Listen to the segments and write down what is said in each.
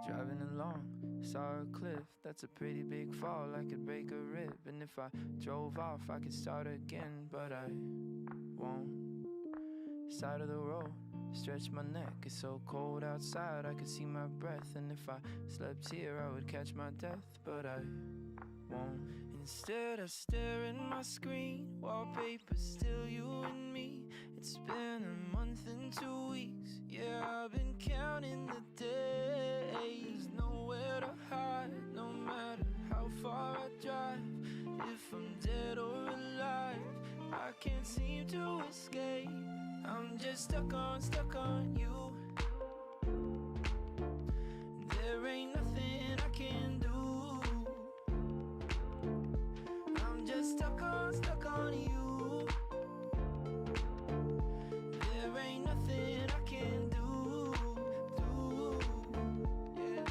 Driving along, saw a cliff, that's a pretty big fall, I could break a rib. And if I drove off, I could start again, but I won't. Side of the road, stretch my neck, it's so cold outside, I could see my breath. And if I slept here, I would catch my death, but I won't. Instead I stare at my screen, wallpaper still you and me. It's been a month and 2 weeks, yeah, I've been counting the days. Nowhere to hide, no matter how far I drive. If I'm dead or alive, I can't seem to escape. I'm just stuck on you. There ain't nothing I can do. I'm just stuck on you. There ain't nothing I can do. Yeah.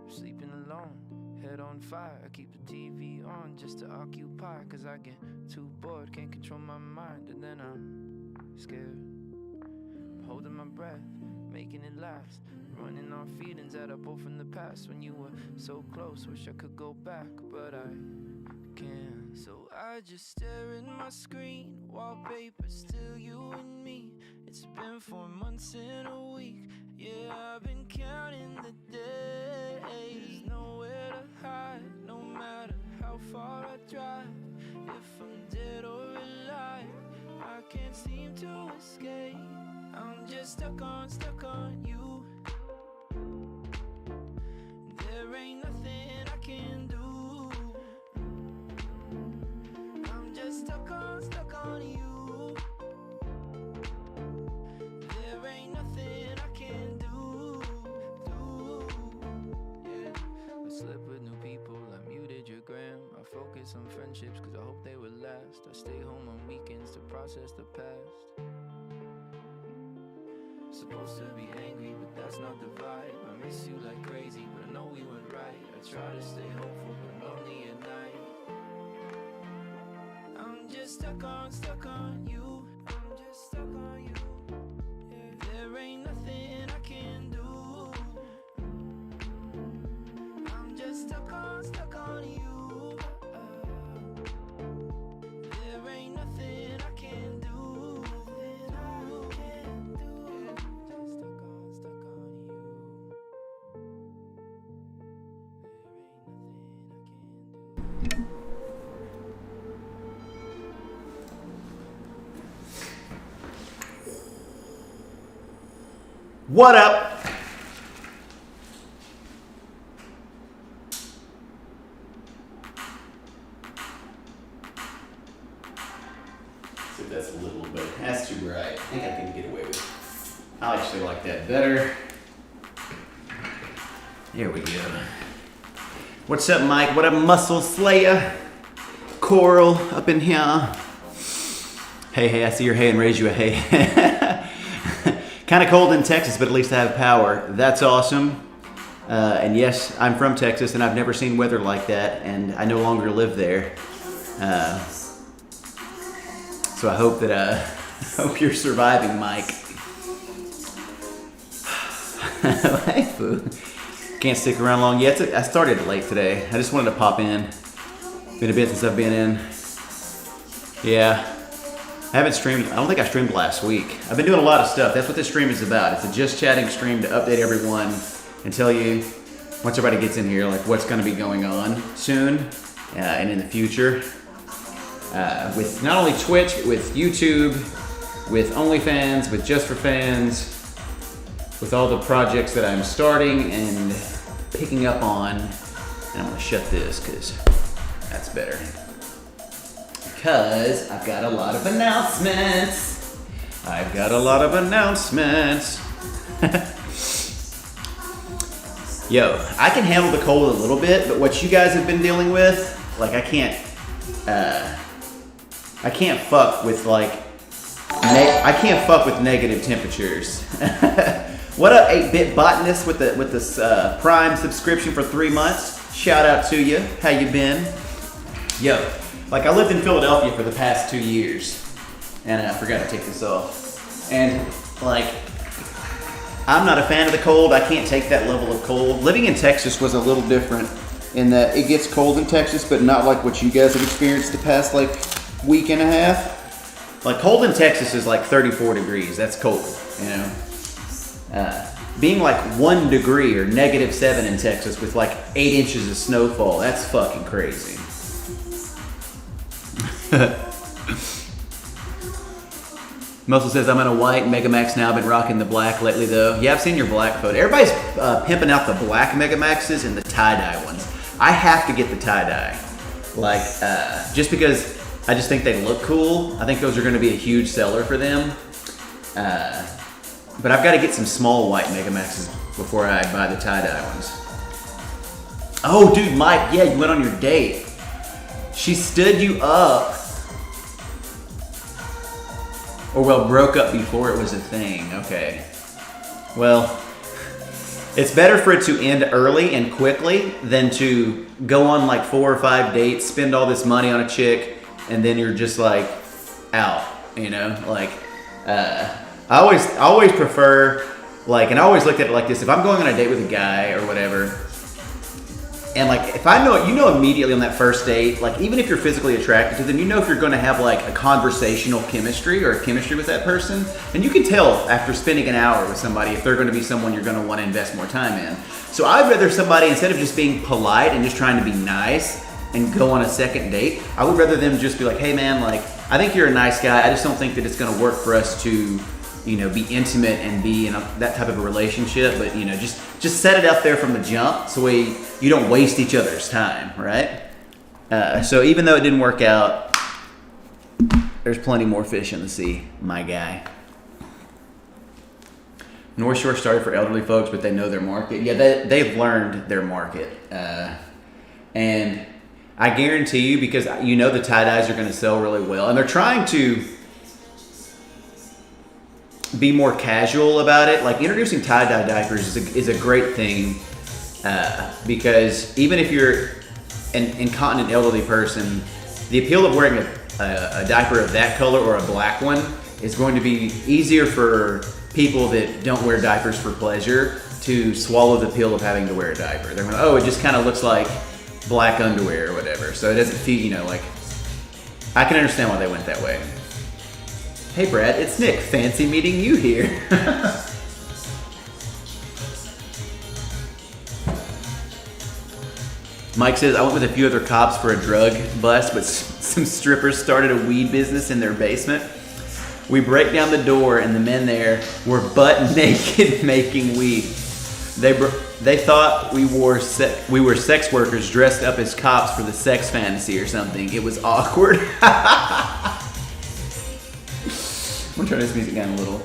I'm sleeping alone, head on fire. I keep the TV on just to occupy, cause I get too bored, can't control my mind. And then I'm scared, I'm holding my breath, making it last, running on feelings that are both from the past. When you were so close, wish I could go back, but I can't. So I just stare at my screen, wallpaper still you and me. It's been 4 months and a week, yeah, I've been counting the days. Nowhere to hide, no matter how far I drive. If I'm dead or alive, I can't seem to escape. I'm just stuck on you. There ain't nothing I can do. I'm just stuck on you. There ain't nothing I can do. Yeah. I slept with new people, I muted your gram. I focus on friendships cause I hope they would last. I stay home on weekends to process the past. Supposed to be angry, but that's not the vibe. I miss you like crazy, but I know we went right. I try to stay hopeful, but lonely at night. I'm just stuck on you. I'm just stuck on you. Yeah. There ain't nothing I can do. I'm just stuck on you. There ain't nothing I can do. What up? So that's a little bit. That's too bright. I think I can get away with it. I actually like that better. There we go. What's up, Mike? What up, Muscle Slayer? Coral up in here. Hey, I see your hey and raise you a hey. Kind of cold in Texas, but at least I have power. That's awesome. And yes, I'm from Texas, and I've never seen weather like that, and I no longer live there. So I hope that hope you're surviving, Mike. Hey, Foo. Can't stick around long yet. I started late today. I just wanted to pop in. Been a bit since I've been in. Yeah. I haven't streamed. I don't think I streamed last week. I've been doing a lot of stuff. That's what this stream is about. It's a just chatting stream to update everyone and tell you, once everybody gets in here, like what's going to be going on soon and in the future. With not only Twitch, but with YouTube, with OnlyFans, with Just for Fans, with all the projects that I'm starting and picking up on. And I'm going to shut this because that's better. Because I've got a lot of announcements. Yo, I can handle the cold a little bit, but what you guys have been dealing with, like I can't fuck with I can't fuck with negative temperatures. What up, 8-Bit Botanist with this Prime subscription for 3 months? Shout out to you. How you been? Yo. Like, I lived in Philadelphia for the past 2 years, and I forgot to take this off. And like, I'm not a fan of the cold. I can't take that level of cold. Living in Texas was a little different in that it gets cold in Texas, but not like what you guys have experienced the past like week and a half. Like cold in Texas is like 34 degrees. That's cold, you know. Being like 1 degree or -7 in Texas with like 8 inches of snowfall, that's fucking crazy. Muscle says, I'm in a white Megamax now. I've been rocking the black lately though. Yeah, I've seen your black photo. Everybody's pimping out the black Megamaxes and the tie-dye ones. I have to get the tie-dye. Like, just because I just think they look cool. I think those are gonna be a huge seller for them. But I've gotta get some small white Megamaxes before I buy the tie-dye ones. Oh, dude, Mike, yeah, you went on your date. She stood you up. Or well, broke up before it was a thing. Okay. Well, it's better for it to end early and quickly than to go on like 4 or 5 dates, spend all this money on a chick, and then you're just like out, you know? Like, I always prefer, like, and I always looked at it like this: if I'm going on a date with a guy or whatever, and like if I know it, you know immediately on that first date, like even if you're physically attracted to them, you know if you're going to have like a conversational chemistry or a chemistry with that person, and you can tell after spending an hour with somebody if they're going to be someone you're going to want to invest more time in. So I'd rather somebody, instead of just being polite and just trying to be nice and go on a second date, I would rather them just be like, hey man, like I think you're a nice guy. I just don't think that it's going to work for us to, you know, be intimate and be in that type of a relationship, but you know, just set it out there from the jump so you don't waste each other's time, right? So even though it didn't work out, there's plenty more fish in the sea, my guy. North Shore started for elderly folks, but they know their market. Yeah, they've learned their market, and I guarantee you, because you know the tie-dyes are going to sell really well, and they're trying to be more casual about it. Like introducing tie-dye diapers is a great thing, because even if you're an incontinent elderly person, the appeal of wearing a diaper of that color or a black one is going to be easier for people that don't wear diapers for pleasure to swallow the pill of having to wear a diaper. They're going, oh, it just kind of looks like black underwear or whatever, so it doesn't feel, you know, like, I can understand why they went that way. Hey Brad, it's Nick. Fancy meeting you here. Mike says, I went with a few other cops for a drug bust, but some strippers started a weed business in their basement. We break down the door and the men there were butt naked making weed. They thought we were sex workers dressed up as cops for the sex fantasy or something. It was awkward. I'm gonna turn this music down a little.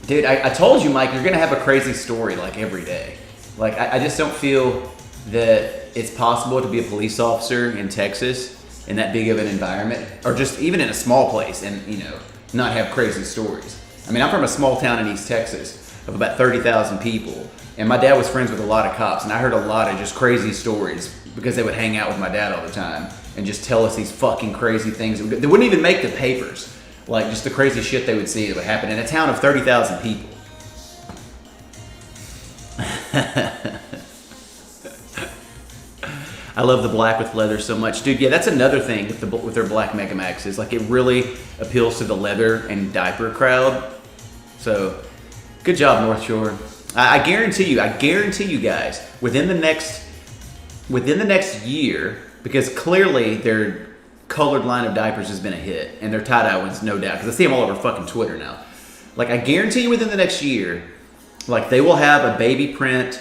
Dude, I told you, Mike, you're gonna have a crazy story like every day. Like, I just don't feel that it's possible to be a police officer in Texas in that big of an environment, or just even in a small place, and, you know, not have crazy stories. I mean, I'm from a small town in East Texas of about 30,000 people, and my dad was friends with a lot of cops, and I heard a lot of just crazy stories because they would hang out with my dad all the time and just tell us these fucking crazy things. They wouldn't even make the papers. Like, just the crazy shit they would see that would happen in a town of 30,000 people. I love the black with leather so much. Dude, yeah, that's another thing with their black Megamaxes. Like, it really appeals to the leather and diaper crowd. So, good job, North Shore. I guarantee you guys, within the next year, because clearly their colored line of diapers has been a hit, and their tie-dye ones, no doubt, because I see them all over fucking Twitter now. Like, I guarantee you within the next year, like, they will have a baby print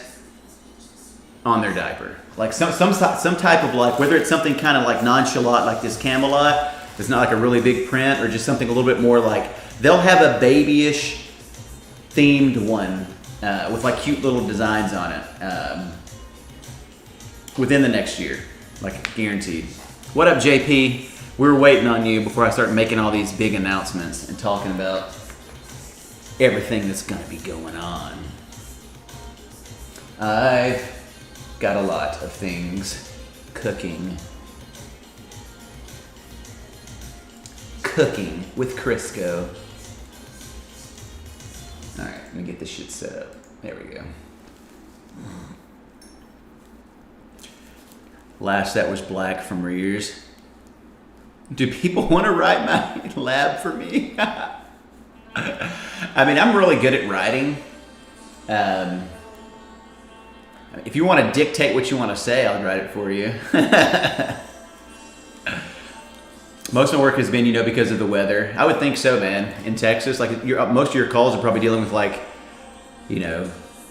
on their diaper. Like, some type of, like, whether it's something kind of like nonchalant, like this Camelot, it's not like a really big print, or just something a little bit more like, they'll have a babyish themed one with like cute little designs on it within the next year, like, guaranteed. What up, JP? We were waiting on you before I start making all these big announcements and talking about everything that's going to be going on. I've got a lot of things cooking. Cooking with Crisco. let me get this shit set up. There we go. Lash that was black from Rears. Do people want to write my lab for me? I mean, I'm really good at writing. If you want to dictate what you want to say, I'll write it for you. Most of my work has been, because of the weather. I would think so, man. In Texas, like most of your calls are probably dealing with like,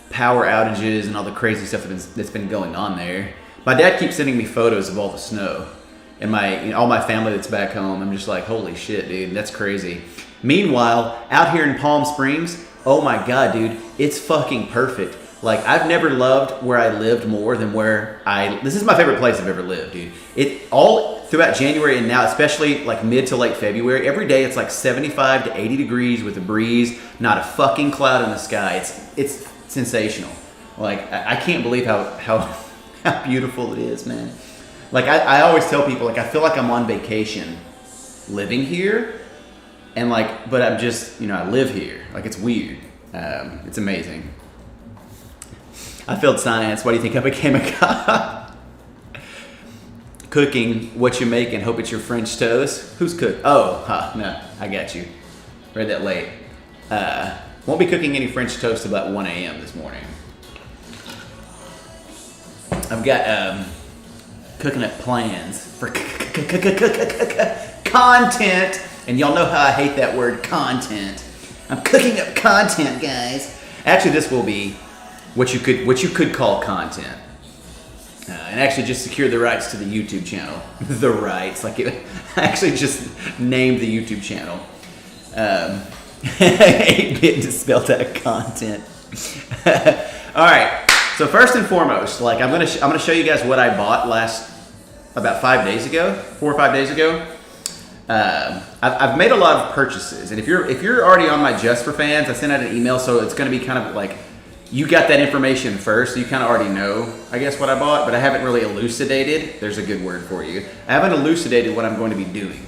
power outages and all the crazy stuff that's been going on there. My dad keeps sending me photos of all the snow, and all my family that's back home. I'm just like, holy shit, dude, that's crazy. Meanwhile, out here in Palm Springs, oh my God, dude, it's fucking perfect. Like, I've never loved where I lived more than this is my favorite place I've ever lived, dude. It all throughout January and now, especially like mid to late February, every day it's like 75 to 80 degrees with a breeze, not a fucking cloud in the sky. It's sensational. Like, I can't believe how beautiful it is, man. Like, I always tell people, like, I feel like I'm on vacation living here, and like, but I'm just, I live here. Like, it's weird. It's amazing. I failed science. Why do you think I became a cop? Cooking, what you make, and hope it's your French toast. Who's cooked? Oh, no, I got you. Read that late. Won't be cooking any French toast about 1 a.m. this morning. I've got cooking up plans for content, and y'all know how I hate that word, content. I'm cooking up content, guys. Actually, this will be what you could call content, and actually just secure the rights to the YouTube channel. The rights, like I actually just named the YouTube channel. 8-bit to spelled out content. All right. So first and foremost, like I'm gonna show you guys what I bought about 4 or 5 days ago. I've made a lot of purchases, and if you're already on my Just for Fans, I sent out an email, so it's gonna be kind of like you got that information first, so you kind of already know, I guess, what I bought, but I haven't really elucidated. There's a good word for you. I haven't elucidated what I'm going to be doing,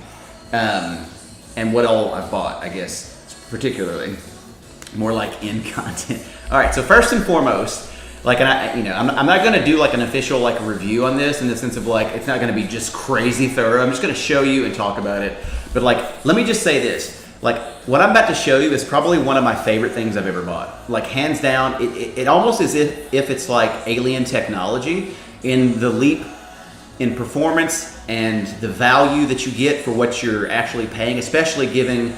and what all I've bought, I guess, particularly more like in content. All right, so first and foremost. Like, I'm not going to do like an official like review on this in the sense of like, it's not going to be just crazy thorough. I'm just going to show you and talk about it. But like, let me just say this, like what I'm about to show you is probably one of my favorite things I've ever bought. Like hands down, it almost as if it's like alien technology in the leap in performance and the value that you get for what you're actually paying, especially given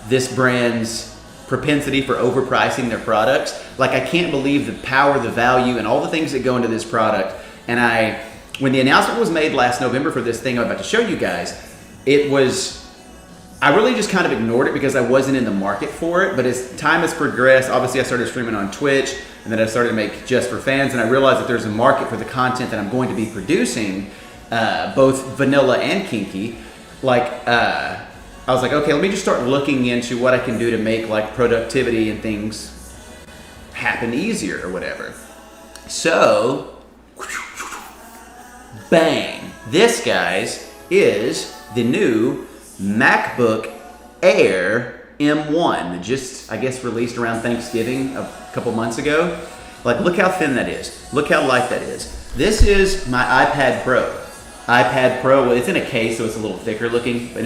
this brand's propensity for overpricing their products. Like, I can't believe the power, the value, and all the things that go into this product. And when the announcement was made last November for this thing I'm about to show you guys, I really just kind of ignored it because I wasn't in the market for it. But as time has progressed, obviously I started streaming on Twitch, and then I started to make Just for Fans, and I realized that there's a market for the content that I'm going to be producing, both vanilla and kinky. I was like, okay, let me just start looking into what I can do to make like productivity and things happen easier or whatever. So, bang. This, guys, is the new MacBook Air M1 that just, I guess, released around Thanksgiving a couple months ago. Like, look how thin that is. Look how light that is. This is my iPad Pro. Well, it's in a case, so it's a little thicker looking, but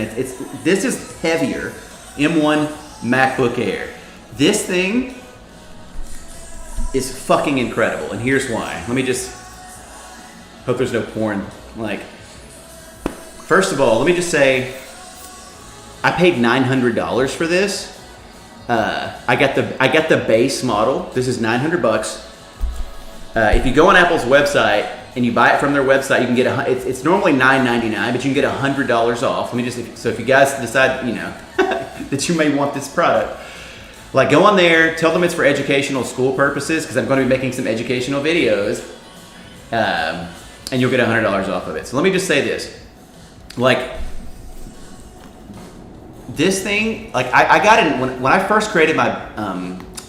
this is heavier. M1 MacBook Air. This thing is fucking incredible, and here's why. Let me just hope there's no porn. Like, first of all, let me just say, I paid $900 for this. I got the base model. This is $900. If you go on Apple's website and you buy it from their website, you can get it's normally $9.99, but you can get $100 off. So if you guys decide, that you may want this product, like, go on there, tell them it's for educational school purposes, because I'm going to be making some educational videos, and you'll get $100 off of it. So let me just say this, like, this thing, like, I got it when I first created my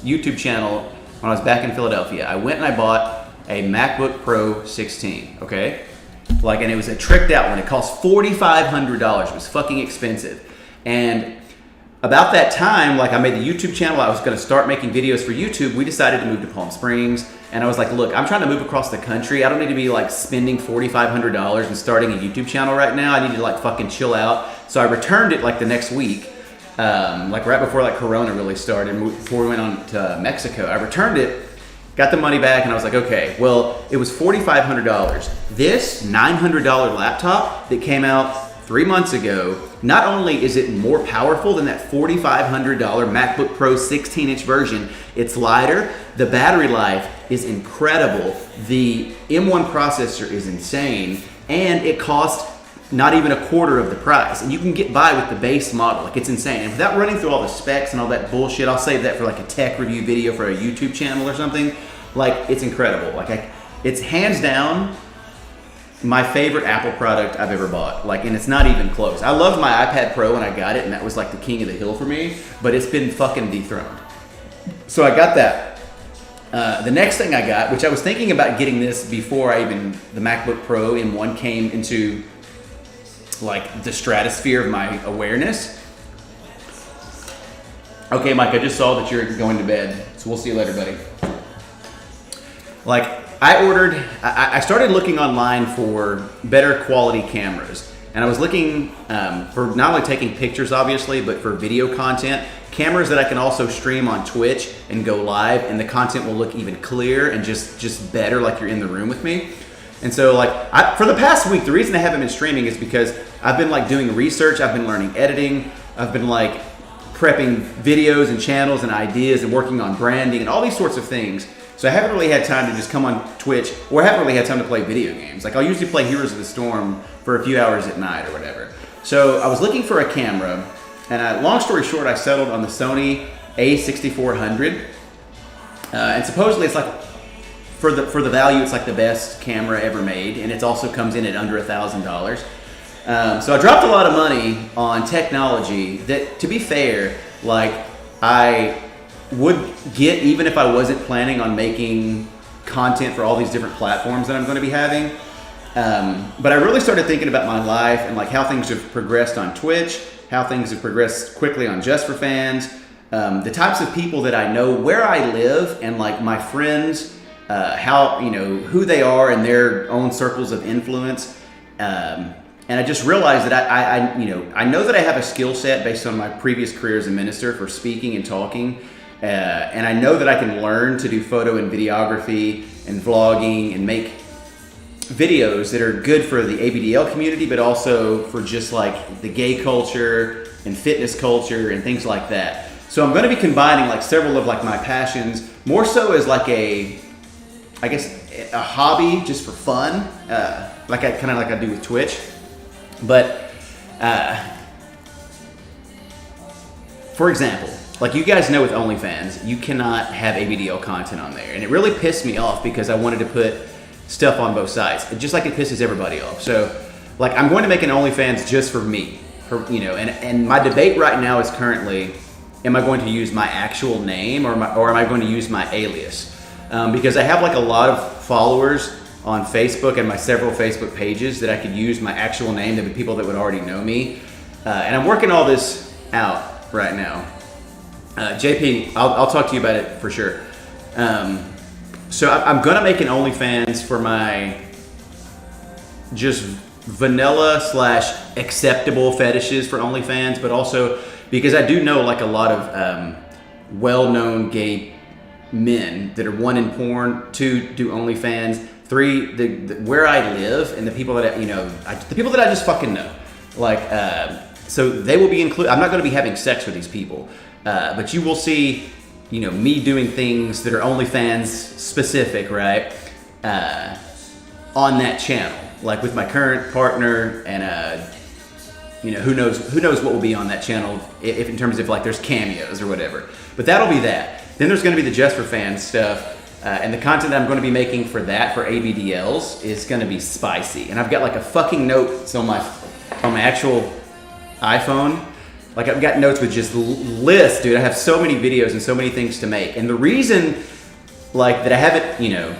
YouTube channel when I was back in Philadelphia. I went and I bought a MacBook Pro 16, okay? Like, and it was a tricked out one. It cost $4,500. It was fucking expensive. And about that time, like I made the YouTube channel, I was going to start making videos for YouTube. We decided to move to Palm Springs, and I was like, look, I'm trying to move across the country. I don't need to be like spending $4,500 and starting a YouTube channel right now. I need to like fucking chill out. So I returned it like the next week, like right before like Corona really started, before we went on to Mexico. I returned it, got the money back, and I was like, okay, well, it was $4,500. This $900 laptop that came out 3 months ago, not only is it more powerful than that $4,500 MacBook Pro 16-inch version, it's lighter, the battery life is incredible, the M1 processor is insane, and it costs not even a quarter of the price. And you can get by with the base model, like it's insane. And without running through all the specs and all that bullshit, I'll save that for like a tech review video for a YouTube channel or something. Like, it's incredible. Like, it's hands down my favorite Apple product I've ever bought. Like, and it's not even close. I loved my iPad Pro when I got it, and that was like the king of the hill for me, but it's been fucking dethroned. So I got that. The next thing I got, which I was thinking about getting this before the MacBook Pro M1 came into like the stratosphere of my awareness. Okay, Mike, I just saw that you're going to bed, so we'll see you later, buddy. Like, I started looking online for better quality cameras. And I was looking for not only taking pictures, obviously, but for video content. Cameras that I can also stream on Twitch and go live, and the content will look even clearer and just better, like you're in the room with me. And so, like, for the past week, the reason I haven't been streaming is because I've been, like, doing research. I've been learning editing. I've been, like, prepping videos and channels and ideas and working on branding and all these sorts of things. So I haven't really had time to just come on Twitch, or I haven't really had time to play video games. Like, I'll usually play Heroes of the Storm for a few hours at night or whatever. So I was looking for a camera, and long story short, I settled on the Sony A6400. And supposedly it's like, for the value, it's like the best camera ever made, and it also comes in at under $1,000. So I dropped a lot of money on technology that, to be fair, like, I would get even if I wasn't planning on making content for all these different platforms that I'm going to be having. But I really started thinking about my life and like how things have progressed on Twitch, how things have progressed quickly on Just for Fans, the types of people that I know, where I live, and like my friends, how, you know, who they are and their own circles of influence. And I just realized that I know that I have a skill set based on my previous career as a minister for speaking and talking. And I know that I can learn to do photo and videography and vlogging and make videos that are good for the ABDL community, but also for just like the gay culture and fitness culture and things like that. So I'm going to be combining like several of like my passions, more so as like a hobby just for fun, like I do with Twitch. But for example, like you guys know with OnlyFans, you cannot have ABDL content on there. And it really pissed me off because I wanted to put stuff on both sides, just like it pisses everybody off. So like I'm going to make an OnlyFans just for me, and my debate right now is currently, am I going to use my actual name or am I going to use my alias? Because I have like a lot of followers on Facebook and my several Facebook pages that I could use my actual name. There'd be people that would already know me. And I'm working all this out right now. JP, I'll talk to you about it for sure. So I'm gonna make an OnlyFans for my just vanilla / acceptable fetishes for OnlyFans, but also because I do know like a lot of well-known gay men that are 1 in porn, 2 do OnlyFans, 3 where I live, and the people that the people that I just fucking know, like so they will be included. I'm not going to be having sex with these people. But you will see, me doing things that are OnlyFans specific, right? On that channel, like with my current partner, and who knows what will be on that channel if in terms of like there's cameos or whatever. But that'll be that. Then there's going to be the Just for Fans stuff, and the content that I'm going to be making for that for ABDLs is going to be spicy. And I've got like a fucking note on my actual iPhone. Like I've got notes with just lists, dude. I have so many videos and so many things to make. And the reason like that I haven't,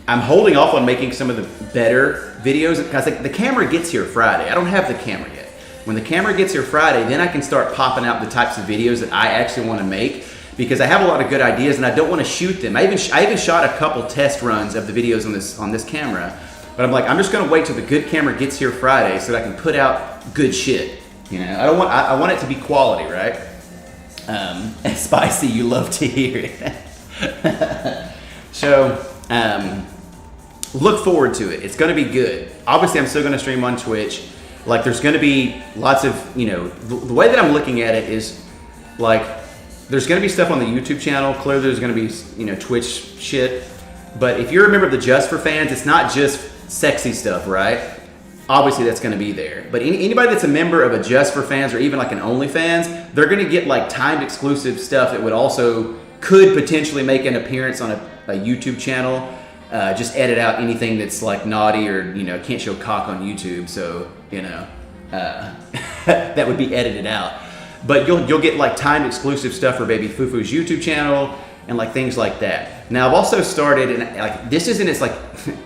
I'm holding off on making some of the better videos because like, the camera gets here Friday. I don't have the camera yet. When the camera gets here Friday, then I can start popping out the types of videos that I actually want to make, because I have a lot of good ideas and I don't want to shoot them. I even shot a couple test runs of the videos on this camera, but I'm like, I'm just going to wait till the good camera gets here Friday so that I can put out good shit. You know, I want it to be quality, right? Spicy, you love to hear it. So, look forward to it. It's going to be good. Obviously, I'm still going to stream on Twitch. Like, there's going to be lots of, you know, the way that I'm looking at it is, like, there's going to be stuff on the YouTube channel. Clearly, there's going to be, you know, Twitch shit. But if you're a member of the Just for fans, it's not just sexy stuff, right? Obviously, that's going to be there. But anybody that's a member of a Just for fans or even like an OnlyFans, they're going to get like timed exclusive stuff that would also could potentially make an appearance on a YouTube channel. Just edit out anything that's like naughty or, you know, can't show cock on YouTube. So, you know, that would be edited out. But you'll get like timed exclusive stuff for Baby Fufu's YouTube channel and like things like that. Now I've also started, and like this isn't, it's like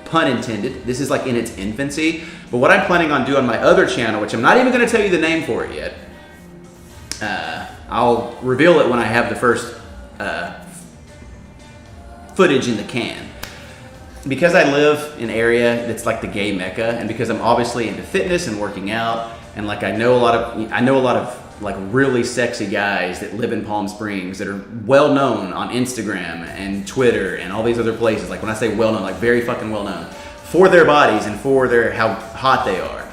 pun intended, this is like in its infancy, but what I'm planning on doing on my other channel, which I'm not even going to tell you the name for it yet, I'll reveal it when I have the first footage in the can. Because I live in an area that's like the gay mecca, and because I'm obviously into fitness and working out, and like I know a lot of like really sexy guys that live in Palm Springs that are well known on Instagram and Twitter and all these other places. Like when I say well known, like very fucking well known for their bodies and for their how hot they are,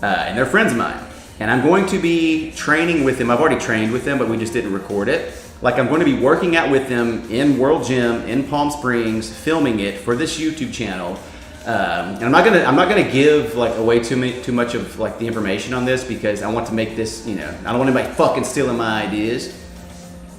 and they're friends of mine. And I'm going to be training with them. I've already trained with them, but we just didn't record it. Like I'm going to be working out with them in World Gym in Palm Springs, filming it for this YouTube channel. And I'm not gonna give like away too much of like the information on this, because I want to make this, you know, I don't want anybody fucking stealing my ideas.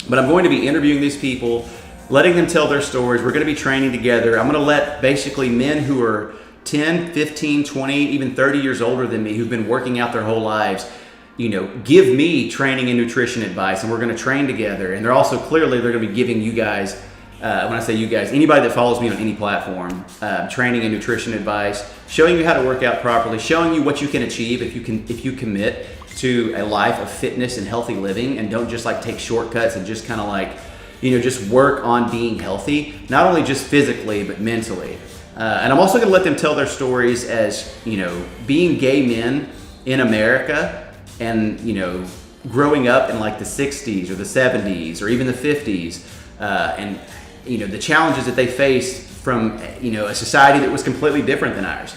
But I'm going to be interviewing these people, letting them tell their stories. We're going to be training together. I'm going to let basically men who are 10, 15, 20, even 30 years older than me, who've been working out their whole lives, you know, give me training and nutrition advice, and we're going to train together. And they're also they're going to be giving you guys, when I say you guys, anybody that follows me on any platform, training and nutrition advice, showing you how to work out properly, showing you what you can achieve if you commit to a life of fitness and healthy living, and don't just like take shortcuts and just kind of like, you know, just work on being healthy, not only just physically but mentally. And I'm also going to let them tell their stories as, you know, being gay men in America, and, you know, growing up in like the 60s or the 70s or even the 50s, and, you know, the challenges that they faced from, you know, a society that was completely different than ours.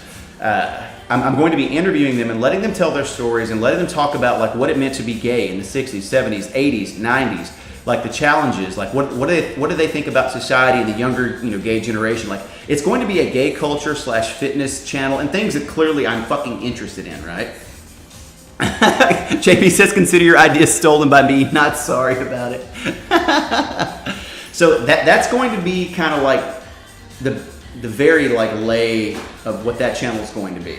I'm going to be interviewing them and letting them tell their stories and letting them talk about like what it meant to be gay in the 60s, 70s, 80s, 90s, like the challenges, like what do they think about society and the younger, you know, gay generation. Like it's going to be a gay culture / fitness channel and things that clearly I'm fucking interested in, right? JP says, consider your ideas stolen by me, not sorry about it. So that's going to be kind of like the very like lay of what that channel is going to be.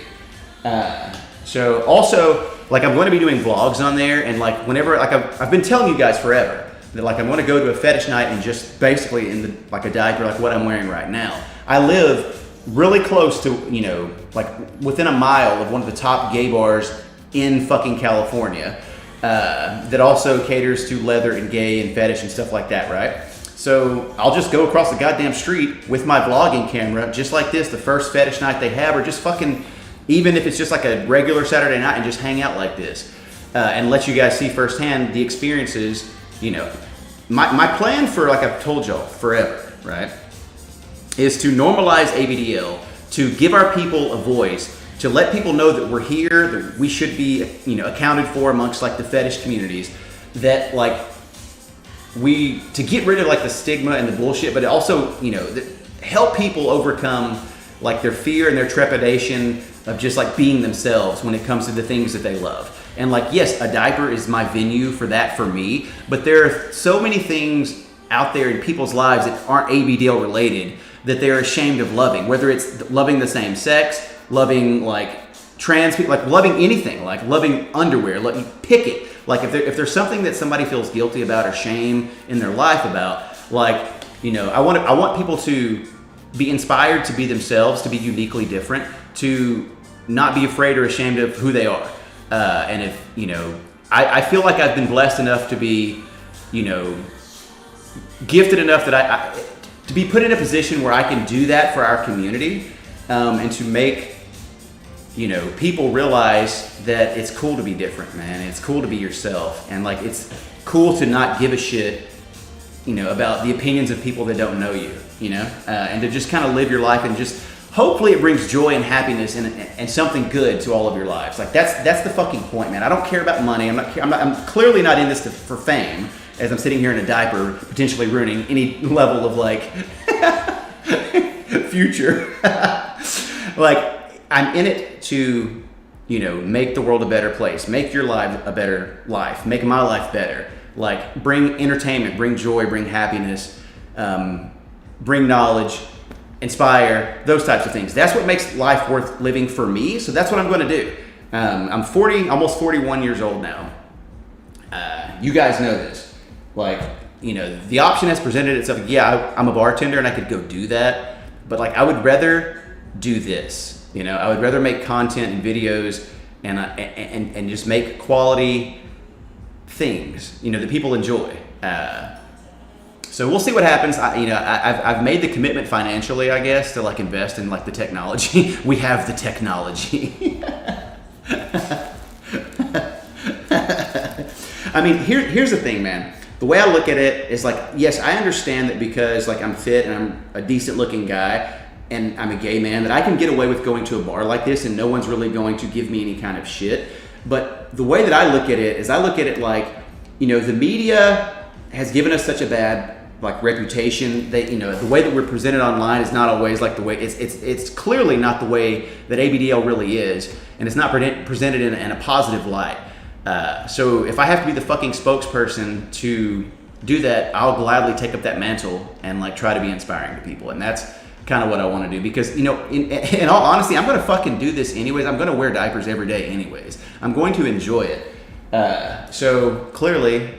So also, like I'm going to be doing vlogs on there, and like whenever, like I've been telling you guys forever that like I'm going to go to a fetish night and just basically in the, like a diaper like what I'm wearing right now. I live really close to, you know, like within a mile of one of the top gay bars in fucking California, that also caters to leather and gay and fetish and stuff like that, right? So I'll just go across the goddamn street with my vlogging camera, just like this, the first fetish night they have, or just fucking, even if it's just like a regular Saturday night, and just hang out like this, and let you guys see firsthand the experiences. You know, my plan for, like I've told y'all forever, right, is to normalize ABDL, to give our people a voice, to let people know that we're here, that we should be, you know, accounted for amongst like the fetish communities, that like to get rid of like the stigma and the bullshit, but also, you know, help people overcome like their fear and their trepidation of just like being themselves when it comes to the things that they love. And like, yes, a diaper is my venue for that for me, but there are so many things out there in people's lives that aren't ABDL related that they're ashamed of loving, whether it's loving the same sex, loving like trans people, like loving anything, like loving underwear, pick it. Like if there's something that somebody feels guilty about or shame in their life about, like, you know, I want people to be inspired to be themselves, to be uniquely different, to not be afraid or ashamed of who they are. And if, I feel like I've been blessed enough to be, gifted enough that to be put in a position where I can do that for our community, and to make, people realize that it's cool to be different, man. It's cool to be yourself. And like, it's cool to not give a shit, about the opinions of people that don't know you, and to just kind of live your life, and just hopefully it brings joy and happiness and something good to all of your lives. Like that's the fucking point, man. I don't care about money. I'm clearly not in this for fame, as I'm sitting here in a diaper, potentially ruining any level of like future. Like, I'm in it to, make the world a better place, make your life a better life, make my life better. Like, bring entertainment, bring joy, bring happiness, bring knowledge, inspire, those types of things. That's what makes life worth living for me. So that's what I'm going to do. I'm 40, almost 41 years old now. You guys know this. Like, the option has presented itself. Yeah, I'm a bartender and I could go do that. But like, I would rather do this. I would rather make content and videos and just make quality things, that people enjoy. So we'll see what happens. I've made the commitment financially, I guess, to like invest in like the technology. We have the technology. I mean, here's the thing, man. The way I look at it is like, yes, I understand that because like I'm fit and I'm a decent looking guy and I'm a gay man, that I can get away with going to a bar like this and no one's really going to give me any kind of shit. But the way that I look at it is I look at it like, the media has given us such a bad like reputation that, the way that we're presented online is not always like the way it's clearly not the way that ABDL really is, and it's not presented in a positive light. So if I have to be the fucking spokesperson to do that, I'll gladly take up that mantle and like try to be inspiring to people. And that's kind of what I want to do, because, in all honesty, I'm going to fucking do this anyways. I'm going to wear diapers every day anyways. I'm going to enjoy it. So clearly,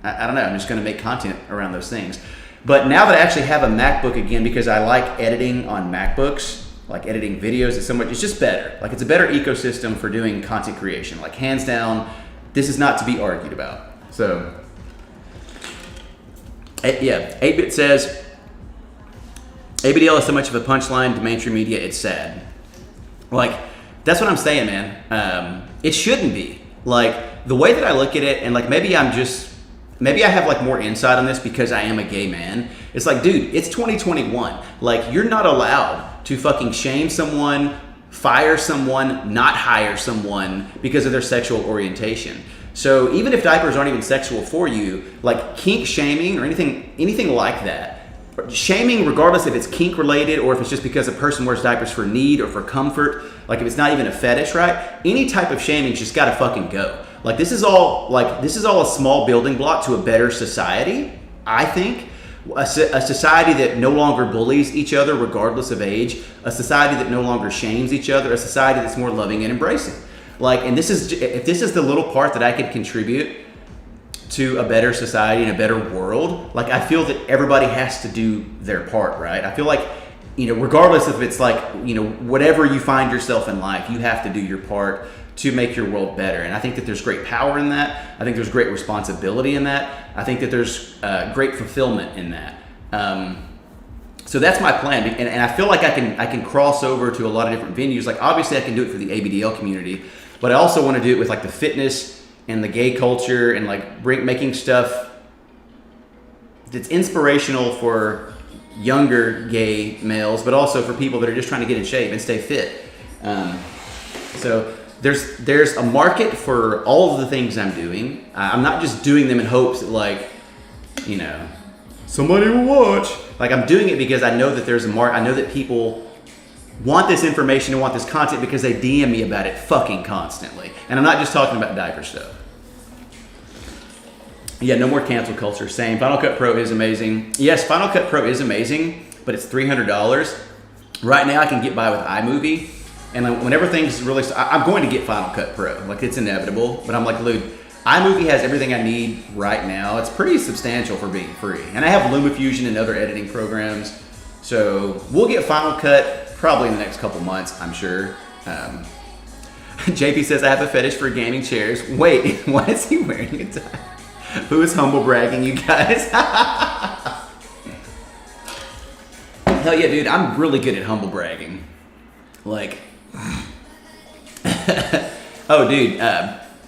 I don't know, I'm just going to make content around those things. But now that I actually have a MacBook again, because I like editing on MacBooks, like editing videos, it's just better. Like, it's a better ecosystem for doing content creation. Like, hands down, this is not to be argued about. So, yeah, 8-Bit says, ABDL is so much of a punchline to mainstream media, it's sad. Like, that's what I'm saying, man. It shouldn't be. Like, the way that I look at it, and like maybe I have like more insight on this because I am a gay man. It's like, dude, it's 2021. Like, you're not allowed to fucking shame someone, fire someone, not hire someone because of their sexual orientation. So even if diapers aren't even sexual for you, like kink shaming or anything like that, shaming regardless if it's kink related or if it's just because a person wears diapers for need or for comfort, like if it's not even a fetish, right? Any type of shaming just gotta fucking go. Like, this is all a small building block to a better society, I think. A society that no longer bullies each other regardless of age, a society that no longer shames each other, a society that's more loving and embracing. Like, and if this is the little part that I could contribute to a better society and a better world, like, I feel that everybody has to do their part, right? I feel like, regardless if it's like, whatever you find yourself in life, you have to do your part to make your world better. And I think that there's great power in that. I think there's great responsibility in that. I think that there's great fulfillment in that. So that's my plan. And I feel like I can cross over to a lot of different venues. Like, obviously I can do it for the ABDL community, but I also want to do it with like the fitness and the gay culture and like making stuff that's inspirational for younger gay males, but also for people that are just trying to get in shape and stay fit. So there's a market for all of the things I'm doing. I'm not just doing them in hopes that, like, somebody will watch. Like, I'm doing it because I know that there's a market. I know that people want this information and want this content because they DM me about it fucking constantly. And I'm not just talking about diaper stuff. Yeah, no more cancel culture. Same. Final Cut Pro is amazing. Yes, Final Cut Pro is amazing, but it's $300. Right now I can get by with iMovie. And whenever things really, I'm going to get Final Cut Pro. Like, it's inevitable. But I'm like, Luke, iMovie has everything I need right now. It's pretty substantial for being free. And I have LumaFusion and other editing programs. So we'll get Final Cut probably in the next couple months, I'm sure. JP says, I have a fetish for gaming chairs. Wait, why is he wearing a tie? Who is humble bragging, you guys? Hell yeah, dude, I'm really good at humble bragging. Like, oh, dude,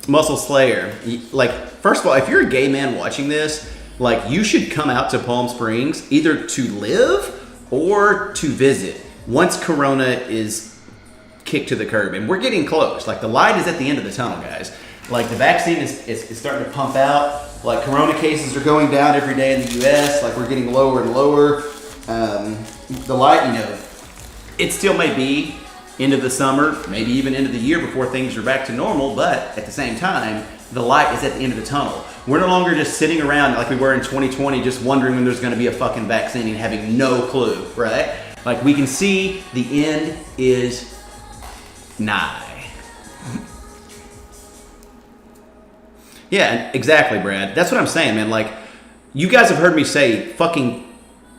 Muscle Slayer. Like, first of all, if you're a gay man watching this, like, you should come out to Palm Springs either to live or to visit once Corona is kicked to the curb. And we're getting close. Like, the light is at the end of the tunnel, guys. Like, the vaccine is starting to pump out. Like, Corona cases are going down every day in the U.S. Like, we're getting lower and lower. The light, you know, it still may be end of the summer, maybe even end of the year before things are back to normal, but at the same time, the light is at the end of the tunnel. We're no longer just sitting around like we were in 2020, just wondering when there's going to be a fucking vaccine and having no clue, right? Like, we can see the end is nigh. Yeah, exactly, Brad. That's what I'm saying, man. Like, you guys have heard me say fucking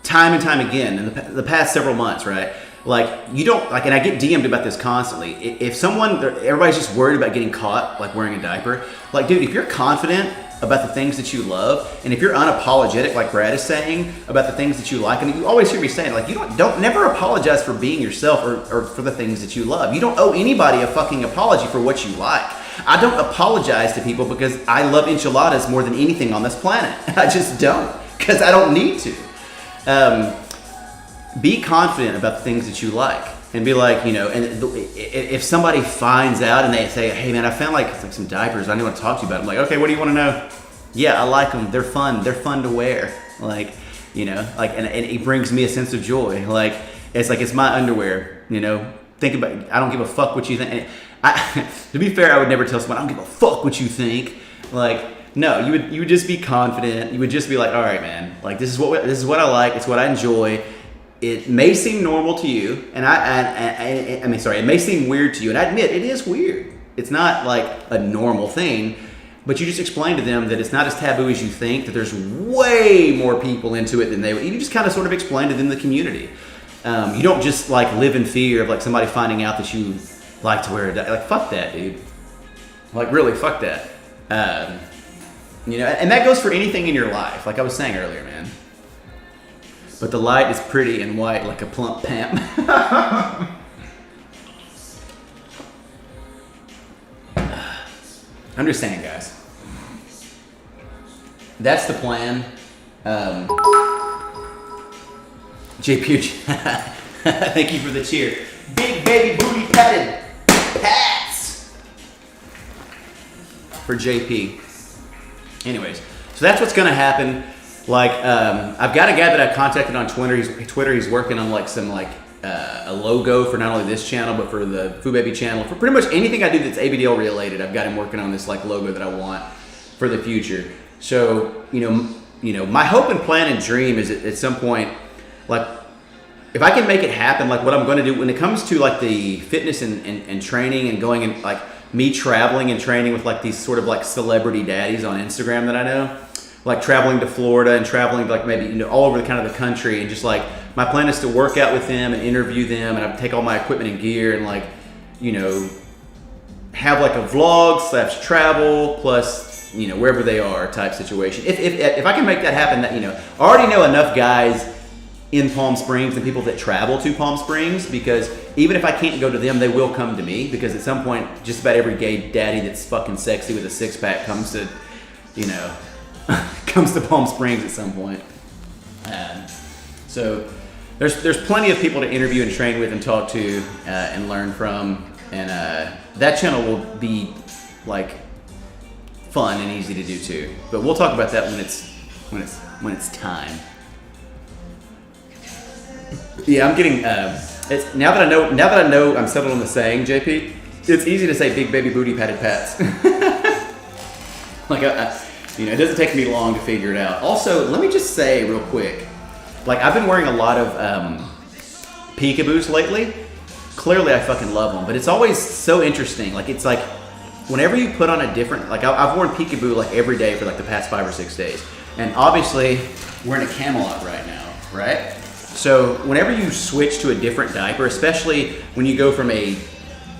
time and time again in the past several months, right? Like, you don't, like, and I get DM'd about this constantly. If someone, everybody's just worried about getting caught, like, wearing a diaper. Like, dude, if you're confident about the things that you love, and if you're unapologetic, like Brad is saying, about the things that you like, and you always hear me saying, like, you don't never apologize for being yourself or for the things that you love. You don't owe anybody a fucking apology for what you like. I don't apologize to people because I love enchiladas more than anything on this planet. I just don't, because I don't need to. Be confident about the things that you like, and be like, you know, and if somebody finds out and they say, hey man, I found like some diapers, I don't want to talk to you about them. Like, okay, what do you want to know? Yeah, I like them. They're fun to wear. Like, you know, like, and it brings me a sense of joy. Like, it's my underwear, you know, think about it. I don't give a fuck what you think. To be fair, I would never tell someone, I don't give a fuck what you think. Like, no, you would just be confident. You would just be like, all right, man, like, this is what I like. It's what I enjoy. It may seem normal to you, and it may seem weird to you, and I admit it is weird. It's not like a normal thing, but you just explain to them that it's not as taboo as you think, that there's way more people into it than they would. You just kind of sort of explain to them the community. You don't just like live in fear of like somebody finding out that you like to wear a diaper. Like, fuck that, dude. Like, really, fuck that. You know, and that goes for anything in your life, like I was saying earlier, man. But the light is pretty and white like a plump pamp. I'm just saying, guys. That's the plan. JP, thank you for the cheer. Big baby booty padded pats for JP. Anyways, so that's what's gonna happen. Like, I've got a guy that I contacted on Twitter. He's working on like some like a logo for not only this channel but for the Foo Baby channel. For pretty much anything I do that's ABDL related, I've got him working on this like logo that I want for the future. So you know, my hope and plan and dream is at some point, like, if I can make it happen, like what I'm going to do when it comes to like the fitness and training and going and like me traveling and training with like these sort of like celebrity daddies on Instagram that I know. Like traveling to Florida and traveling like maybe, you know, all over the kind of the country, and just like my plan is to work out with them and interview them, and I take all my equipment and gear and like, you know, have like a vlog / travel plus, you know, wherever they are type situation. If I can make that happen, that, you know, I already know enough guys in Palm Springs and people that travel to Palm Springs, because even if I can't go to them, they will come to me, because at some point just about every gay daddy that's fucking sexy with a six-pack comes to, you know, comes to Palm Springs at some point. So there's plenty of people to interview and train with and talk to and learn from, and that channel will be like fun and easy to do too. But we'll talk about that when it's time. Yeah, I'm getting. It's now that I know I'm settled on the saying, JP. It's easy to say big baby booty padded pats. Like you know, it doesn't take me long to figure it out. Also, let me just say real quick, like I've been wearing a lot of peekaboos lately. Clearly, I fucking love them, but it's always so interesting. Like, it's like whenever you put on a different, like I've worn peekaboo like every day for like the past 5 or 6 days, and obviously we're in a Camelot right now, right? So whenever you switch to a different diaper, especially when you go from a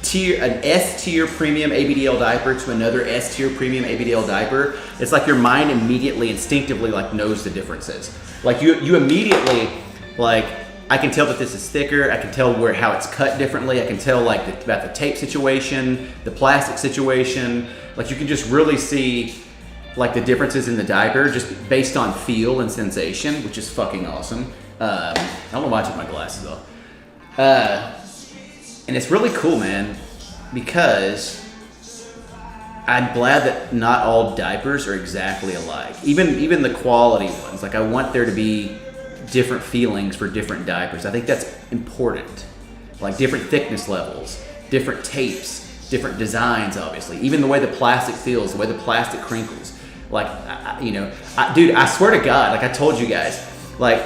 an S tier premium ABDL diaper to another S tier premium ABDL diaper, it's like your mind immediately, instinctively like knows the differences. Like you immediately, like, I can tell that this is thicker. I can tell how it's cut differently. I can tell like about the tape situation, the plastic situation. Like you can just really see like the differences in the diaper just based on feel and sensation, which is fucking awesome. I don't know why I took my glasses off. And it's really cool, man, because I'm glad that not all diapers are exactly alike. Even the quality ones. Like I want there to be different feelings for different diapers. I think that's important. Like different thickness levels, different tapes, different designs, obviously. Even the way the plastic feels, the way the plastic crinkles. Like, dude, I swear to God, like I told you guys, like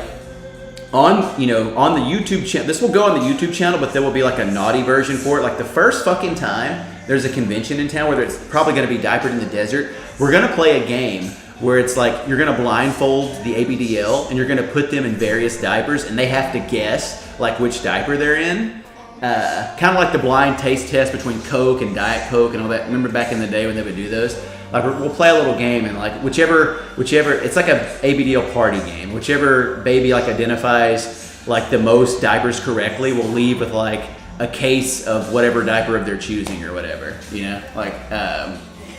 on the YouTube channel, this will go on the YouTube channel, but there will be like a naughty version for it. Like the first fucking time there's a convention in town, whether it's probably going to be Diapered in the Desert, we're going to play a game where it's like you're gonna blindfold the ABDL and you're gonna put them in various diapers and they have to guess like which diaper they're in. Kind of like the blind taste test between Coke and Diet Coke and all that. Remember back in the day when they would do those? Like we'll play a little game and like whichever, it's like a ABDL party game. Whichever baby like identifies like the most diapers correctly will leave with like a case of whatever diaper of their choosing or whatever, you know? Like,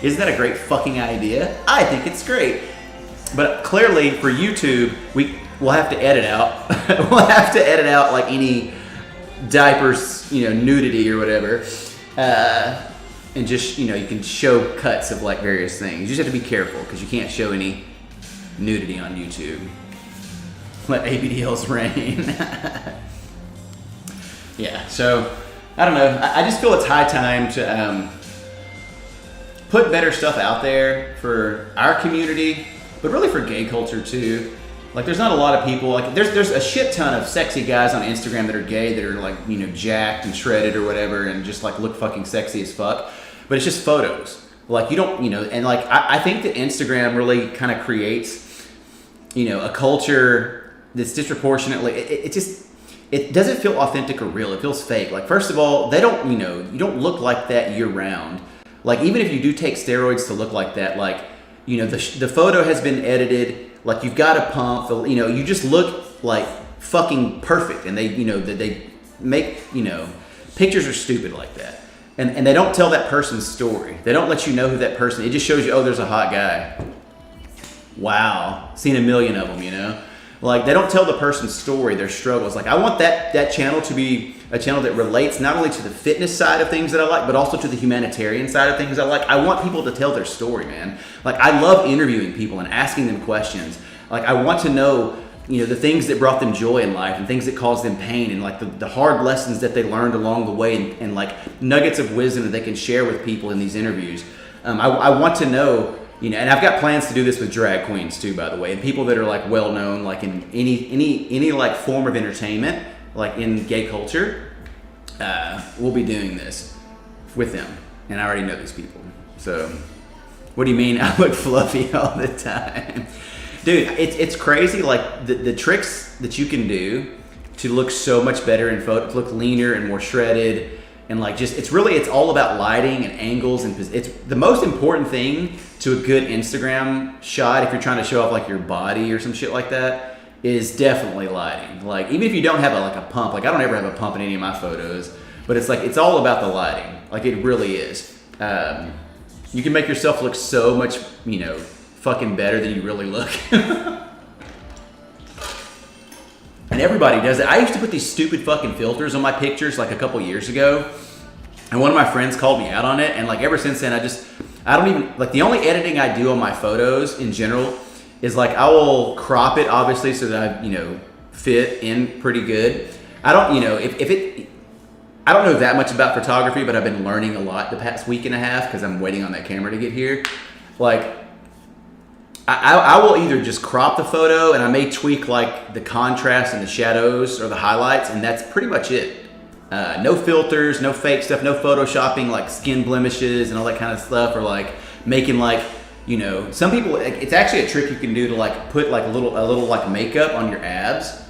isn't that a great fucking idea? I think it's great. But clearly for YouTube, we'll have to edit out. We'll have to edit out like any diapers, nudity or whatever. And just, you can show cuts of like various things. You just have to be careful because you can't show any nudity on YouTube. Let ABDLs reign. Yeah, so I don't know. I just feel it's high time to put better stuff out there for our community, but really for gay culture too. Like there's not a lot of people, like there's a shit ton of sexy guys on Instagram that are gay that are like, jacked and shredded or whatever and just like look fucking sexy as fuck. But it's just photos. Like you don't, and like I think that Instagram really kind of creates, a culture that's disproportionately, it doesn't feel authentic or real. It feels fake. Like first of all, they don't, you don't look like that year round. Like even if you do take steroids to look like that, like, the photo has been edited, like you've got a pump, you just look like fucking perfect. And they make, pictures are stupid like that. And they don't tell that person's story. They don't let you know who that person, it just shows you, oh, there's a hot guy. Wow. Seen a million of them, Like they don't tell the person's story, their struggles. Like I want that channel to be a channel that relates not only to the fitness side of things that I like, but also to the humanitarian side of things I like. I want people to tell their story, man. Like I love interviewing people and asking them questions. Like I want to know, the things that brought them joy in life and things that caused them pain and like the hard lessons that they learned along the way and like nuggets of wisdom that they can share with people in these interviews. I want to know, and I've got plans to do this with drag queens too, by the way, and people that are like well known, like in any like form of entertainment, like in gay culture. We'll be doing this with them, and I already know these people. So, what do you mean I look fluffy all the time, dude? It's crazy, like the tricks that you can do to look so much better in photos, look leaner and more shredded. And like it's all about lighting and angles and it's the most important thing to a good Instagram shot if you're trying to show off like your body or some shit like that is definitely lighting. Like even if you don't have a pump, like I don't ever have a pump in any of my photos, but it's all about the lighting. Like it really is. You can make yourself look so much, fucking better than you really look. And everybody does it. I used to put these stupid fucking filters on my pictures like a couple years ago. And one of my friends called me out on it. And like ever since then, I don't even, like the only editing I do on my photos in general is like I will crop it obviously so that I, fit in pretty good. I don't, I don't know that much about photography, but I've been learning a lot the past week and a half because I'm waiting on that camera to get here. Like, I will either just crop the photo and I may tweak like the contrast and the shadows or the highlights, and that's pretty much it. No filters, no fake stuff, no photoshopping like skin blemishes and all that kind of stuff, or like making like, some people, it's actually a trick you can do to like put like a little like makeup on your abs,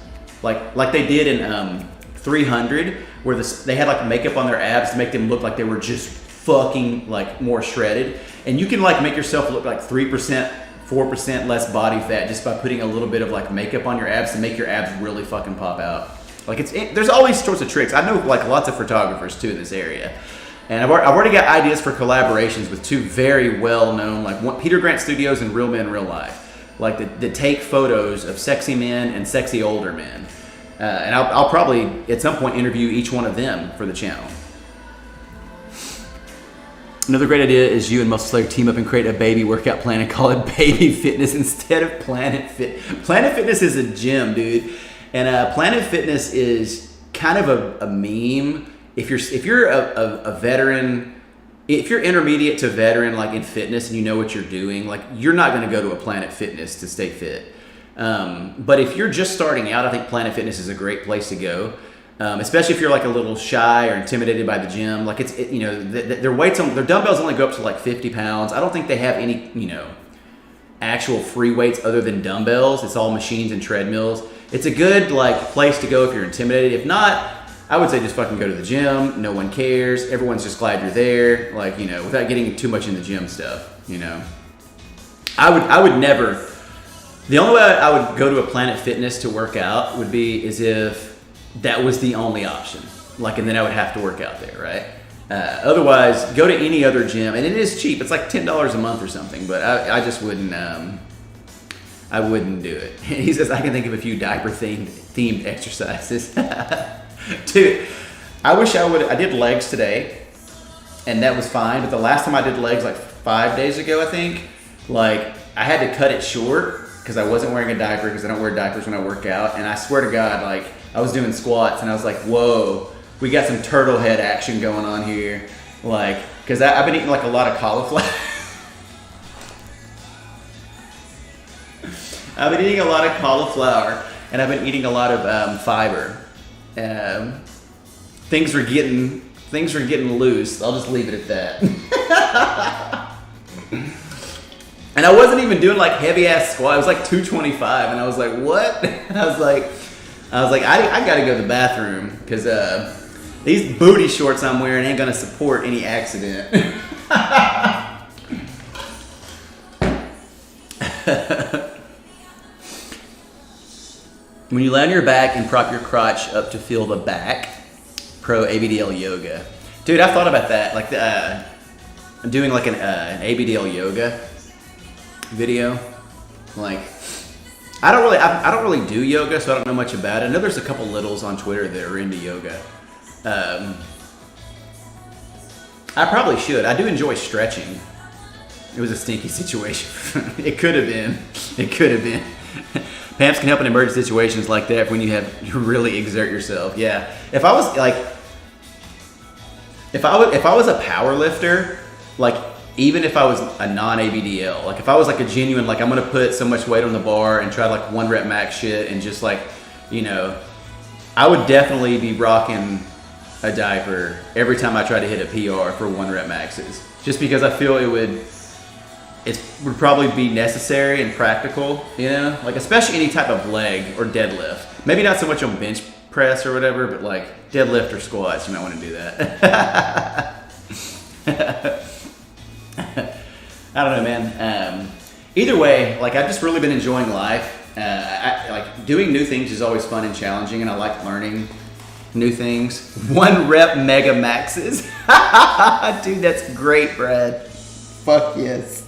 like they did in 300, where they had like makeup on their abs to make them look like they were just fucking like more shredded. And you can like make yourself look like 3%, 4% less body fat just by putting a little bit of like makeup on your abs to make your abs really fucking pop out. Like there's all these sorts of tricks. I know like lots of photographers too in this area. And I've already got ideas for collaborations with two very well-known, like Peter Grant Studios and Real Men Real Life. Like that take photos of sexy men and sexy older men. And I'll probably at some point interview each one of them for the channel. Another great idea is you and Muscle Slayer team up and create a baby workout plan and call it Baby Fitness instead of Planet Fit. Planet Fitness is a gym, dude. And Planet Fitness is kind of a meme. If you're a veteran, if you're intermediate to veteran, like in fitness, and you know what you're doing, like you're not going to go to a Planet Fitness to stay fit. But if you're just starting out, I think Planet Fitness is a great place to go. Especially if you're like a little shy or intimidated by the gym. Like their weights their dumbbells only go up to like 50 pounds. I don't think they have any, actual free weights other than dumbbells. It's all machines and treadmills. It's a good like place to go if you're intimidated. If not, I would say just fucking go to the gym. No one cares. Everyone's just glad you're there. Like, without getting too much in the gym stuff, I would never, the only way I would go to a Planet Fitness to work out would be as if that was the only option. Like, and then I would have to work out there, right? Otherwise, go to any other gym, and it is cheap. It's like $10 a month or something, but I just wouldn't, I wouldn't do it. He says, I can think of a few diaper themed exercises. Dude, I did legs today, and that was fine, but the last time I did legs, like 5 days ago, I think, like, I had to cut it short, because I wasn't wearing a diaper, because I don't wear diapers when I work out, and I swear to God, like, I was doing squats, and I was like, whoa, we got some turtle head action going on here, like, because I've been eating, like, a lot of cauliflower. I've been eating a lot of cauliflower, and I've been eating a lot of fiber. Things were getting loose. I'll just leave it at that. And I wasn't even doing like heavy ass squat. I was like 225, and I was like, what? I was like, I gotta go to the bathroom because these booty shorts I'm wearing ain't gonna support any accident. When you lay on your back and prop your crotch up to feel the back, pro ABDL yoga. Dude, I've thought about that. Like, I'm doing like an ABDL yoga video. Like, I don't really do yoga, so I don't know much about it. I know there's a couple littles on Twitter that are into yoga. I probably should. I do enjoy stretching. It was a stinky situation. It could have been. Pamps can help in emergency situations like that when you really exert yourself. Yeah. If I was a power lifter, like even if I was a non-ABDL, like if I was like a genuine, like I'm gonna put so much weight on the bar and try like 1 rep max shit and just like, I would definitely be rocking a diaper every time I try to hit a PR for 1 rep maxes. Just because I feel it would probably be necessary and practical, like especially any type of leg or deadlift. Maybe not so much on bench press or whatever, but like deadlift or squats, you might want to do that. I don't know, man. Either way, like I've just really been enjoying life. Like doing new things is always fun and challenging, and I like learning new things. 1 rep mega maxes. Dude, that's great, Brad. Fuck yes.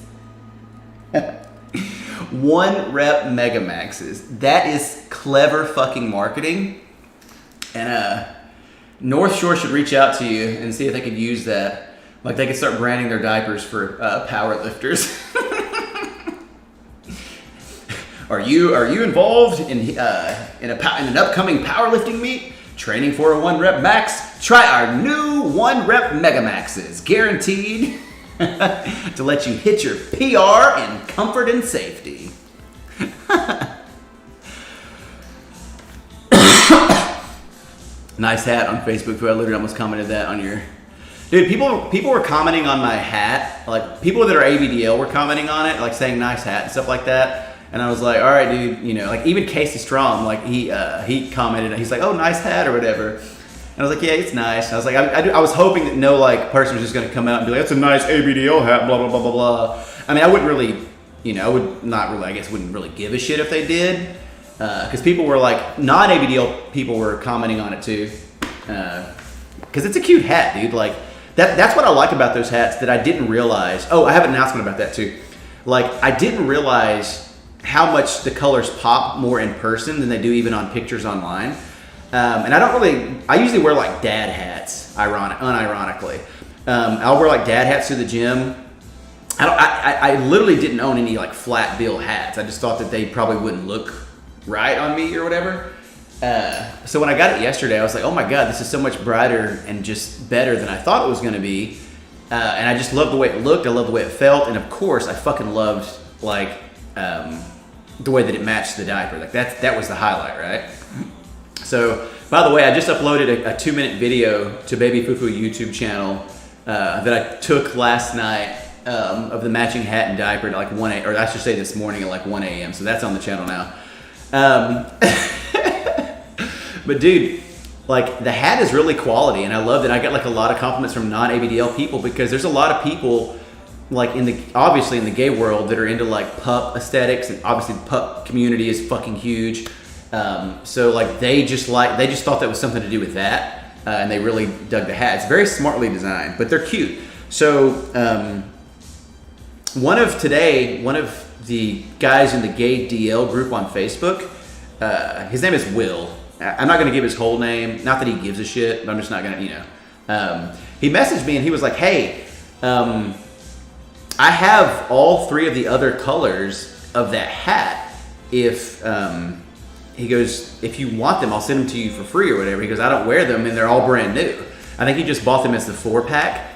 1 rep mega maxes. That is clever fucking marketing. And North Shore should reach out to you and see if they could use that. Like they could start branding their diapers for power lifters. Are you involved in an upcoming powerlifting meet? Training for a 1 rep max? Try our new 1 rep mega maxes, guaranteed to let you hit your PR in comfort and safety. Nice hat on Facebook. I literally almost commented that on your. Dude, people were commenting on my hat. Like people that are ABDL were commenting on it, like saying nice hat and stuff like that. And I was like, all right, dude, like even Casey Strom, like he commented, and he's like, oh, nice hat or whatever. And I was like, yeah, it's nice. And I was like, I was hoping that no like person was just going to come out and be like, that's a nice ABDL hat, blah, blah, blah, blah, blah. I mean, I wouldn't really, I would not really, I guess, wouldn't really give a shit if they did. Because people were like, non-ABDL people were commenting on it too. Because it's a cute hat, dude. Like, that's what I like about those hats that I didn't realize. Oh, I have an announcement about that too. Like, I didn't realize how much the colors pop more in person than they do even on pictures online. And I usually wear like dad hats, unironically. I'll wear like dad hats to the gym. I literally didn't own any like flat bill hats. I just thought that they probably wouldn't look right on me or whatever. So when I got it yesterday, I was like, oh my God, this is so much brighter and just better than I thought it was going to be. And I just loved the way it looked. I loved the way it felt. And of course, I fucking loved like the way that it matched the diaper. Like that was the highlight, right? So, by the way, I just uploaded a 2-minute video to Baby Fufu YouTube channel that I took last night of the matching hat and diaper at like 1 a.m. Or I should say this morning at like 1 a.m. So that's on the channel now. But dude, like the hat is really quality and I loved it. I got like a lot of compliments from non-ABDL people because there's a lot of people like obviously in the gay world that are into like pup aesthetics, and obviously the pup community is fucking huge. So like they just thought that was something to do with that, and they really dug the hat. It's very smartly designed, but they're cute. So one of the guys in the gay DL group on Facebook, his name is Will. I'm not going to give his whole name. Not that he gives a shit, but I'm just not going to, he messaged me and he was like, hey, I have all 3 of the other colors of that hat. He goes, if you want them, I'll send them to you for free or whatever. He goes, I don't wear them and they're all brand new. I think he just bought them as the 4-pack,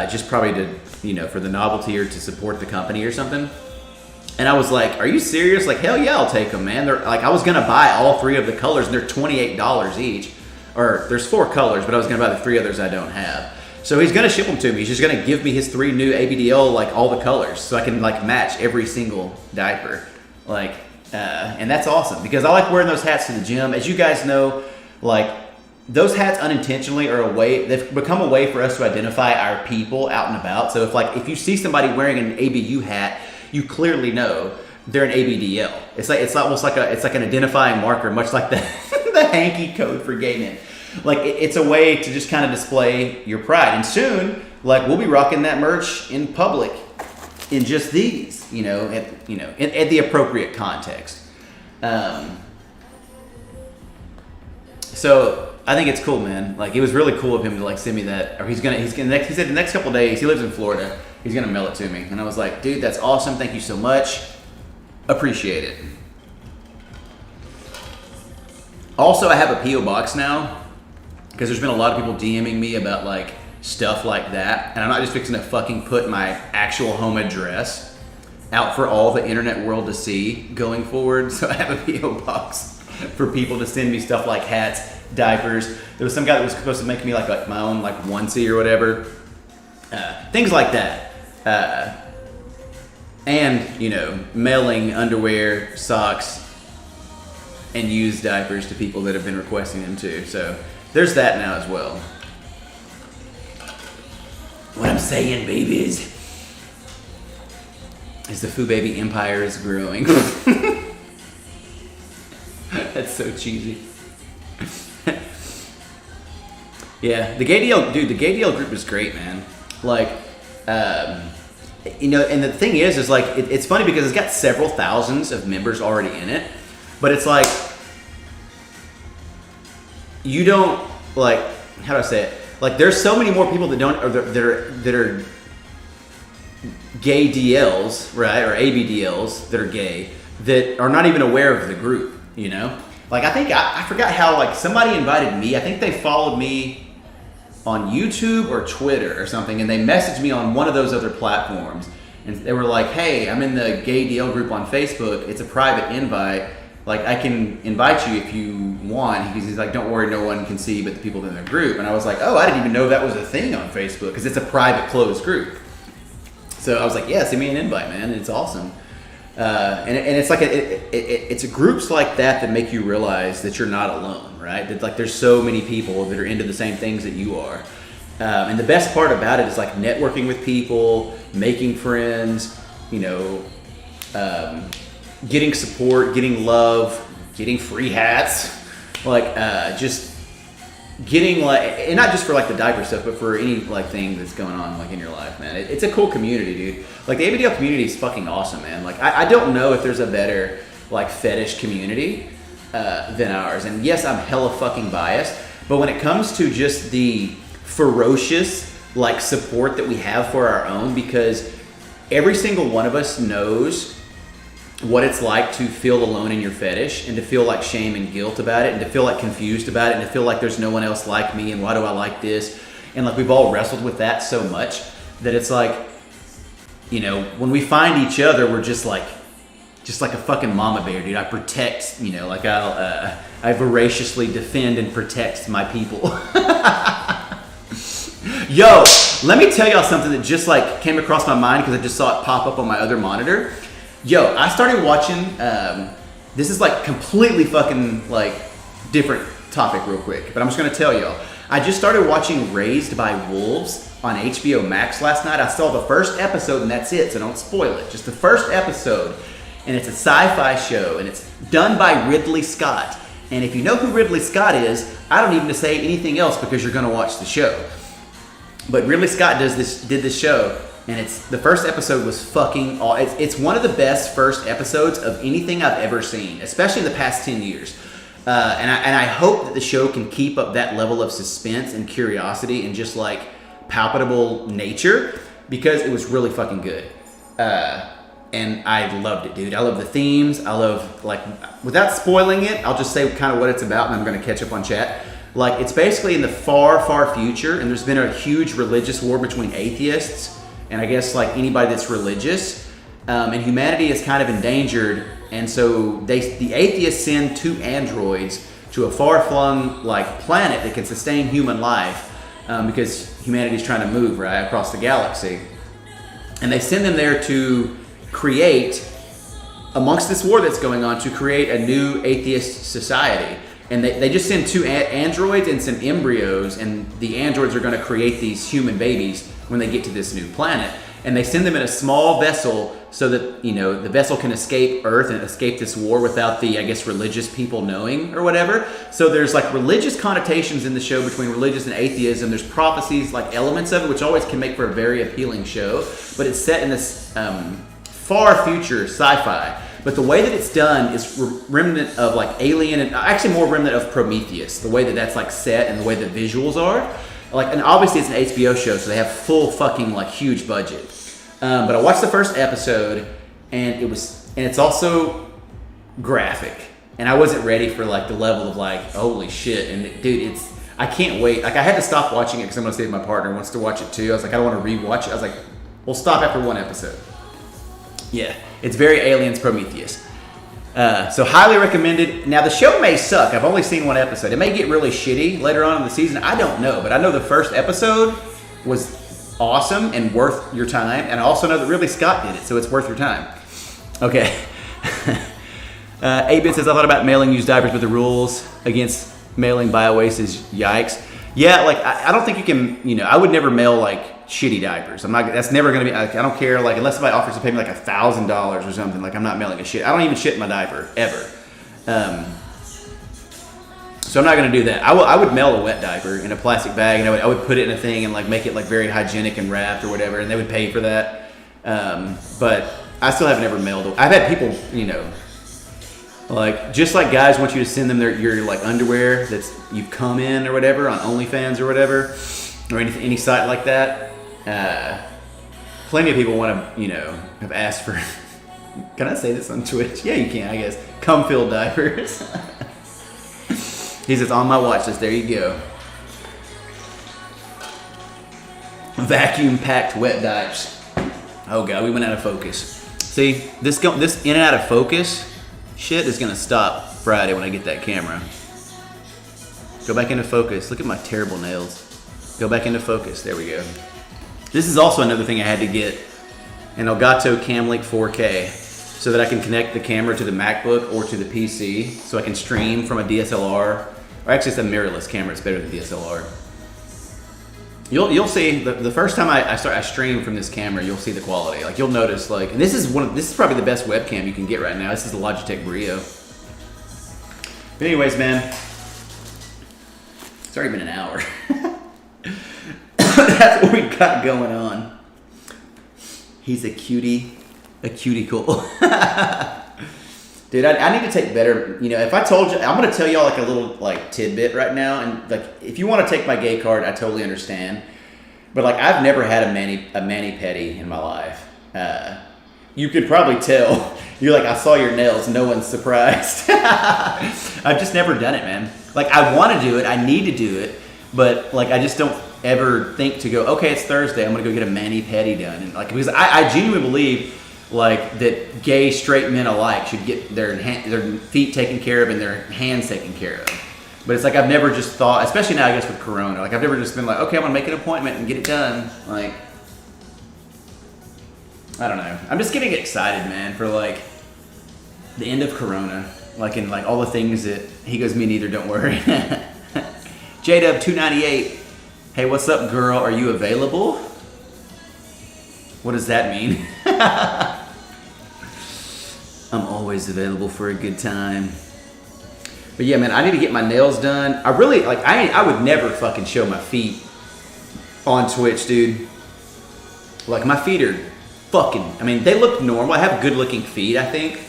just probably to, for the novelty or to support the company or something. And I was like, are you serious? Like, hell yeah, I'll take them, man. They're like, I was going to buy all 3 of the colors and they're $28 each. Or there's 4 colors, but I was going to buy the 3 others I don't have. So he's going to ship them to me. He's just going to give me his 3 new ABDL, like all the colors, so I can like match every single diaper. Like, and that's awesome because I like wearing those hats to the gym. As you guys know, like those hats unintentionally are they've become a way for us to identify our people out and about. So if you see somebody wearing an ABU hat, you clearly know they're an ABDL. It's almost like an identifying marker, much like the hanky code for gay men. Like it's a way to just kind of display your pride. And soon, like we'll be rocking that merch in public in just these, at the appropriate context. So I think it's cool, man. Like it was really cool of him to like send me that, or he said the next couple of days, he lives in Florida, he's gonna mail it to me. And I was like, dude, that's awesome. Thank you so much. Appreciate it. Also, I have a P.O. box now because there's been a lot of people DMing me about like stuff like that. And I'm not just fixing to fucking put my actual home address out for all the internet world to see going forward. So I have a P.O. box for people to send me stuff like hats, diapers. There was some guy that was supposed to make me like my own like onesie or whatever. Things like that. And, mailing underwear, socks, and used diapers to people that have been requesting them too. So there's that now as well. What I'm saying, babies, is the Foo Baby empire is growing. That's so cheesy. Yeah, the gay DL group is great, man. Like, and the thing is like, it's funny because it's got several thousands of members already in it, but it's like, you don't, like, how do I say it? Like, there's so many more people that don't, or that are gay DLs, right, or ABDLs that are gay, that are not even aware of the group, Like, I forgot how, like, somebody invited me, I think they followed me on YouTube or Twitter or something, and they messaged me on one of those other platforms, and they were like, hey, I'm in the gay DL group on Facebook, it's a private invite, like, I can invite you if you want. He's like, don't worry, no one can see but the people in the group. And I was like, oh, I didn't even know that was a thing on Facebook, because it's a private, closed group. So I was like, yeah, send me an invite, man. It's awesome. And it's like, it's groups like that make you realize that you're not alone, right? That like there's so many people that are into the same things that you are. And the best part about it is like networking with people, making friends, you know, getting support, getting love, getting free hats, like just getting like, and not just for like the diaper stuff, but for any like thing that's going on like in your life, man. It's a cool community, dude. Like the ABDL community is fucking awesome, man. Like I don't know if there's a better like fetish community than ours. And yes, I'm hella fucking biased, but when it comes to just the ferocious like support that we have for our own, because every single one of us knows what it's like to feel alone in your fetish and to feel like shame and guilt about it and to feel like confused about it and to feel like there's no one else like me and why do I like this? And like we've all wrestled with that so much that it's like, you know, when we find each other, we're just like a fucking mama bear, dude. I protect, you know, like I voraciously defend and protect my people. Yo, let me tell y'all something that just like came across my mind because I just saw it pop up on my other monitor. Yo, I started watching, this is like completely fucking like different topic real quick, but I'm just gonna tell y'all. I just started watching Raised by Wolves on HBO Max last night. I saw the first episode and that's it, so don't spoil it. Just the first episode, and it's a sci-fi show, and it's done by Ridley Scott. And if you know who Ridley Scott is, I don't need to say anything else because you're gonna watch the show. But Ridley Scott did this show, and the first episode was fucking awesome. It's one of the best first episodes of anything I've ever seen, especially in the past 10 years. And I hope that the show can keep up that level of suspense and curiosity and just like palpable nature, because it was really fucking good. And I loved it, dude. I love the themes. I love, like, without spoiling it, I'll just say kind of what it's about, and I'm going to catch up on chat. Like, it's basically in the far, far future, and there's been a huge religious war between atheists and I guess like anybody that's religious, and humanity is kind of endangered. And so the atheists send 2 androids to a far-flung like planet that can sustain human life, because humanity's trying to move right across the galaxy, and they send them there to create, amongst this war that's going on, to create a new atheist society. And they just send 2 androids and some embryos, and the androids are going to create these human babies when they get to this new planet. And they send them in a small vessel so that, you know, the vessel can escape Earth and escape this war without the, I guess, religious people knowing or whatever. So there's like religious connotations in the show between religious and atheism. There's prophecies, like elements of it, which always can make for a very appealing show. But it's set in this far future sci-fi. But the way that it's done is remnant of like Alien, and actually more remnant of Prometheus. The way that that's like set and the way the visuals are. Like, and obviously it's an HBO show, so they have full fucking like huge budget. But I watched the first episode, and it's also graphic, and I wasn't ready for like the level of like, holy shit. And dude, I can't wait. Like, I had to stop watching it because I'm gonna see if my partner wants to watch it too. I was like, I don't want to rewatch it. I was like, we'll stop after 1 episode. Yeah, it's very Aliens Prometheus. So highly recommended. Now the show may suck. I've only seen 1 episode. It may get really shitty later on in the season. I don't know, but I know the first episode was awesome and worth your time. And I also know that Ridley Scott did it, so it's worth your time. Okay. A-Bit says, I thought about mailing used diapers, but the rules against mailing bio-waste is yikes. Yeah, like I don't think you can, you know, I would never mail like shitty diapers. That's never going to be, I don't care, like unless somebody offers to pay me like $1,000 or something, like I'm not mailing a shit. I don't even shit in my diaper, ever. So I'm not going to do that. I would mail a wet diaper in a plastic bag, and I would put it in a thing and like make it like very hygienic and wrapped or whatever, and they would pay for that. But I still have never mailed. I've had people, you know, like just like guys want you to send them your like underwear that's you've come in or whatever on OnlyFans or whatever, or any site like that. Plenty of people want to, you know, have asked for. Can I say this on Twitch? Yeah, you can, I guess. Cum-filled diapers. He says, on my watch list. There you go. Vacuum-packed wet diapers. Oh god, we went out of focus. See, this in and out of focus shit is gonna stop Friday when I get that camera. Go back into focus. Look at my terrible nails. Go back into focus. There we go. This is also another thing I had to get, an Elgato Camlink 4K, so that I can connect the camera to the MacBook or to the PC, so I can stream from a DSLR Or actually, it's a mirrorless camera. It's better than DSLR. You'll see the first time I stream from this camera, you'll see the quality. Like you'll notice, like, and this is probably the best webcam you can get right now. This is the Logitech Brio. But anyways, man, it's already been an hour. That's what we've got going on. He's a cutie cool. Dude, I need to take better, you know, if I told you, I'm going to tell y'all like a little like tidbit right now. And like, if you want to take my gay card, I totally understand. But like, I've never had a mani-pedi in my life. You could probably tell. You're like, I saw your nails. No one's surprised. I've just never done it, man. Like, I want to do it. I need to do it. But like, I just don't ever think to go, okay, it's Thursday. I'm going to go get a mani-pedi done. And like, because I genuinely believe like that gay straight men alike should get their feet taken care of and their hands taken care of. But it's like I've never just thought, especially now I guess with Corona, like I've never just been like, okay, I'm gonna make an appointment and get it done. Like, I don't know. I'm just getting excited, man, for like the end of Corona, like and like all the things that he goes, me neither, don't worry. JW298, hey, what's up, girl? Are you available? What does that mean? I'm always available for a good time. But yeah, man, I need to get my nails done. I really, like, I would never fucking show my feet on Twitch, dude. Like, my feet are fucking, I mean, they look normal. I have good looking feet, I think.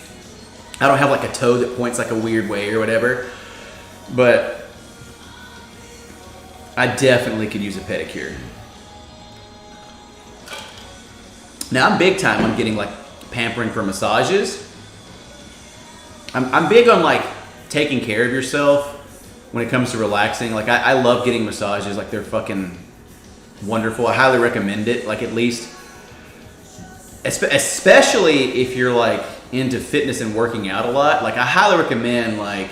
I don't have like a toe that points like a weird way or whatever. But I definitely could use a pedicure. Now, I'm big time on getting like pampering for massages. I'm big on like taking care of yourself when it comes to relaxing. Like I love getting massages. Like they're fucking wonderful. I highly recommend it. Like at least, especially if you're like into fitness and working out a lot. Like I highly recommend like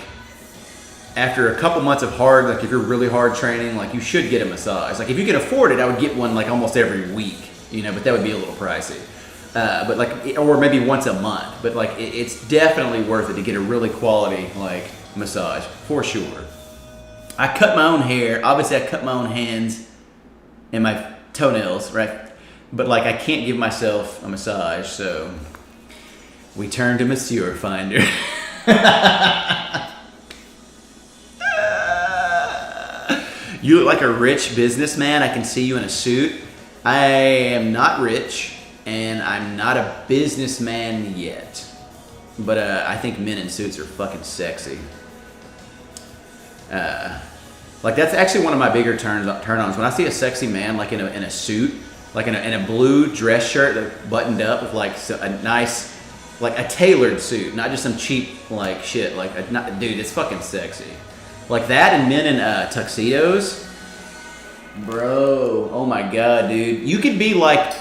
after a couple months of hard, like if you're really hard training, like you should get a massage. Like if you can afford it, I would get one like almost every week. You know, but that would be a little pricey. But like, or maybe once a month. But like, it's definitely worth it to get a really quality like massage for sure. I cut my own hair. Obviously, I cut my own hands and my toenails, right? But like, I can't give myself a massage, so we turn to Monsieur Finder. You look like a rich businessman. I can see you in a suit. I am not rich, and I'm not a businessman yet. But I think men in suits are fucking sexy. Like that's actually one of my bigger turn-ons. When I see a sexy man like in a suit, like in a blue dress shirt that buttoned up with like a nice, like a tailored suit, not just some cheap like shit. Like dude, it's fucking sexy. Like that and men in tuxedos. Bro, oh my god, dude. You could be like,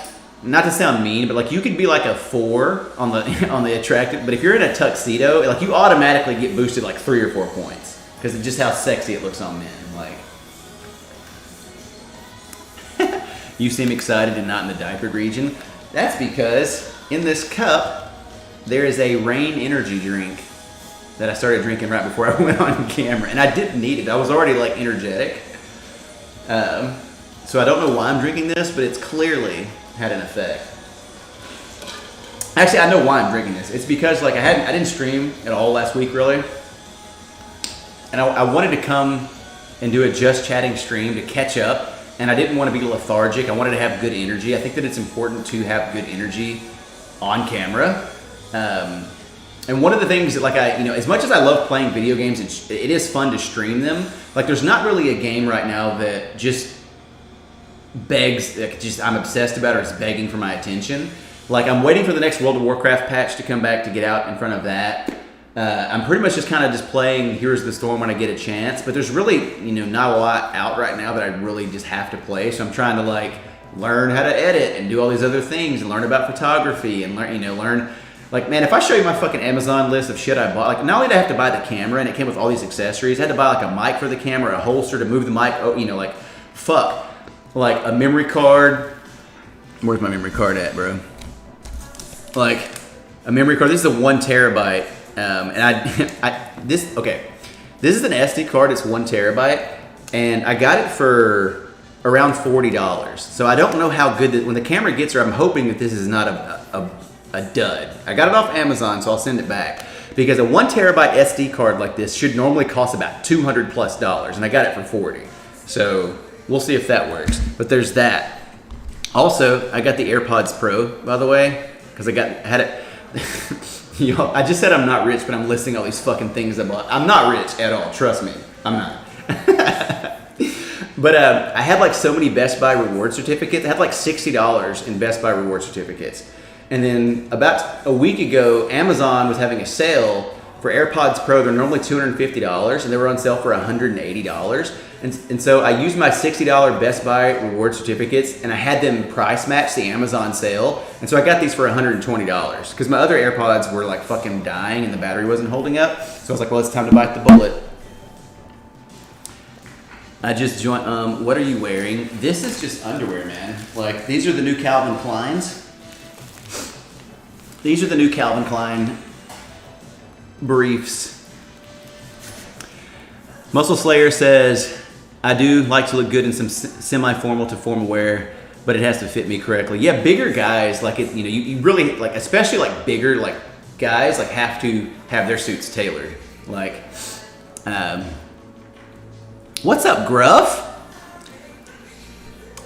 not to sound mean, but like you could be like a 4 on the attractive, but if you're in a tuxedo, like you automatically get boosted like 3 or 4 points because of just how sexy it looks on men. Like, you seem excited and not in the diaper region. That's because in this cup there is a Rain energy drink that I started drinking right before I went on camera, and I didn't need it. I was already like energetic. So I don't know why I'm drinking this, but it's clearly had an effect. Actually, I know why I'm drinking this. It's because like I didn't stream at all last week really, and I wanted to come and do a just chatting stream to catch up, and I didn't want to be lethargic. I wanted to have good energy. I think that it's important to have good energy on camera. And one of the things that like as much as I love playing video games, it is fun to stream them. Like there's not really a game right now that just begs, like just I'm obsessed about or is begging for my attention. Like I'm waiting for the next World of Warcraft patch to come back to get out in front of that. I'm pretty much just kind of just playing Here's the Storm when I get a chance, but there's really, not a lot out right now that I really just have to play. So I'm trying to like learn how to edit and do all these other things and learn about photography and learn. Like, man, if I show you my fucking Amazon list of shit I bought, like, not only did I have to buy the camera and it came with all these accessories, I had to buy, like, a mic for the camera, a holster to move the mic, like, a memory card. Where's my memory card at, bro? Like, a memory card. This is a 1 terabyte. And okay. This is an SD card. It's 1 terabyte, and I got it for around $40. So I don't know how good when the camera gets here. I'm hoping that this is not a dud. I got it off Amazon, so I'll send it back because a 1 terabyte SD card like this should normally cost about $200+, and I got it for 40. So we'll see if that works. But there's that. Also, I got the AirPods Pro, by the way, because had it. Yo, I just said I'm not rich, but I'm listing all these fucking things I bought. I'm not rich at all. Trust me, I'm not. But I had like so many Best Buy reward certificates. I had like $60 in Best Buy reward certificates. And then about a week ago, Amazon was having a sale for AirPods Pro. They're normally $250, and they were on sale for $180. And so I used my $60 Best Buy reward certificates, and I had them price match the Amazon sale. And so I got these for $120 because my other AirPods were like fucking dying and the battery wasn't holding up. So I was like, well, it's time to bite the bullet. I just joined. What are you wearing? This is just underwear, man. Like, these are the new Calvin Kleins. These are the new Calvin Klein briefs. Muscle Slayer says, I do like to look good in some semi-formal to formal wear, but it has to fit me correctly. Yeah, bigger guys, like it, you really, like, especially like bigger, like guys, like have to have their suits tailored. Like, what's up, Gruff?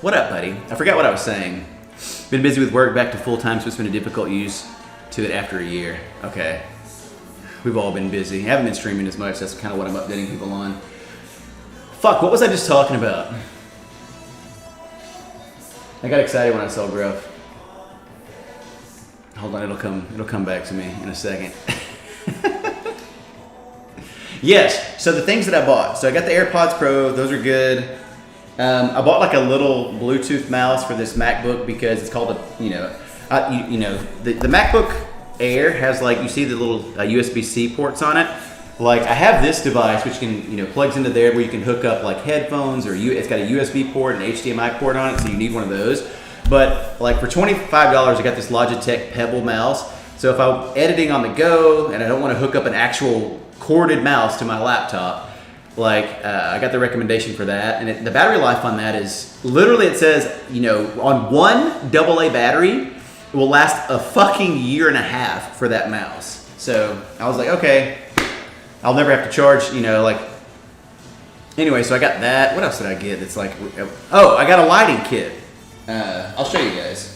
What up, buddy? I forgot what I was saying. Been busy with work, back to full-time, so it's been a difficult use to it after a year. Okay. We've all been busy. I haven't been streaming as much. That's kind of what I'm updating people on. Fuck, what was I just talking about? I got excited when I saw Gruff. Hold on, it'll come back to me in a second. Yes, so the things that I bought. So I got the AirPods Pro, those are good. I bought like a little Bluetooth mouse for this MacBook because it's called the MacBook Air has, like, you see the little USB-C ports on it. Like, I have this device which can, plugs into there where you can hook up like headphones, or it's got a USB port and HDMI port on it, so you need one of those. But like for $25, I got this Logitech Pebble mouse. So if I'm editing on the go and I don't want to hook up an actual corded mouse to my laptop, I got the recommendation for that. And the battery life on that is literally, it says, on one AA battery, it will last a fucking year and a half for that mouse. So I was like, okay, I'll never have to charge, Anyway, so I got that. What else did I get? It's like, oh, I got a lighting kit. I'll show you guys.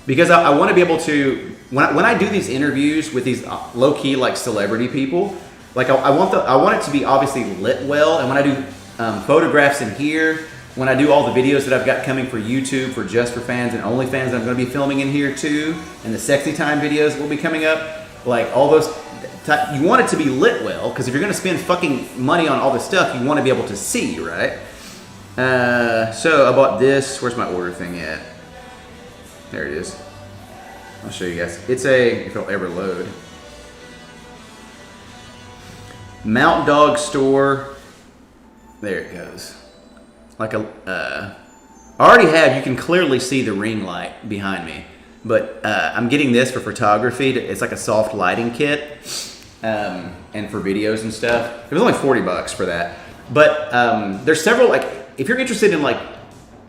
Because I want to be able to, when I do these interviews with these low-key like celebrity people, I want it to be obviously lit well. And when I do photographs in here, when I do all the videos that I've got coming for YouTube, for Just for Fans and OnlyFans that I'm going to be filming in here too, and the Sexy Time videos will be coming up, all those, you want it to be lit well, because if you're going to spend fucking money on all this stuff, you want to be able to see, right? So I bought this. Where's my order thing at? There it is. I'll show you guys. It's if it'll ever load. Mountain Dog Store. There it goes. I already have, you can clearly see the ring light behind me, but I'm getting this for photography. It's like a soft lighting kit, and for videos and stuff. It was only $40 for that. But there's several, if you're interested in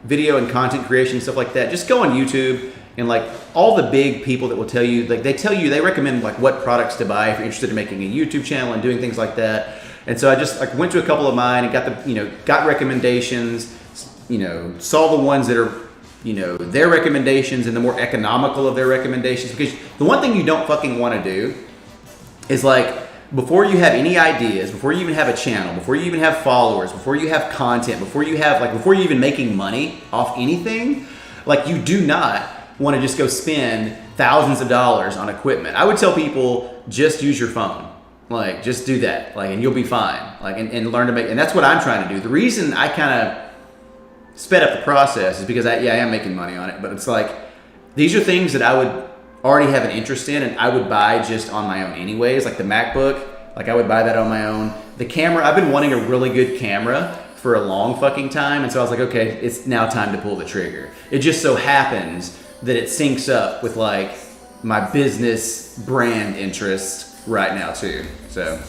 video and content creation and stuff like that, just go on YouTube and all the big people that will tell you, they recommend what products to buy if you're interested in making a YouTube channel and doing things like that. And so I just went to a couple of mine and got got recommendations, saw the ones that are, their recommendations and the more economical of their recommendations. Because the one thing you don't fucking want to do is before you have any ideas, before you even have a channel, before you even have followers, before you have content, before you have before you're even making money off anything, you do not want to just go spend thousands of dollars on equipment. I would tell people, just use your phone. Just do that, and you'll be fine. And learn to make, and that's what I'm trying to do. The reason I kind of sped up the process is because I am making money on it, but it's these are things that I would already have an interest in and I would buy just on my own anyways. The MacBook, I would buy that on my own. The camera, I've been wanting a really good camera for a long fucking time, and so I was like, okay, it's now time to pull the trigger. It just so happens that it syncs up with my business brand interest right now too. So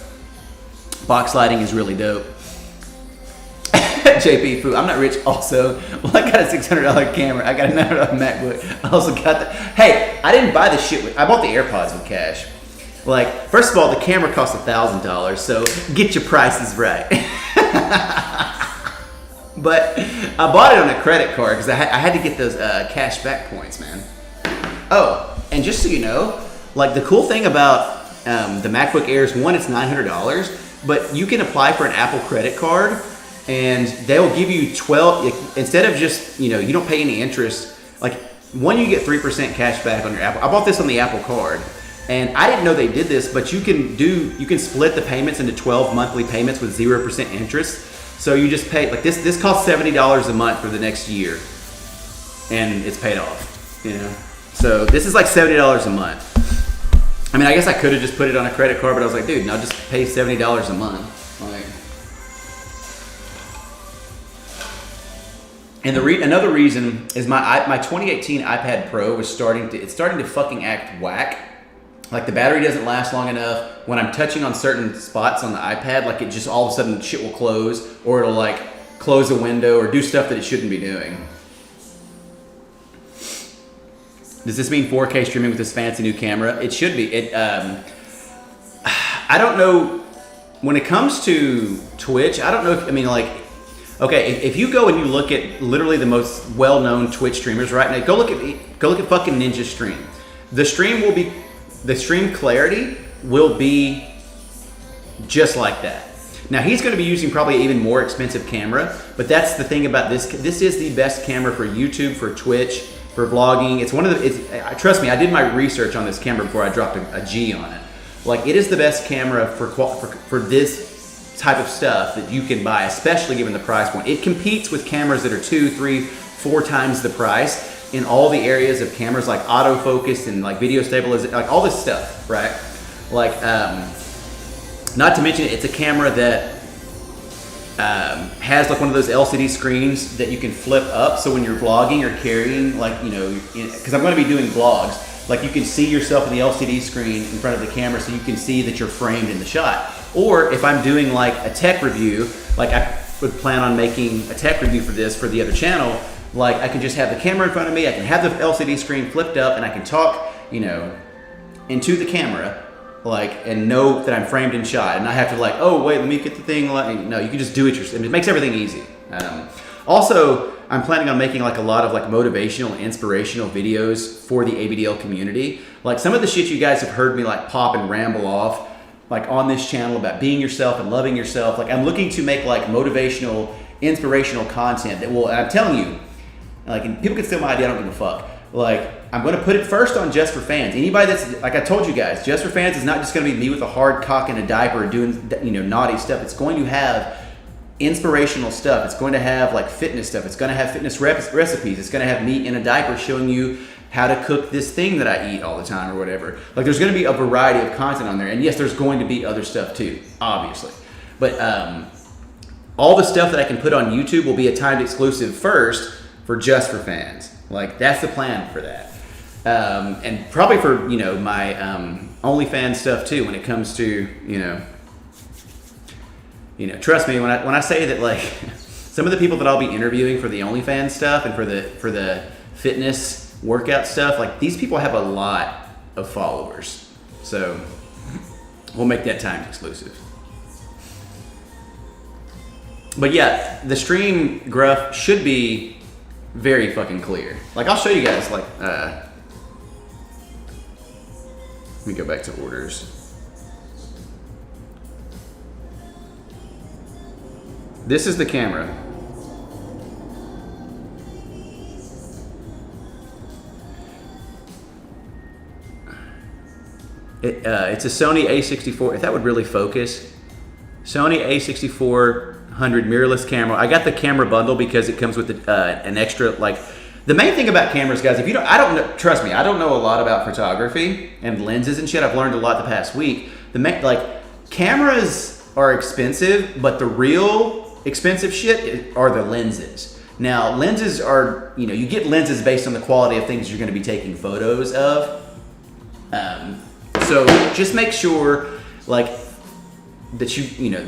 box lighting is really dope. JP Fu, I'm not rich also. Well, I got a $600 camera. I got a $900 MacBook. I also got the, hey, I didn't buy this shit with, I bought the AirPods with cash. Like, first of all, the camera cost $1,000, so get your prices right. But I bought it on a credit card because I had to get those cash back points, man. Oh, and just so you know, like the cool thing about the MacBook Air is one, it's $900, but you can apply for an Apple credit card and they'll give you 12, instead of just, you don't pay any interest. Like, one, you get 3% cash back on your Apple. I bought this on the Apple card. And I didn't know they did this, but you can split the payments into 12 monthly payments with 0% interest. So you just pay, like this costs $70 a month for the next year. And it's paid off, So this is like $70 a month. I mean, I guess I could have just put it on a credit card, but I was like, dude, no, just pay $70 a month. Like, and another reason is my 2018 iPad Pro was starting to fucking act whack. Like the battery doesn't last long enough. When I'm touching on certain spots on the iPad, like it just all of a sudden shit will close, or it'll like close a window or do stuff that it shouldn't be doing. Does this mean 4K streaming with this fancy new camera? It should be. I don't know. When it comes to Twitch, I don't know okay, if you go and you look at literally the most well-known Twitch streamers right now, go look at fucking Ninja stream. The stream clarity will be just like that. Now he's going to be using probably even more expensive camera, but that's the thing about this. This is the best camera for YouTube, for Twitch, for vlogging. It's one of the. Trust me, I did my research on this camera before I dropped a G on it. Like, it is the best camera for this type of stuff that you can buy, especially given the price point. It competes with cameras that are 2, 3, 4 times the price in all the areas of cameras like autofocus and like video stabilization, like all this stuff, right? Like, not to mention it's a camera that has like one of those LCD screens that you can flip up, so when you're vlogging or carrying, like, because I'm going to be doing vlogs, like you can see yourself in the LCD screen in front of the camera, so you can see that you're framed in the shot. Or if I'm doing like a tech review, like I would plan on making a tech review for this for the other channel, like I can just have the camera in front of me, I can have the LCD screen flipped up, and I can talk, into the camera, like, and know that I'm framed in shot, and I have to like, oh wait, let me get the thing. No, you can just do it yourself. It makes everything easy. Also, I'm planning on making like a lot of like motivational and inspirational videos for the ABDL community. Like some of the shit you guys have heard me like pop and ramble off, like on this channel about being yourself and loving yourself. Like I'm looking to make like motivational, inspirational content that will, and I'm telling you, like, and people can steal my idea, I don't give a fuck. Like, I'm going to put it first on Just for Fans. Anybody that's, like I told you guys, Just for Fans is not just going to be me with a hard cock and a diaper doing, naughty stuff. It's going to have inspirational stuff. It's going to have like fitness stuff. It's going to have fitness recipes. It's going to have me in a diaper showing you how to cook this thing that I eat all the time or whatever. Like, there's going to be a variety of content on there. And yes, there's going to be other stuff too, obviously. But all the stuff that I can put on YouTube will be a timed exclusive first for Just for Fans. Like, that's the plan for that. And probably for, my OnlyFans stuff too, when it comes to, trust me when I say that, like, some of the people that I'll be interviewing for the OnlyFans stuff and for the fitness workout stuff, like, these people have a lot of followers. So we'll make that timed exclusive. But yeah, the stream graph should be very fucking clear. Like, I'll show you guys, like, let me go back to orders. This is the camera. It's a Sony A64, if that would really focus. Sony A6400 mirrorless camera. I got the camera bundle because it comes with an extra, like, the main thing about cameras, guys, if you don't, I don't know, trust me, I don't know a lot about photography and lenses and shit. I've learned a lot the past week. Cameras are expensive, but the real expensive shit are the lenses. Now, lenses are, you get lenses based on the quality of things you're going to be taking photos of. So just make sure like that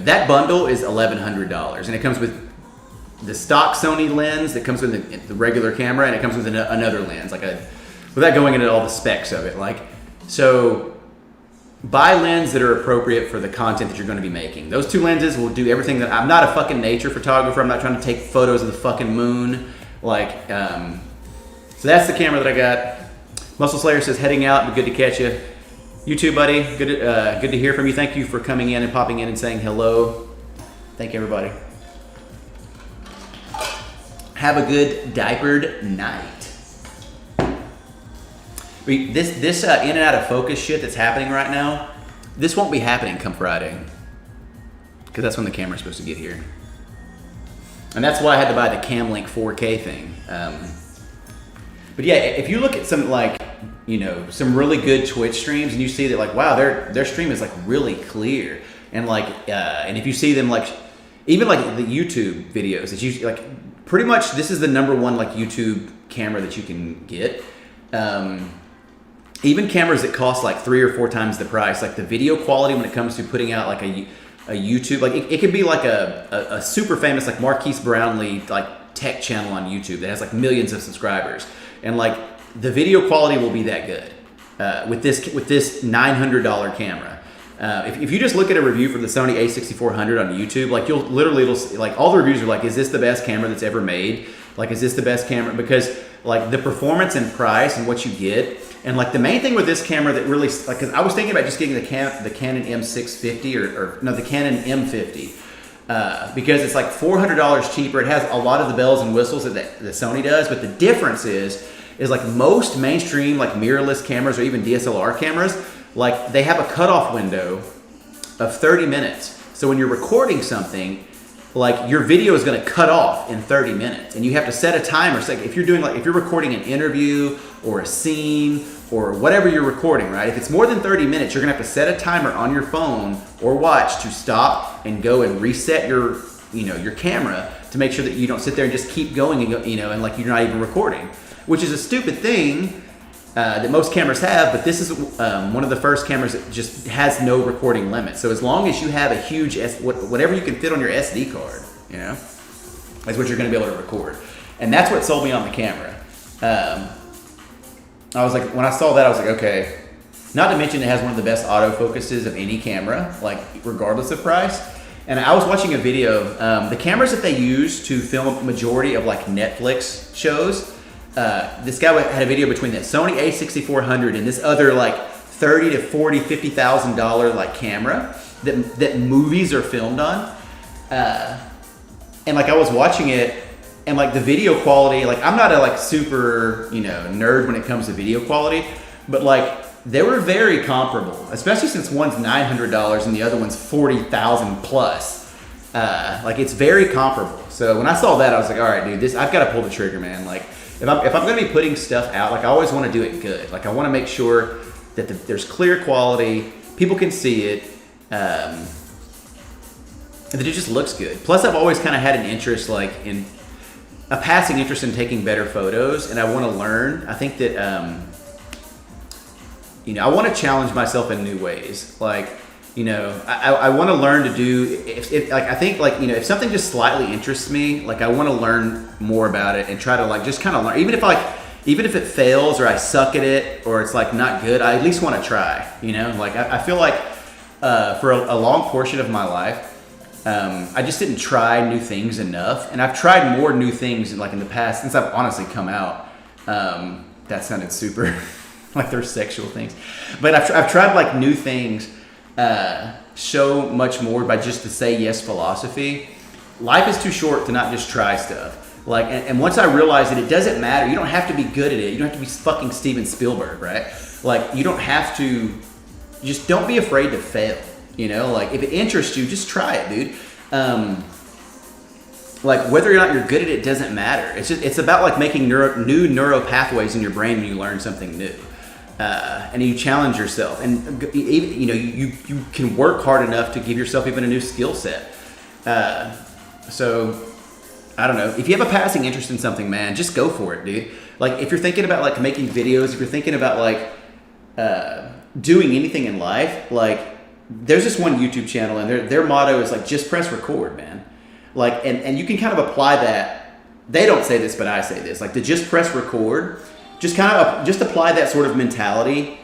that bundle is $1,100, and it comes with the stock Sony lens that comes with the regular camera, and it comes with another lens, without going into all the specs of it. So buy lenses that are appropriate for the content that you're going to be making. Those 2 lenses will do everything that. I'm not a fucking nature photographer. I'm not trying to take photos of the fucking moon. So that's the camera that I got. Muscle Slayer says heading out, but good to catch you. You too, buddy. Good to hear from you. Thank you for coming in and popping in and saying hello. Thank you, everybody. Have a good diapered night. This in and out of focus shit that's happening right now, this won't be happening come Friday, because that's when the camera's supposed to get here. And that's why I had to buy the Camlink 4K thing. But yeah, if you look at some some really good Twitch streams, and you see that wow, their stream is really clear, and and if you see them even the YouTube videos, it's usually pretty much this is the number one YouTube camera that you can get. Even cameras that cost 3 or 4 times the price, the video quality when it comes to putting out a YouTube, it could be a super famous Marquise Brownlee tech channel on YouTube that has millions of subscribers, and the video quality will be that good with this $900 camera. If you just look at a review for the Sony a6400 on YouTube, it'll all the reviews are is this the best camera that's ever made? Is this the best camera? Because the performance and price and what you get, and the main thing with this camera that really because I was thinking about just getting the Canon M650 or the Canon M50 because it's $400 cheaper. It has a lot of the bells and whistles that the Sony does, but the difference is most mainstream mirrorless cameras or even DSLR cameras, they have a cutoff window of 30 minutes. So when you're recording something, your video is going to cut off in 30 minutes, and you have to set a timer. So if you're doing if you're recording an interview or a scene or whatever you're recording, right? If it's more than 30 minutes, you're going to have to set a timer on your phone or watch to stop and go and reset your camera to make sure that you don't sit there and just keep going and and you're not even recording, which is a stupid thing that most cameras have, but this is one of the first cameras that just has no recording limit. So as long as you have a huge whatever you can fit on your SD card, that's what you're going to be able to record. And that's what sold me on the camera. I was when I saw that, I was okay. Not to mention it has one of the best autofocuses of any camera, regardless of price. And I was watching a video, the cameras that they use to film a majority of Netflix shows. This guy had a video between that Sony a6400 and this other $30,000 to $40,000, $50,000 camera that movies are filmed on. And I was watching it, and the video quality, I'm not a super nerd when it comes to video quality, but they were very comparable, especially since one's $900 and the other one's $40,000 plus. It's very comparable. So when I saw that, I was all right, dude, I've got to pull the trigger, man. If I'm going to be putting stuff out, I always want to do it good. I want to make sure that there's clear quality, people can see it, and that it just looks good. Plus, I've always kind of had an interest, in a passing interest in taking better photos, and I want to learn. I think that, I want to challenge myself in new ways. I want to learn to do, if something just slightly interests me, I want to learn more about it and try to just kind of learn. Even if it fails or I suck at it or it's not good, I at least want to try, I feel for a long portion of my life, I just didn't try new things enough. And I've tried more new things in the past, since I've honestly come out. That sounded super they're sexual things, but I've tried new things, so much more by just the say yes philosophy. Life is too short to not just try stuff. And once I realized that it doesn't matter, you don't have to be good at it. You don't have to be fucking Steven Spielberg, right? You don't have to, just don't be afraid to fail. If it interests you, just try it, dude. Whether or not you're good at it doesn't matter. It's about making new neural pathways in your brain when you learn something new. And you challenge yourself, and you can work hard enough to give yourself even a new skill set. So I don't know, if you have a passing interest in something, man, just go for it, dude. If you're thinking about making videos, if you're thinking about doing anything in life, like there's this one YouTube channel and their motto is like, just press record, man. Like, and you can kind of apply that. They don't say this, but I say this, like to just press record, just apply that sort of mentality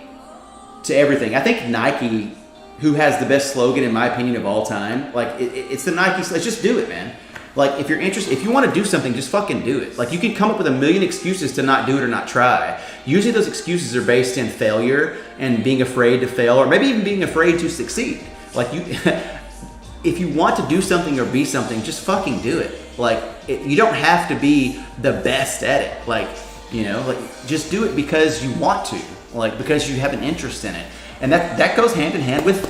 to everything. I think Nike, who has the best slogan in my opinion of all time, like it's the Nike, let's just do it, man. Like if you're interested, if you want to do something, just fucking do it. Like you can come up with a million excuses to not do it or not try. Usually those excuses are based in failure and being afraid to fail, or maybe even being afraid to succeed. Like you, if you want to do something or be something, just fucking do it. Like you don't have to be the best at it. Like, you know, like just do it because you want to, like because you have an interest in it. And that goes hand in hand with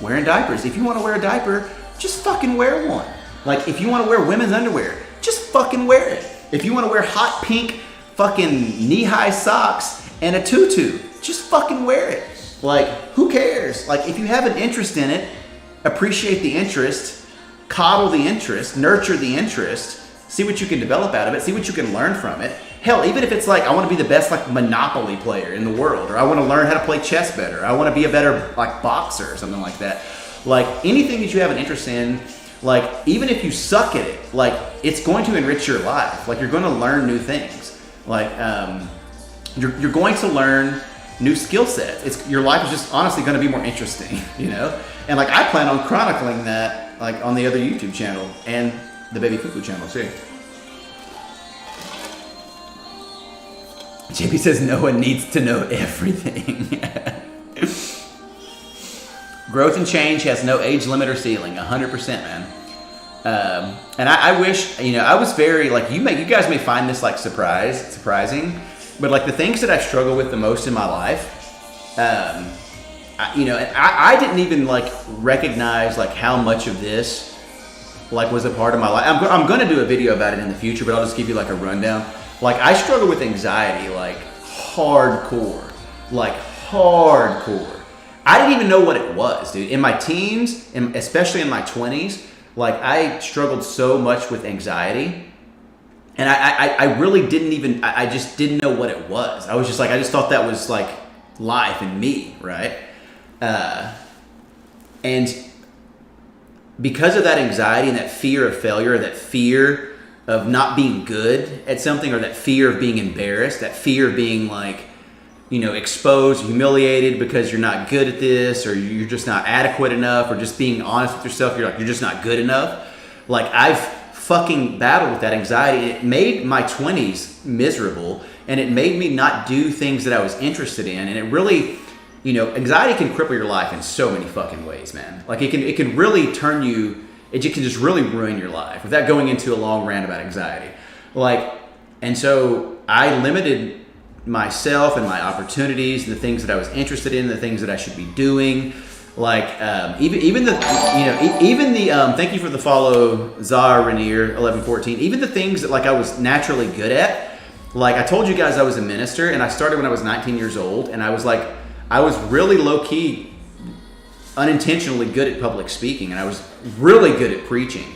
wearing diapers. If you want to wear a diaper, just fucking wear one. Like, if you want to wear women's underwear, just fucking wear it. If you want to wear hot pink fucking knee-high socks and a tutu, just fucking wear it. Like, who cares? Like, if you have an interest in it, appreciate the interest, coddle the interest, nurture the interest, see what you can develop out of it, see what you can learn from it. Hell, even if it's like, I want to be the best like Monopoly player in the world, or I want to learn how to play chess better, I want to be a better like boxer or something like that. Like, anything that you have an interest in, like, even if you suck at it, like, it's going to enrich your life. Like, you're going to learn new things. Like, you're going to learn new skill sets. Your life is just honestly going to be more interesting, you know? And, like, I plan on chronicling that, like, on the other YouTube channel and the Baby Cuckoo channel, too. JP says no one needs to know everything. Growth and change has no age limit or ceiling. 100%, man. And I wish, you know, I was very like you guys may find this like surprising, but like the things that I struggle with the most in my life, I didn't even like recognize like how much of this like was a part of my life. I'm going to do a video about it in the future, but I'll just give you like a rundown. Like I struggle with anxiety like hardcore. I didn't even know what it was, dude. In my teens, and especially in my 20s, like I struggled so much with anxiety. And I really didn't even, I just didn't know what it was. I was just like, I just thought that was like life and me, right? And because of that anxiety and that fear of failure, that fear of not being good at something, or that fear of being embarrassed, that fear of being like, you know, exposed, humiliated because you're not good at this, or you're just not adequate enough, or just being honest with yourself, you're just not good enough. Like I've fucking battled with that anxiety. It made my 20s miserable, and it made me not do things that I was interested in. And it really, you know, anxiety can cripple your life in so many fucking ways, man. Like it can really turn you, it can just really ruin your life without going into a long rant about anxiety. Like, and so I limited myself and my opportunities, the things that I was interested in, the things that I should be doing. Like even the thank you for the follow, Zara Rainier 1114. Even the things that like I was naturally good at. Like I told you guys, I was a minister, and I started when I was 19 years old, and I was really low key, unintentionally good at public speaking, and I was really good at preaching.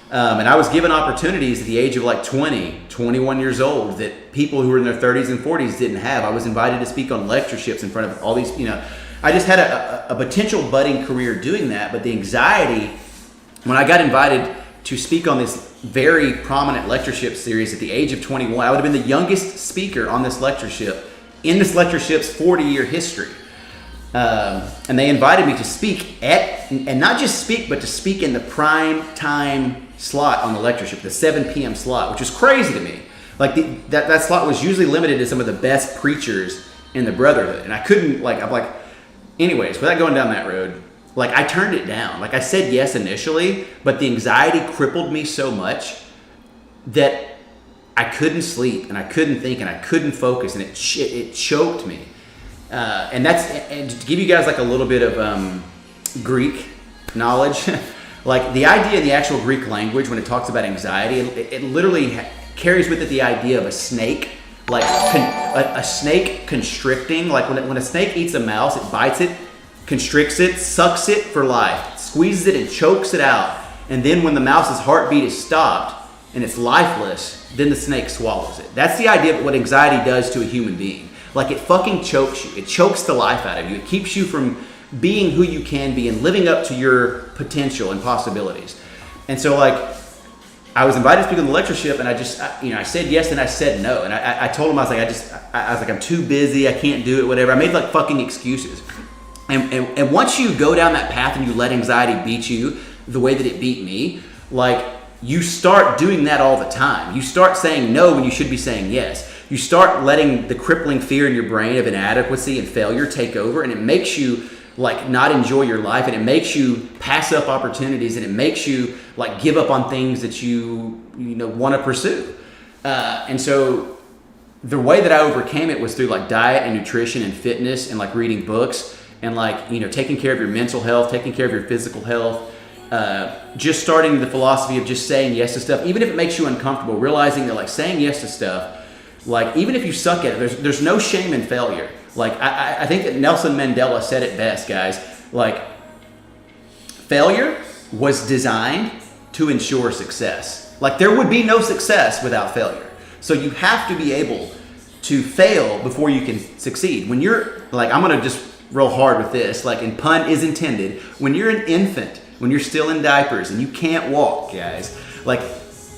And I was given opportunities at the age of like 20, 21 years old that people who were in their 30s and 40s didn't have. I was invited to speak on lectureships in front of all these, you know, I just had a potential budding career doing that. But the anxiety, when I got invited to speak on this very prominent lectureship series at the age of 21, I would have been the youngest speaker on this lectureship in this lectureship's 40-year history. And they invited me to speak and not just speak, but to speak in the prime time slot on the lectureship, the 7 p.m. slot, which was crazy to me. Like that slot was usually limited to some of the best preachers in the brotherhood, and I couldn't anyways, without going down that road, like I turned it down. Like I said yes initially, but the anxiety crippled me so much that I couldn't sleep, and I couldn't think, and I couldn't focus, and it choked me. And to give you guys like a little bit of Greek knowledge, like the idea in the actual Greek language when it talks about anxiety, it literally carries with it the idea of a snake, like a snake constricting. Like when a snake eats a mouse, it bites it, constricts it, sucks it for life, squeezes it and chokes it out. And then when the mouse's heartbeat is stopped and it's lifeless, then the snake swallows it. That's the idea of what anxiety does to a human being. Like, it fucking chokes you. It chokes the life out of you. It keeps you from being who you can be and living up to your potential and possibilities. And so, like, I was invited to speak on the lectureship, and I said yes and I said no. And I told him, I was like, I'm too busy, I can't do it, whatever. I made like fucking excuses. And once you go down that path and you let anxiety beat you the way that it beat me, like, you start doing that all the time. You start saying no when you should be saying yes. You start letting the crippling fear in your brain of inadequacy and failure take over, and it makes you like not enjoy your life, and it makes you pass up opportunities, and it makes you like give up on things that you want to pursue. And so the way that I overcame it was through like diet and nutrition and fitness and like reading books and like, taking care of your mental health, taking care of your physical health. Just starting the philosophy of just saying yes to stuff, even if it makes you uncomfortable, realizing that like saying yes to stuff, like even if you suck at it, there's no shame in failure. Like I think that Nelson Mandela said it best, guys. Like, failure was designed to ensure success. Like, there would be no success without failure. So you have to be able to fail before you can succeed. When you're like, I'm gonna just roll hard with this, like, and pun is intended, when you're an infant, when you're still in diapers and you can't walk, guys, like,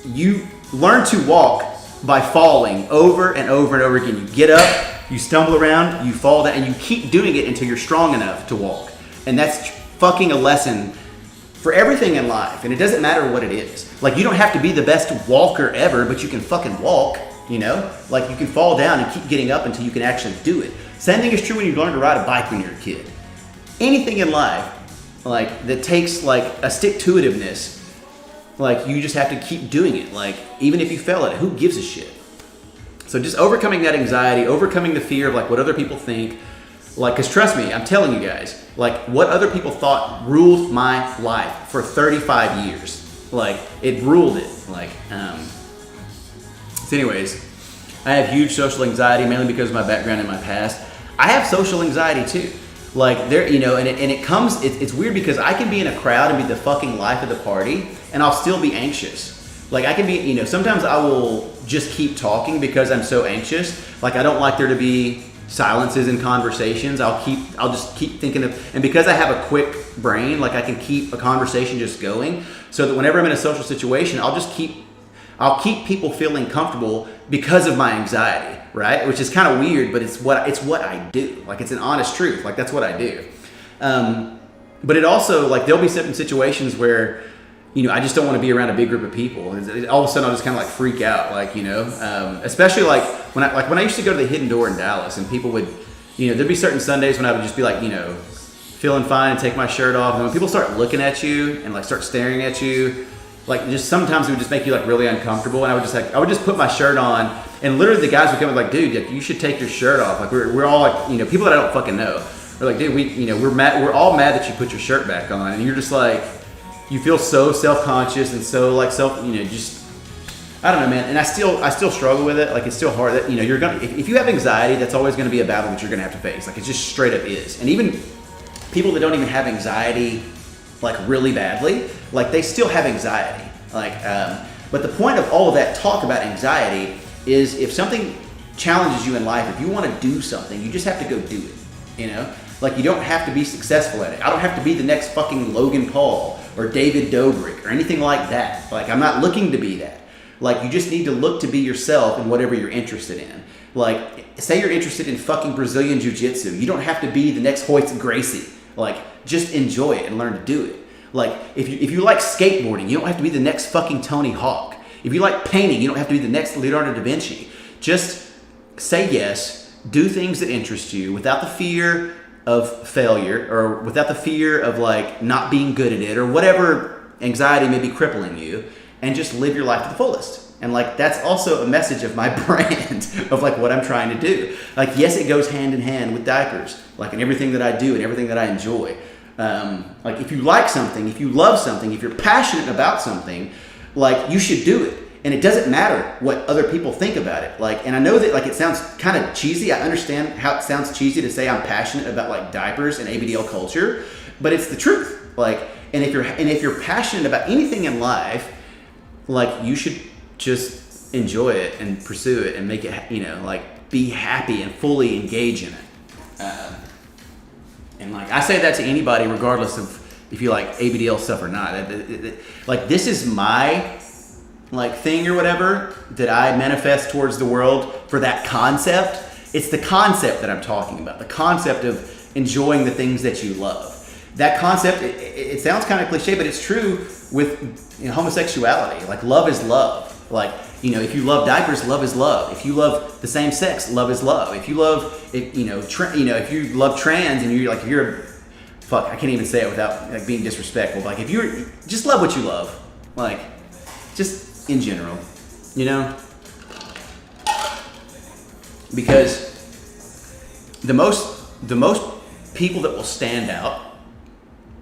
you learn to walk by falling over and over and over again. You get up, you stumble around, you fall down, and you keep doing it until you're strong enough to walk. And that's fucking a lesson for everything in life. And it doesn't matter what it is. Like, you don't have to be the best walker ever, but you can fucking walk, Like, you can fall down and keep getting up until you can actually do it. Same thing is true when you learn to ride a bike when you're a kid. Anything in life, like, that takes like a stick-to-itiveness, like, you just have to keep doing it. Like, even if you fail at it, who gives a shit? So just overcoming that anxiety, overcoming the fear of like what other people think, like, because trust me, I'm telling you guys, like, what other people thought ruled my life for 35 years. Like, it ruled it. Like, so anyways, I have huge social anxiety, mainly because of my background in my past. I have social anxiety too. Like, there, and it comes, it's weird because I can be in a crowd and be the fucking life of the party, and I'll still be anxious. Like, I can be, sometimes I will just keep talking because I'm so anxious. Like, I don't like there to be silences in conversations. I'll just keep thinking of, and because I have a quick brain, like, I can keep a conversation just going, so that whenever I'm in a social situation, I'll keep people feeling comfortable because of my anxiety, right? Which is kind of weird, but it's what I do. Like, it's an honest truth. Like, that's what I do. But it also, like, there'll be certain situations where, I just don't want to be around a big group of people. All of a sudden, I'll just kind of like freak out, like, especially like when I used to go to the Hidden Door in Dallas, and people would, there'd be certain Sundays when I would just be like, feeling fine and take my shirt off. And when people start looking at you and like start staring at you, like, just sometimes it would just make you like really uncomfortable. And I would just put my shirt on, and literally the guys would come and like, dude, like, you should take your shirt off. Like, we're all like, people that I don't fucking know are like, dude, we're mad. We're all mad that you put your shirt back on, and you're just like, you feel so self-conscious and so like just, I don't know, man. And I still struggle with it. Like, it's still hard that, you're gonna, if you have anxiety, that's always going to be a battle that you're going to have to face. Like, it just straight up is. And even people that don't even have anxiety, like, really badly, like, they still have anxiety. Like, but the point of all of that talk about anxiety is, if something challenges you in life, if you want to do something, you just have to go do it, Like, you don't have to be successful at it. I don't have to be the next fucking Logan Paul or David Dobrik or anything like that. Like, I'm not looking to be that. Like, you just need to look to be yourself in whatever you're interested in. Like, say you're interested in fucking Brazilian Jiu-Jitsu. You don't have to be the next Hoyt Gracie. Like, just enjoy it and learn to do it. Like, if you like skateboarding, you don't have to be the next fucking Tony Hawk. If you like painting, you don't have to be the next Leonardo da Vinci. Just say yes, do things that interest you without the fear of failure, or without the fear of like not being good at it, or whatever anxiety may be crippling you, and just live your life to the fullest. And like, that's also a message of my brand of like what I'm trying to do. Like, yes, it goes hand in hand with diapers, like, in everything that I do and everything that I enjoy. Like, if you like something, if you love something, if you're passionate about something, like, you should do it. And it doesn't matter what other people think about it. Like, and I know that like it sounds kind of cheesy. I understand how it sounds cheesy to say I'm passionate about like diapers and ABDL culture, but it's the truth. Like, and if you're passionate about anything in life, like, you should just enjoy it and pursue it and make it, like, be happy and fully engage in it. And like I say that to anybody, regardless of if you like ABDL stuff or not. Like this is my like thing or whatever that I manifest towards the world for that concept. It's the concept that I'm talking about. The concept of enjoying the things that you love. That concept, it sounds kind of cliche, but it's true with homosexuality. Like love is love. Like, if you love diapers, love is love. If you love the same sex, love is love. If you love, if you love trans and you're like, if you're, fuck, I can't even say it without like being disrespectful. Like if you're, just love what you love. Like, just in general, because the most people that will stand out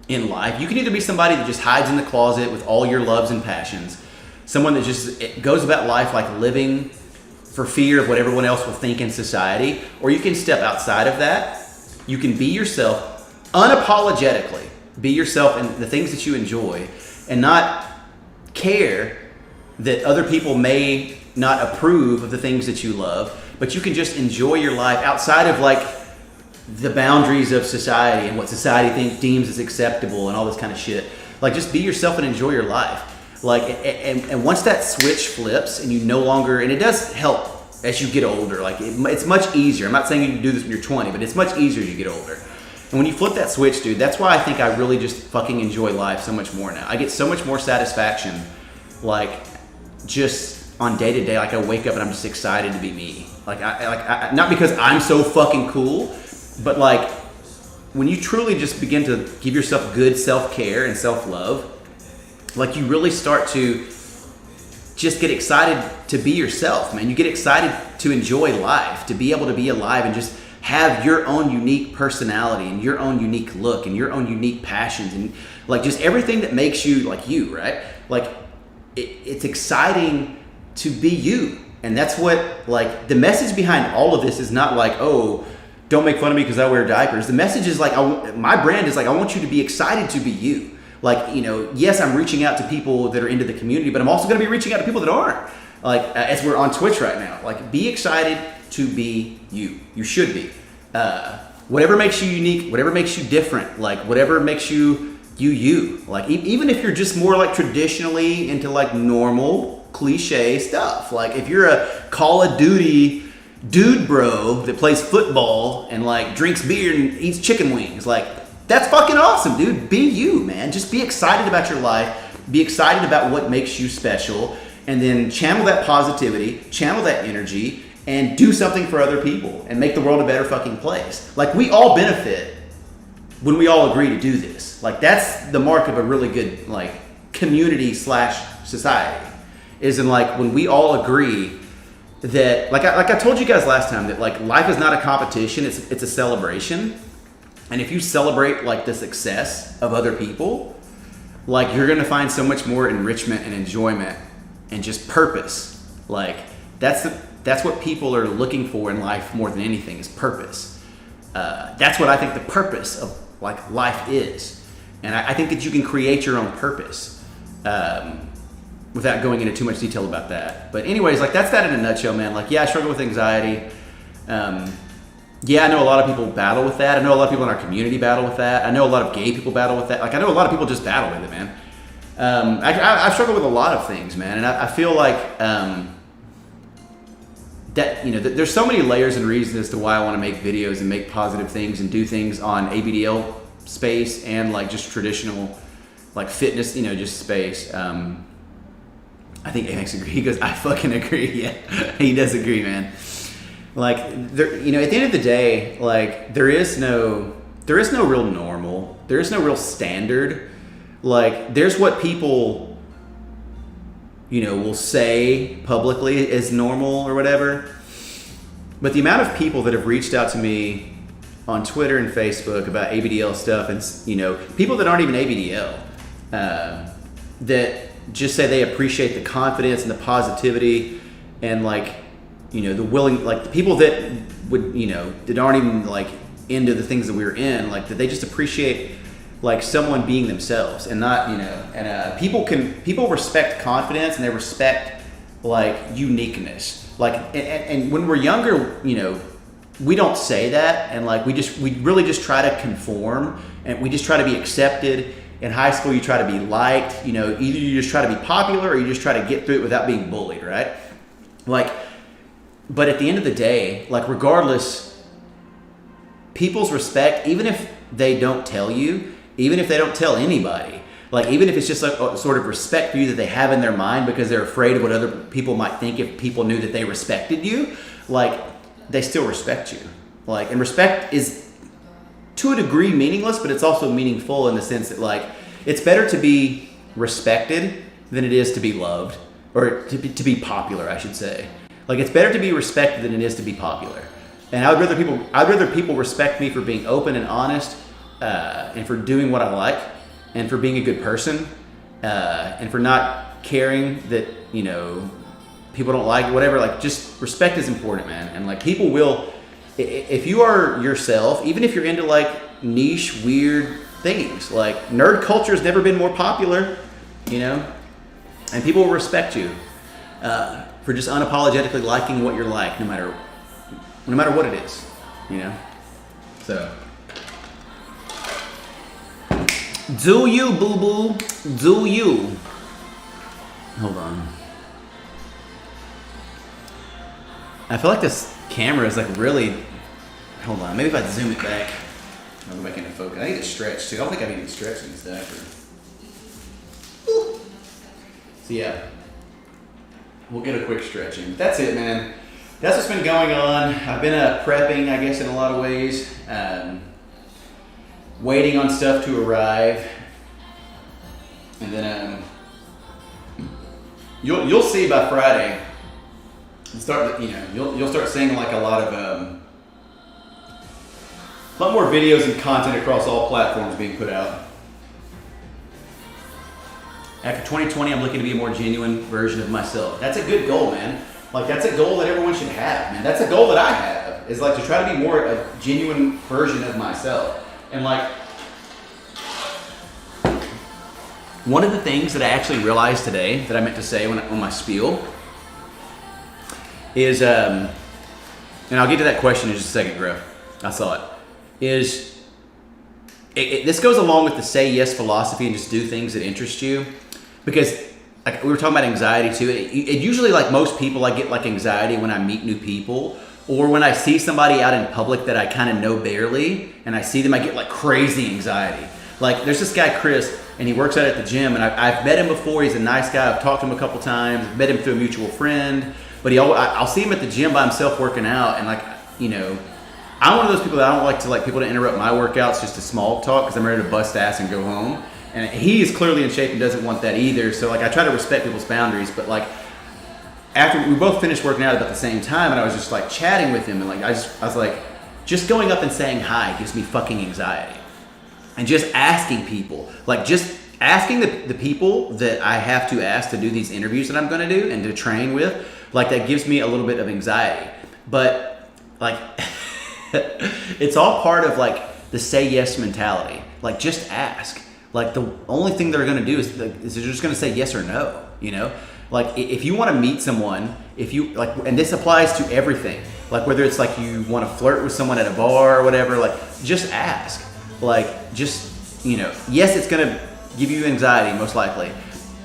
in life, you can either be somebody that just hides in the closet with all your loves and passions, someone that just goes about life like living for fear of what everyone else will think in society, or you can step outside of that. You can be yourself unapologetically, be yourself in the things that you enjoy, and not care that other people may not approve of the things that you love, but you can just enjoy your life outside of like the boundaries of society and what society deems as acceptable and all this kind of shit. Like just be yourself and enjoy your life. Like, and once that switch flips and you no longer, and it does help as you get older, like it's much easier. I'm not saying you can do this when you're 20, but it's much easier as you get older. And when you flip that switch, dude, that's why I think I really just fucking enjoy life so much more now. I get so much more satisfaction, like just on day to day. Like I wake up and I'm just excited to be me. Like I not because I'm so fucking cool, but like when you truly just begin to give yourself good self-care and self-love, like you really start to just get excited to be yourself, man. You get excited to enjoy life, to be able to be alive and just have your own unique personality and your own unique look and your own unique passions and like just everything that makes you like you, right? Like it's exciting to be you. And that's what, like, the message behind all of this is not like, oh, don't make fun of me because I wear diapers. The message is like, my brand is like, I want you to be excited to be you. Like, yes, I'm reaching out to people that are into the community, but I'm also going to be reaching out to people that aren't. Like, as we're on Twitch right now, like, be excited to be you. You should be. Whatever makes you unique, whatever makes you different, like, whatever makes you. Like, even if you're just more, like, traditionally into, like, normal, cliche stuff. Like, if you're a Call of Duty dude bro that plays football and, like, drinks beer and eats chicken wings, like, that's fucking awesome, dude. Be you, man. Just be excited about your life. Be excited about what makes you special. And then channel that positivity, channel that energy, and do something for other people and make the world a better fucking place. Like, we all benefit when we all agree to do this. Like, that's the mark of a really good, like, community/society. Is in, like, when we all agree that, like I told you guys last time, that, like, life is not a competition, it's a celebration. And if you celebrate, like, the success of other people, like, you're gonna find so much more enrichment and enjoyment and just purpose. Like, that's what people are looking for in life more than anything, is purpose. That's what I think the purpose of, like, life is. And I think that you can create your own purpose without going into too much detail about that. But anyways, like, that's that in a nutshell, man. Like, yeah, I struggle with anxiety. Yeah, I know a lot of people battle with that. I know a lot of people in our community battle with that. I know a lot of gay people battle with that. Like, I know a lot of people just battle with it, man. I struggle with a lot of things, man. And I feel like that, there's so many layers and reasons as to why I want to make videos and make positive things and do things on ABDL space and, like, just traditional, like, fitness, just space. I think Amex agrees. He goes, I fucking agree. Yeah, he does agree, man. Like, there, at the end of the day, like, there is no real normal. There is no real standard. Like, there's what people, will say publicly is normal or whatever. But the amount of people that have reached out to me on Twitter and Facebook about ABDL stuff, and, people that aren't even ABDL, that just say they appreciate the confidence and the positivity and, like, the willing, like, the people that would, that aren't even, like, into the things that we're in, like, that they just appreciate, like, someone being themselves and not, and people respect confidence and they respect like uniqueness. Like, and when we're younger, you know, we don't say that, and like we really just try to conform, and we just try to be accepted. In high school, you try to be liked. You know, either you just try to be popular or you just try to get through it without being bullied, right? Like, but at the end of the day, like regardless, people's respect, even if they don't tell you, even if they don't tell anybody, like even if it's just like a sort of respect for you that they have in their mind because they're afraid of what other people might think if people knew that they respected you, like they still respect you. Like, and respect is to a degree meaningless, but it's also meaningful in the sense that like it's better to be respected than it is to be loved, or to be popular, I should say. Like it's better to be respected than it is to be popular. And I'd rather people respect me for being open and honest, and for doing what I like, and for being a good person, and for not caring that, you know, people don't like it, whatever. Like just respect is important, man. And like people will, if you are yourself, even if you're into like niche, weird things, like nerd culture has never been more popular, you know, and people will respect you for just unapologetically liking what you're like, no matter what it is, you know. So, do you, boo boo? Do you? Hold on. I feel like this camera is like really. Hold on, maybe if I zoom it back, I'll go back into focus. I need to stretch too. I don't think I've even stretched in this diaper. Woo. So yeah, we'll get a quick stretching. But that's it, man. That's what's been going on. I've been prepping, I guess, in a lot of ways. Waiting on stuff to arrive, and then you'll see by Friday. You'll start seeing like a lot more videos and content across all platforms being put out. After 2020, I'm looking to be a more genuine version of myself. That's a good goal, man. Like that's a goal that everyone should have, man. That's a goal that I have, is like to try to be more a genuine version of myself. And like, one of the things that I actually realized today that I meant to say on my spiel is, and I'll get to that question in just a second, Griff. I saw it. This goes along with the say yes philosophy and just do things that interest you, because like we were talking about anxiety too. It usually, like most people, I get like anxiety when I meet new people, or when I see somebody out in public that I kind of know barely, and I see them, I get like crazy anxiety. Like there's this guy, Chris, and he works out at the gym, and I've met him before. He's a nice guy. I've talked to him a couple times. Met him through a mutual friend, but I'll see him at the gym by himself working out, and like, you know, I'm one of those people that I don't like to people to interrupt my workouts just to small talk, because I'm ready to bust ass and go home. And he is clearly in shape and doesn't want that either. So like I try to respect people's boundaries, but like after we both finished working out about the same time, and I was just like chatting with him, and like I was like, just going up and saying hi gives me fucking anxiety. And just asking people, like just asking the people that I have to ask to do these interviews that I'm going to do and to train with, like that gives me a little bit of anxiety. But like it's all part of like the say yes mentality. Like just ask. Like the only thing they're going to do is they're just going to say yes or no, you know? Like if you want to meet someone, if you like, and this applies to everything, like whether it's like you want to flirt with someone at a bar or whatever, like just ask. Like just, you know, yes, it's going to give you anxiety most likely.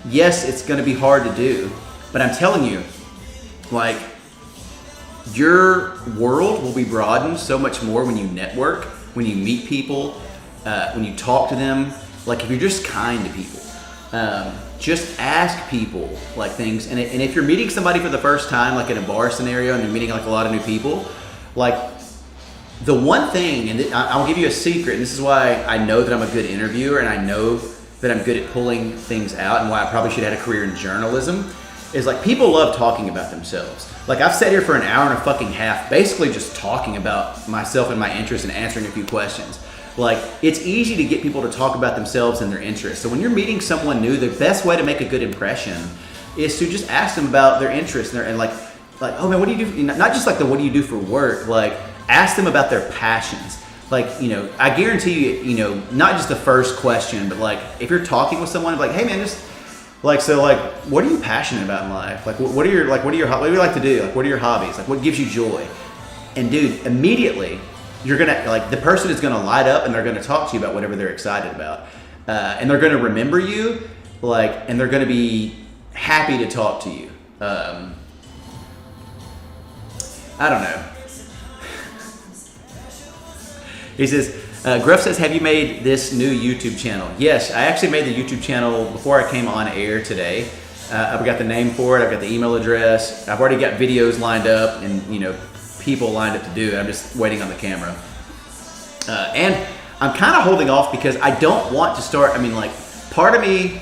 Yes, it's going to be hard to do, but I'm telling you, like your world will be broadened so much more when you network, when you meet people, when you talk to them. Like if you're just kind to people, just ask people like things. And if you're meeting somebody for the first time, like in a bar scenario, and you're meeting like a lot of new people, like the one thing, and I'll give you a secret, and this is why I know that I'm a good interviewer, and I know that I'm good at pulling things out, and why I probably should have had a career in journalism, is like people love talking about themselves. Like I've sat here for an hour and a fucking half, basically just talking about myself and my interests and answering a few questions. Like it's easy to get people to talk about themselves and their interests. So when you're meeting someone new, the best way to make a good impression is to just ask them about their interests and like, oh man, what do you do? Not just like what do you do for work? Like ask them about their passions. Like, you know, I guarantee you, you know, not just the first question, but like if you're talking with someone, like, hey man, just Like, so, like, what are you passionate about in life? Like, what do you like to do? Like, what are your hobbies? Like, what gives you joy? And dude, immediately, you're gonna, like, the person is gonna light up and they're gonna talk to you about whatever they're excited about. And they're gonna remember you, like, and they're gonna be happy to talk to you. I don't know. He says, Gruff says, have you made this new YouTube channel? Yes, I actually made the YouTube channel before I came on air today. I've got the name for it. I've got the email address. I've already got videos lined up and, you know, people lined up to do it. I'm just waiting on the camera. And I'm kind of holding off because I don't want to start. I mean, like, part of me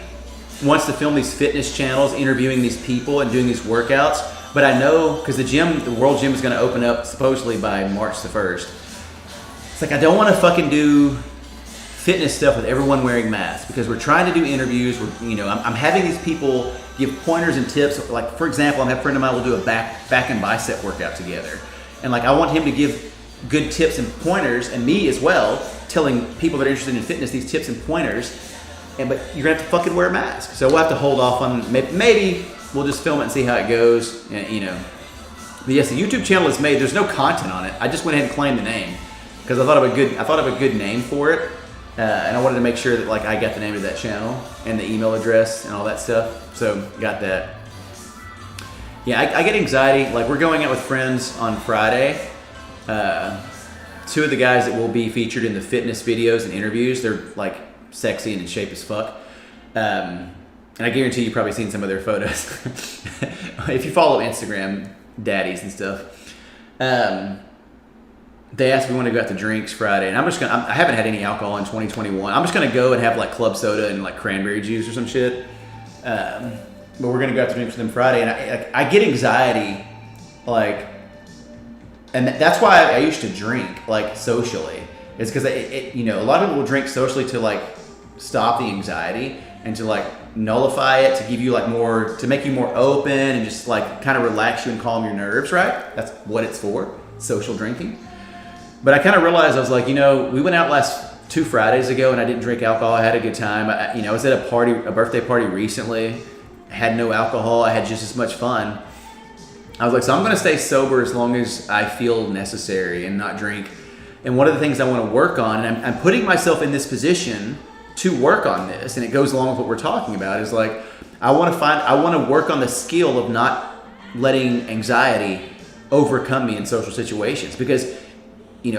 wants to film these fitness channels, interviewing these people and doing these workouts. But I know, because the World Gym is going to open up supposedly by March the 1st. It's like, I don't want to fucking do fitness stuff with everyone wearing masks because we're trying to do interviews. I'm having these people give pointers and tips. Like, for example, I have a friend of mine will do a back and bicep workout together. And like, I want him to give good tips and pointers, and me as well, telling people that are interested in fitness these tips and pointers. But you're gonna have to fucking wear a mask. So we'll have to hold off on, maybe we'll just film it and see how it goes. But yes, the YouTube channel is made. There's no content on it. I just went ahead and claimed the name because I thought of a good name for it. And I wanted to make sure that, like, I got the name of that channel and the email address and all that stuff. So got that. Yeah, I get anxiety. Like, we're going out with friends on Friday. Two of the guys that will be featured in the fitness videos and interviews, they're like sexy and in shape as fuck. And I guarantee you've probably seen some of their photos. If you follow Instagram daddies and stuff. They asked if we want to go out to drinks Friday, and I haven't had any alcohol in 2021. I'm just gonna go and have like club soda and like cranberry juice or some shit. But we're gonna go out to drinks with them Friday, and I get anxiety, like, and that's why I used to drink like socially. It's because a lot of people will drink socially to like stop the anxiety and to like nullify it, to give you like more, to make you more open and just like kind of relax you and calm your nerves, right? That's what it's for, social drinking. But I kind of realized, I was like, we went out last 2 Fridays ago and I didn't drink alcohol. I had a good time. I was at a birthday party recently, had no alcohol. I had just as much fun. I was like, so I'm going to stay sober as long as I feel necessary and not drink. And one of the things I want to work on, and I'm putting myself in this position to work on this, and it goes along with what we're talking about, is like, I want to work on the skill of not letting anxiety overcome me in social situations, because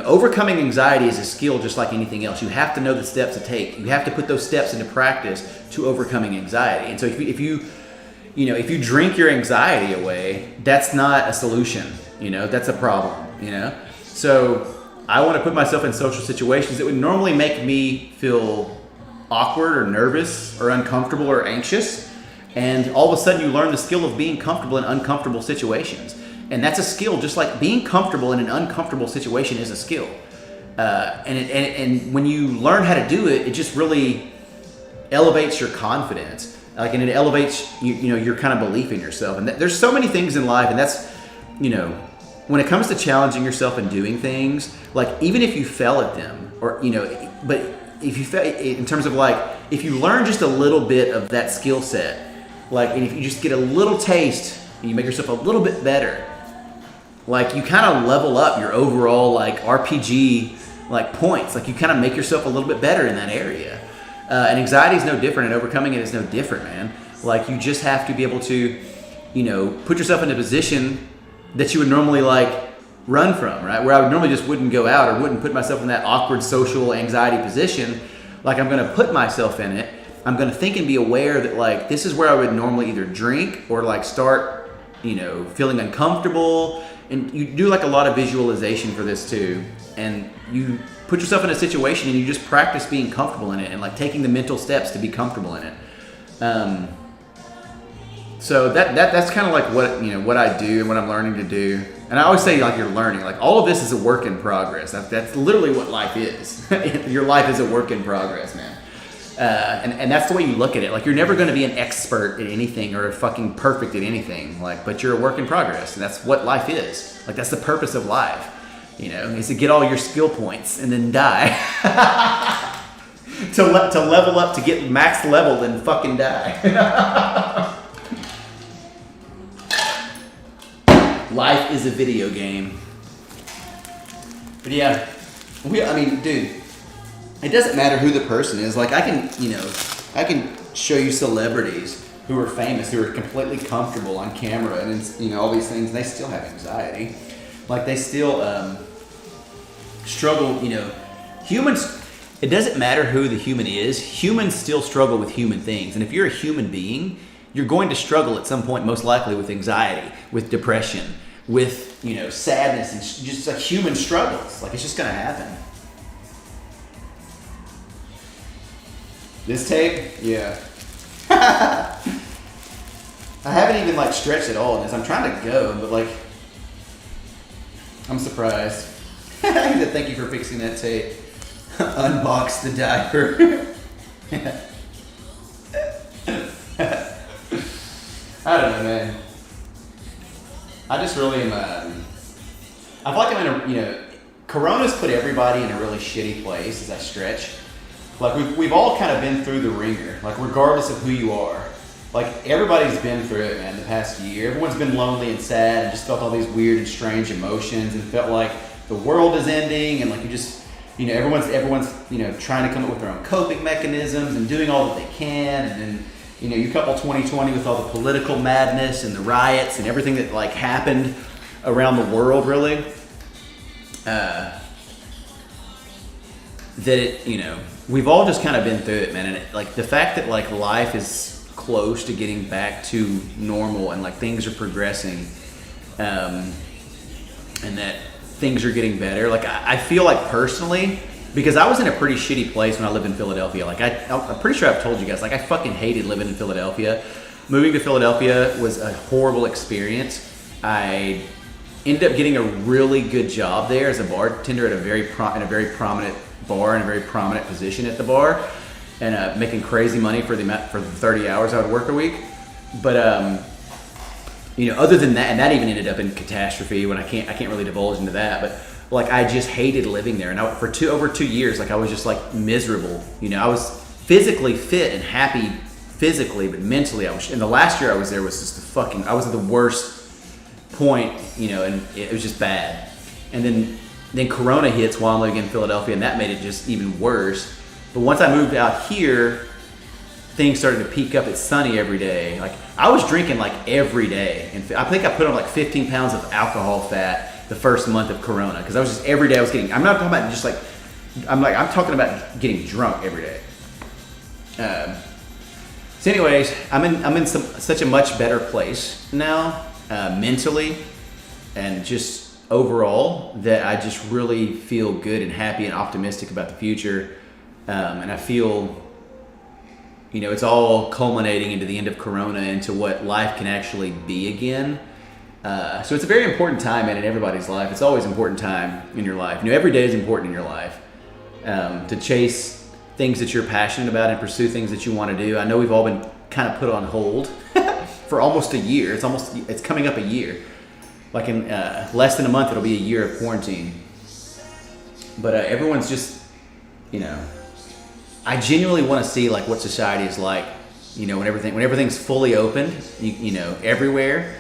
overcoming anxiety is a skill just like anything else. You have to know the steps to take. You have to put those steps into practice to overcoming anxiety. And so if you drink your anxiety away, that's not a solution. That's a problem. So I want to put myself in social situations that would normally make me feel awkward or nervous or uncomfortable or anxious. And all of a sudden you learn the skill of being comfortable in uncomfortable situations. And that's a skill, just like being comfortable in an uncomfortable situation is a skill. And when you learn how to do it, it just really elevates your confidence. And it elevates your kind of belief in yourself. And there's so many things in life, and that's, when it comes to challenging yourself and doing things, like even if you fail at them, or but if you fail in terms of like, if you learn just a little bit of that skill set, like, and if you just get a little taste and you make yourself a little bit better, like you kind of level up your overall like RPG like points. Like you kind of make yourself a little bit better in that area. And anxiety is no different, and overcoming it is no different, man. Like you just have to be able to, put yourself in a position that you would normally like run from, right? Where I would normally just wouldn't go out or wouldn't put myself in that awkward social anxiety position. Like I'm going to put myself in it. I'm going to think and be aware that like this is where I would normally either drink or like start, feeling uncomfortable. And you do like a lot of visualization for this too. And you put yourself in a situation and you just practice being comfortable in it and like taking the mental steps to be comfortable in it. So that's kind of like what I do and what I'm learning to do. And I always say like you're learning, like all of this is a work in progress. That's literally what life is. Your life is a work in progress, man. And that's the way you look at it. Like you're never going to be an expert at anything or fucking perfect at anything. Like, but you're a work in progress, and that's what life is. Like that's the purpose of life, is to get all your skill points and then die. to level up, to get max level and fucking die. Life is a video game. But yeah, I mean, dude, it doesn't matter who the person is. Like, I can show you celebrities who are famous, who are completely comfortable on camera and, all these things, and they still have anxiety. Like, they still struggle, humans, it doesn't matter who the human is, humans still struggle with human things. And if you're a human being, you're going to struggle at some point, most likely, with anxiety, with depression, with, sadness, and just like human struggles. Like, it's just going to happen. This tape? Yeah. I haven't even like stretched at all in this. I'm trying to go, but like, I'm surprised. Thank you for fixing that tape. Unbox the diaper. I don't know, man. I just really am. I feel like I'm in a, Corona's put everybody in a really shitty place as I stretch. Like, we've all kind of been through the ringer, like, regardless of who you are. Like, everybody's been through it, man, the past year. Everyone's been lonely and sad and just felt all these weird and strange emotions and felt like the world is ending, and like, you just, everyone's trying to come up with their own coping mechanisms and doing all that they can. And then, you couple 2020 with all the political madness and the riots and everything that like happened around the world, really. We've all just kind of been through it, man. And like, the fact that like life is close to getting back to normal and like things are progressing, and that things are getting better. Like, I feel like personally, because I was in a pretty shitty place when I lived in Philadelphia. Like, I'm pretty sure I've told you guys, like, I fucking hated living in Philadelphia. Moving to Philadelphia was a horrible experience. I ended up getting a really good job there as a bartender at a very prominent bar, in a very prominent position at the bar, and making crazy money for the 30 hours I would work a week. But other than that, and that even ended up in catastrophe when I can't really divulge into that. But like, I just hated living there, and for over 2 years, like, I was just like miserable. I was physically fit and happy physically, but mentally I was. And the last year I was there was just I was at the worst point, and it was just bad. And then Corona hits while I'm living in Philadelphia, and that made it just even worse. But once I moved out here, things started to peak up. It's sunny every day. Like, I was drinking like every day, and I think I put on like 15 pounds of alcohol fat the first month of Corona, because I was just every day I was getting. I'm not talking about just like. I'm talking about getting drunk every day. So, anyways, I'm in such a much better place now, mentally, and just overall, that I just really feel good and happy and optimistic about the future. And I feel, it's all culminating into the end of Corona, into what life can actually be again. So it's a very important time, man, in everybody's life. It's always an important time in your life. Every day is important in your life. To chase things that you're passionate about and pursue things that you want to do. I know we've all been kind of put on hold for almost a year. It's coming up a year. Like, in less than a month, it'll be a year of quarantine. But everyone's just, I genuinely want to see like what society is like, when everything's fully opened, everywhere,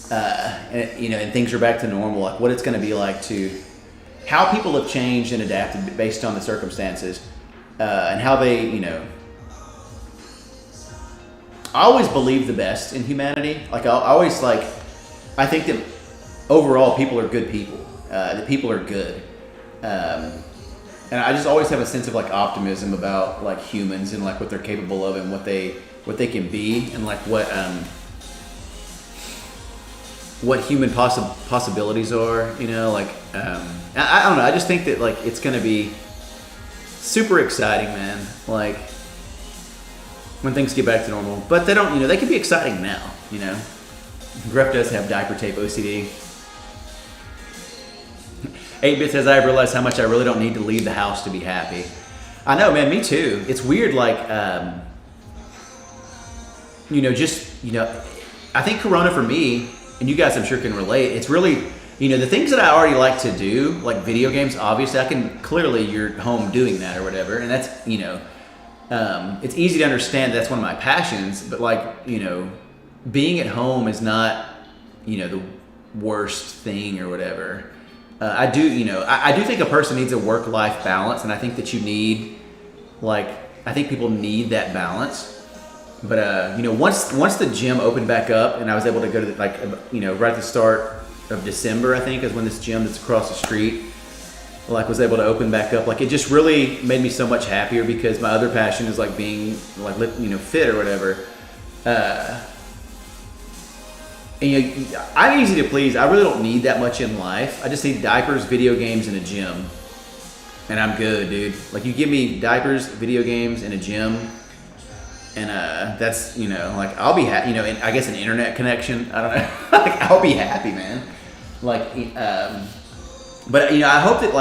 and things are back to normal. Like, what it's going to be like to how people have changed and adapted based on the circumstances, and how they, I always believe the best in humanity. Like, I think that overall people are good people. That people are good. And I just always have a sense of like optimism about like humans and like what they're capable of and what they can be, and like what human possibilities are, like I don't know. I just think that like it's gonna be super exciting, man. Like, when things get back to normal, but they don't. They can be exciting now. Gref does have diaper tape OCD. 8-Bit says, I realized how much I really don't need to leave the house to be happy. I know, man, me too. It's weird, like, I think Corona for me, and you guys I'm sure can relate, it's really, the things that I already like to do, like video games, obviously, you're home doing that or whatever, and that's, it's easy to understand that's one of my passions, but like, being at home is not, the worst thing or whatever. I do think a person needs a work-life balance, and I think that you need, I think people need that balance. But, once the gym opened back up and I was able to go to, right at the start of December, I think, is when this gym that's across the street, was able to open back up. It just really made me so much happier because my other passion is, being, fit or whatever. And, I'm easy to please. I really don't need that much in life. I just need diapers, video games, and a gym. And I'm good, dude. You give me diapers, video games, and a gym, and that's, I'll be happy, and I guess an internet connection. I don't know. I'll be happy, man. But, I hope that,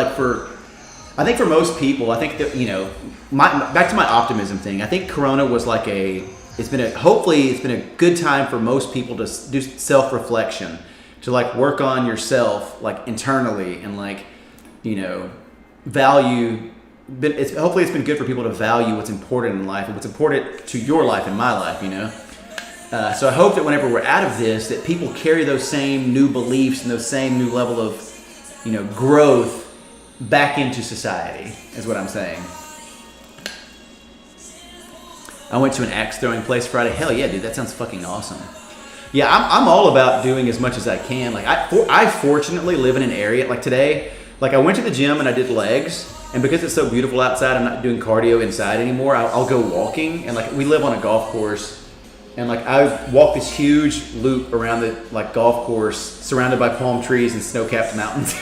I think for most people, I think that, back to my optimism thing, I think Corona was hopefully it's been a good time for most people to do self-reflection, to work on yourself, internally, and value. Hopefully it's been good for people to value what's important in life and what's important to your life and my life, So I hope that whenever we're out of this, that people carry those same new beliefs and those same new level of, growth back into society, is what I'm saying. I went to an axe throwing place Friday. Hell yeah, dude, that sounds fucking awesome. Yeah, I'm all about doing as much as I can. I fortunately live in an area, today, I went to the gym and I did legs, and because it's so beautiful outside, I'm not doing cardio inside anymore. I'll go walking, and we live on a golf course, and I walk this huge loop around the golf course, surrounded by palm trees and snow-capped mountains,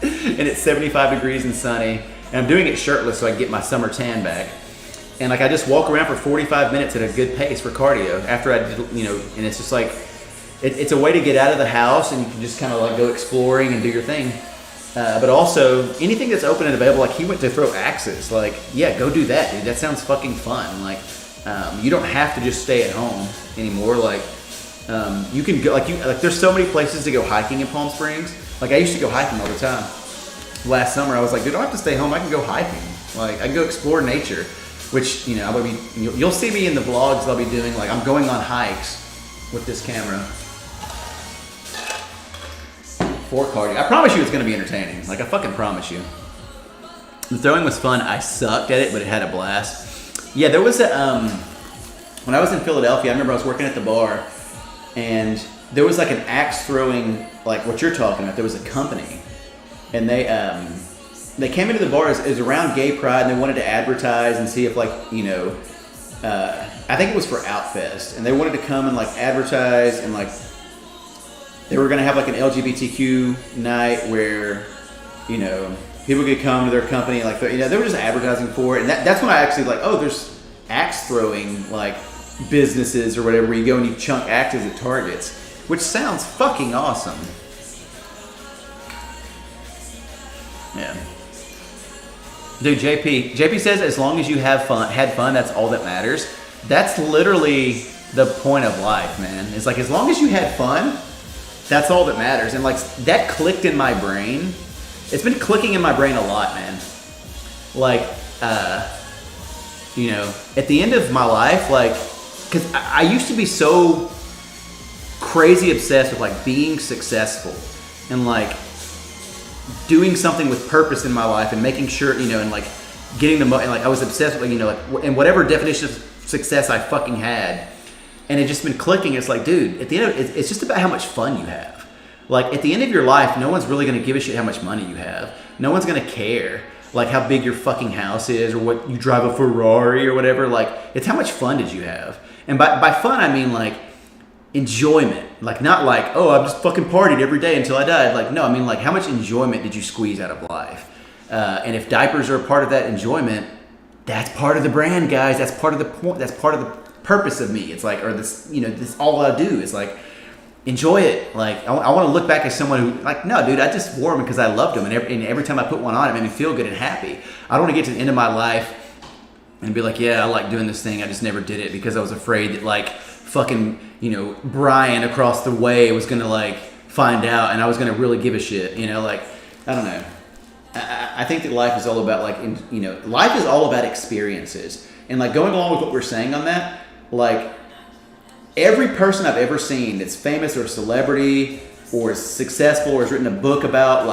and it's 75 degrees and sunny, and I'm doing it shirtless so I can get my summer tan back. And I just walk around for 45 minutes at a good pace for cardio after I did, and it's just it's a way to get out of the house, and you can just kind of go exploring and do your thing. But also anything that's open and available, he went to throw axes, yeah, go do that, dude. That sounds fucking fun. You don't have to just stay at home anymore. You can go, there's so many places to go hiking in Palm Springs. I used to go hiking all the time. Last summer I was dude, I don't have to stay home. I can go hiking. I can go explore nature. Which, you'll see me in the vlogs I'll be doing, I'm going on hikes with this camera for cardio. I promise you it's going to be entertaining. I fucking promise you. The throwing was fun. I sucked at it, but it had a blast. Yeah, there was when I was in Philadelphia, I remember I was working at the bar, and there was an axe throwing, what you're talking about. There was a company, and they came into the bar as around Gay Pride, and they wanted to advertise and see if I think it was for Outfest, and they wanted to come and advertise, and they were going to have an LGBTQ night where, people could come to their company, they were just advertising for it, and that's when I actually there's axe throwing businesses or whatever where you go and you chunk axes at Targets, which sounds fucking awesome. Yeah. Dude, JP says as long as you had fun, that's all that matters. That's literally the point of life, man. It's as long as you had fun, that's all that matters. And that clicked in my brain. It's been clicking in my brain a lot, man. At the end of my life, because I used to be so crazy obsessed with being successful and doing something with purpose in my life and making sure, and getting the and I was obsessed with, and whatever definition of success I fucking had, and it just been clicking. It's dude, at the end of it, it's just about how much fun you have. At the end of your life, no one's really going to give a shit how much money you have. No one's going to care how big your fucking house is or what you drive a Ferrari or whatever. It's how much fun did you have. And by fun, I mean enjoyment, not oh, I'm just fucking partied every day until I died. No, I mean how much enjoyment did you squeeze out of life? And if diapers are a part of that enjoyment, that's part of the brand, guys. That's part of the point. That's part of the purpose of me. It's or this, this all I do is enjoy it. I want to look back as someone who no, dude, I just wore them because I loved them, and every time I put one on, it made me feel good and happy. I don't want to get to the end of my life and be yeah, I like doing this thing. I just never did it because I was afraid that fucking, Brian across the way was going to find out and I was going to really give a shit, I don't know. I think that life is all about life is all about experiences. And like going along with what we're saying on that, like every person I've ever seen that's famous or a celebrity or is successful or has written a book about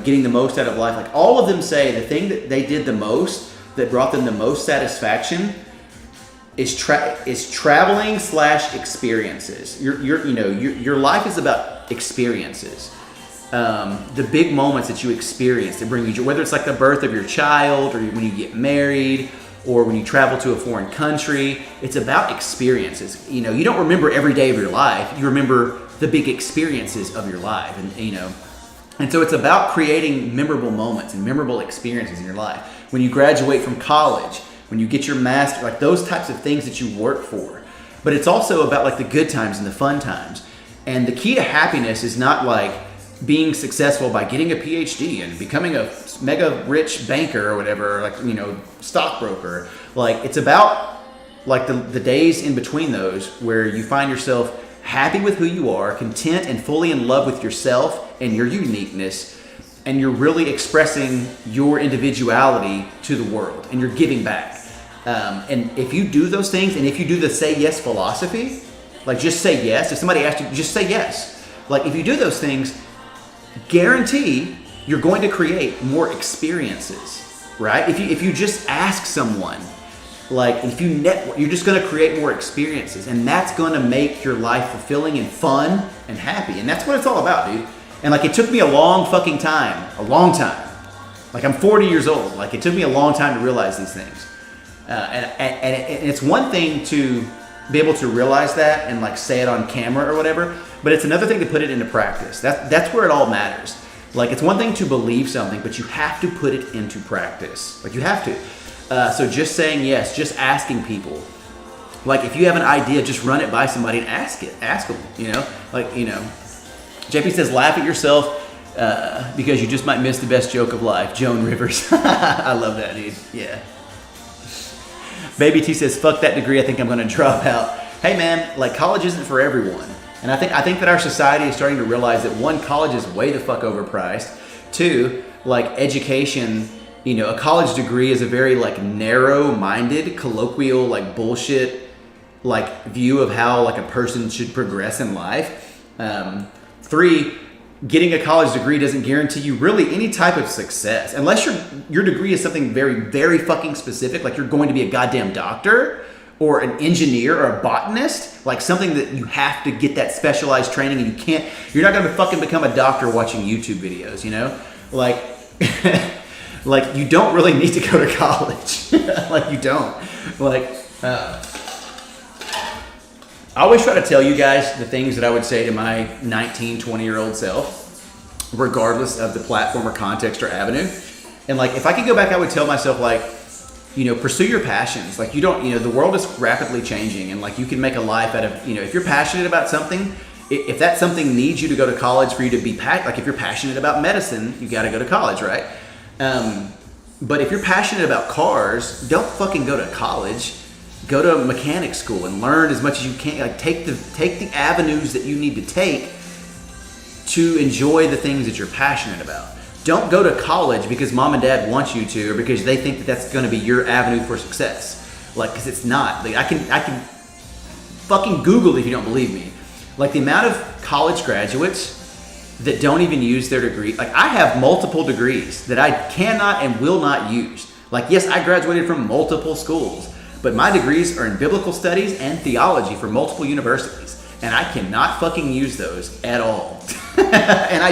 getting the most out of life, like all of them say the thing that they did the most that brought them the most satisfaction is traveling / experiences. Your life is about experiences. The big moments that you experience that bring you joy, whether it's like the birth of your child or when you get married or when you travel to a foreign country, it's about experiences. You don't remember every day of your life. You remember the big experiences of your life. And so it's about creating memorable moments and memorable experiences in your life. When you graduate from college, when you get your master, like those types of things that you work for. But it's also about like the good times and the fun times. And the key to happiness is not like being successful by getting a PhD and becoming a mega rich banker or whatever, stockbroker. Like it's about like the days in between those where you find yourself happy with who you are, content and fully in love with yourself and your uniqueness, and you're really expressing your individuality to the world and you're giving back. And if you do those things, and if you do the say yes philosophy, like just say yes. If somebody asks you, just say yes. Like if you do those things, guarantee you're going to create more experiences, right? If you just ask someone, like if you network, you're just going to create more experiences, and that's going to make your life fulfilling and fun and happy. And that's what it's all about, dude. And like it took me a long time. Like I'm 40 years old. Like it took me a long time to realize these things. And it's one thing to be able to realize that and like say it on camera or whatever, but it's another thing to put it into practice. That's where it all matters. Like it's one thing to believe something, but you have to put it into practice. Like you have to. So just saying yes, just asking people. Like if you have an idea, just run it by somebody and ask them, JP says, laugh at yourself because you just might miss the best joke of life. Joan Rivers. I love that, dude. Yeah. Baby T says, fuck that degree. I think I'm going to drop out. Hey man, like college isn't for everyone. And I think that our society is starting to realize that one, college is way the fuck overpriced. Two, like education, a college degree is a very like narrow-minded, colloquial, like bullshit, like view of how like a person should progress in life. Three, getting a college degree doesn't guarantee you really any type of success unless your degree is something very, very fucking specific, like you're going to be a goddamn doctor or an engineer or a botanist, like something that you have to get that specialized training, and you're not gonna fucking become a doctor watching YouTube videos, like like you don't really need to go to college. Like you don't. Like I always try to tell you guys the things that I would say to my 19, 20-year-old self, regardless of the platform or context or avenue. And like, if I could go back, I would tell myself like, pursue your passions. Like the world is rapidly changing, and like you can make a life out of, if you're passionate about something, if that something needs you to go to college for you to be like if you're passionate about medicine, you got to go to college, right? But if you're passionate about cars, don't fucking go to college. Go to mechanic school and learn as much as you can. Like take the avenues that you need to take to enjoy the things that you're passionate about. Don't go to college because mom and dad want you to, or because they think that that's going to be your avenue for success. Like, because it's not. Like, I can fucking Google it if you don't believe me. Like the amount of college graduates that don't even use their degree. Like I have multiple degrees that I cannot and will not use. Like yes, I graduated from multiple schools, but my degrees are in biblical studies and theology from multiple universities, and I cannot fucking use those at all. And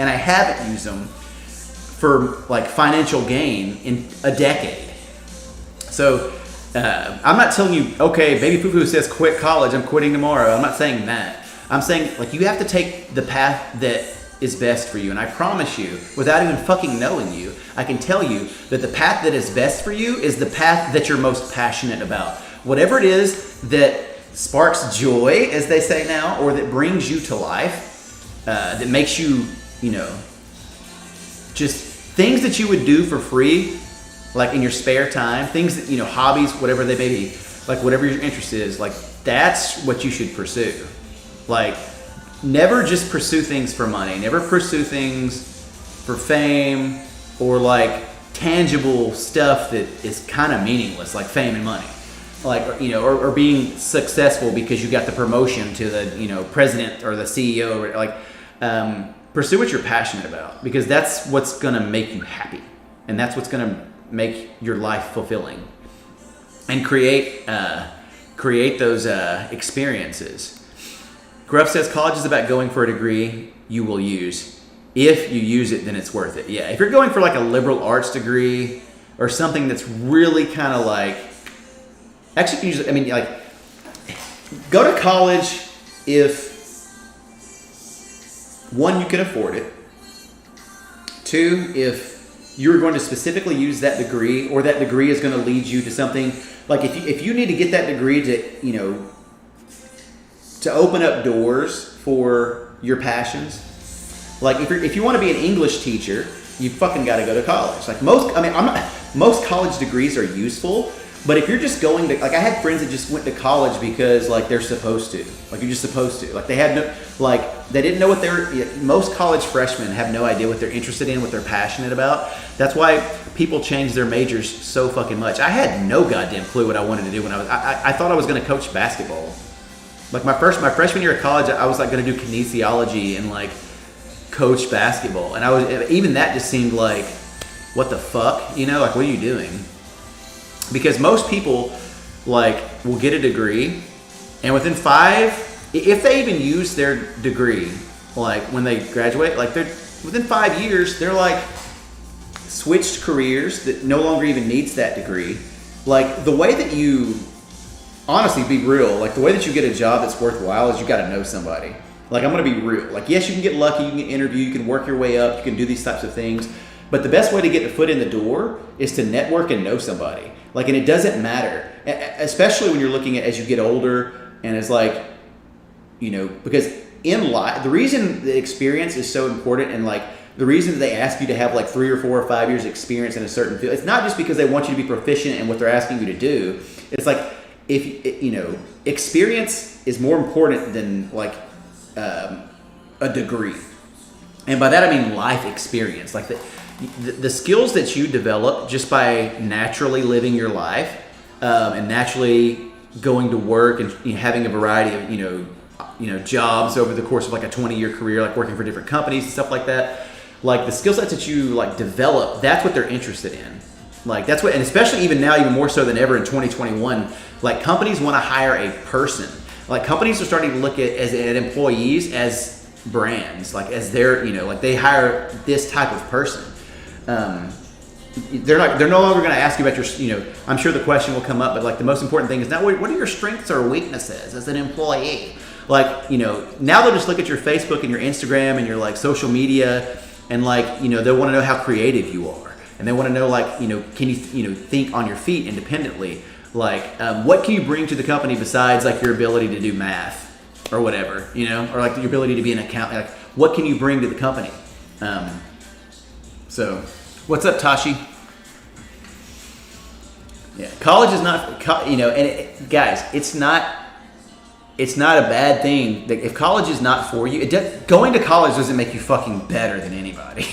I haven't used them for like financial gain in a decade. So I'm not telling you, okay, Baby Foo Foo says quit college, I'm quitting tomorrow. I'm not saying that. I'm saying like you have to take the path that is best for you. And I promise you, without even fucking knowing you, I can tell you that the path that is best for you is the path that you're most passionate about. Whatever it is that sparks joy, as they say now, or that brings you to life, that makes you, just things that you would do for free, like in your spare time, things that, hobbies, whatever they may be, like whatever your interest is, like that's what you should pursue. Like, never just pursue things for money. Never pursue things for fame or like tangible stuff that is kind of meaningless, like fame and money, like, you know, or being successful because you got the promotion to the, you know, president or the CEO, like, pursue what you're passionate about, because that's what's going to make you happy, and that's what's going to make your life fulfilling, and create those experiences. Gruff says college is about going for a degree you will use. If you use it, then it's worth it. Yeah, if you're going for like a liberal arts degree or something that's really kind of like, actually, I mean, like, go to college if, one, you can afford it. Two, if you're going to specifically use that degree, or that degree is going to lead you to something, like if you need to get that degree to, you know, to open up doors for your passions. Like if you want to be an English teacher, you fucking got to go to college. Like most college degrees are useful, but if you're just going to, like, I had friends that just went to college because like they're supposed to, like you're just supposed to, like they had no, like they didn't know what most college freshmen have no idea what they're interested in, what they're passionate about. That's why people change their majors so fucking much. I had no goddamn clue what I wanted to do when I thought I was going to coach basketball. Like my freshman year of college, I was like going to do kinesiology and like coach basketball, and even that just seemed like, what the fuck, you know, like what are you doing? Because most people like will get a degree, and within if they even use their degree, like when they graduate, like they're within 5 years, they're like switched careers that no longer even needs that degree. Like the way that you, honestly, be real, like the way that you get a job that's worthwhile is you got to know somebody. Like, I'm going to be real. Like, yes, you can get lucky, you can interview, you can work your way up, you can do these types of things. But the best way to get a foot in the door is to network and know somebody. Like, and it doesn't matter, especially when you're looking at as you get older, and it's like, you know, because in life, the reason the experience is so important, and like the reason that they ask you to have like 3 or 4 or 5 years experience in a certain field, it's not just because they want you to be proficient in what they're asking you to do. It's like, if, you know, experience is more important than like, a degree. And by that I mean life experience, like the skills that you develop just by naturally living your life, and naturally going to work and, you know, having a variety of you know jobs over the course of like a 20-year career, like working for different companies and stuff like that. Like the skill sets that you like develop, that's what they're interested in. Like that's what, and especially even now, even more so than ever in 2021, like companies want to hire a person. Like companies are starting to look at employees as brands, like as their, you know, like they hire this type of person. They're no longer going to ask you about your, you know, I'm sure the question will come up, but like the most important thing is now, what are your strengths or weaknesses as an employee? Like, you know, now they'll just look at your Facebook and your Instagram and your like social media, and like, you know, they'll want to know how creative you are, and they want to know like, you know, can you, you know, think on your feet independently. Like, what can you bring to the company besides like your ability to do math or whatever, you know, or like your ability to be an accountant? Like, what can you bring to the company? So, what's up, Tashi? Yeah, college is not, you know, and guys, it's not a bad thing. If college is not for you, going to college doesn't make you fucking better than anybody,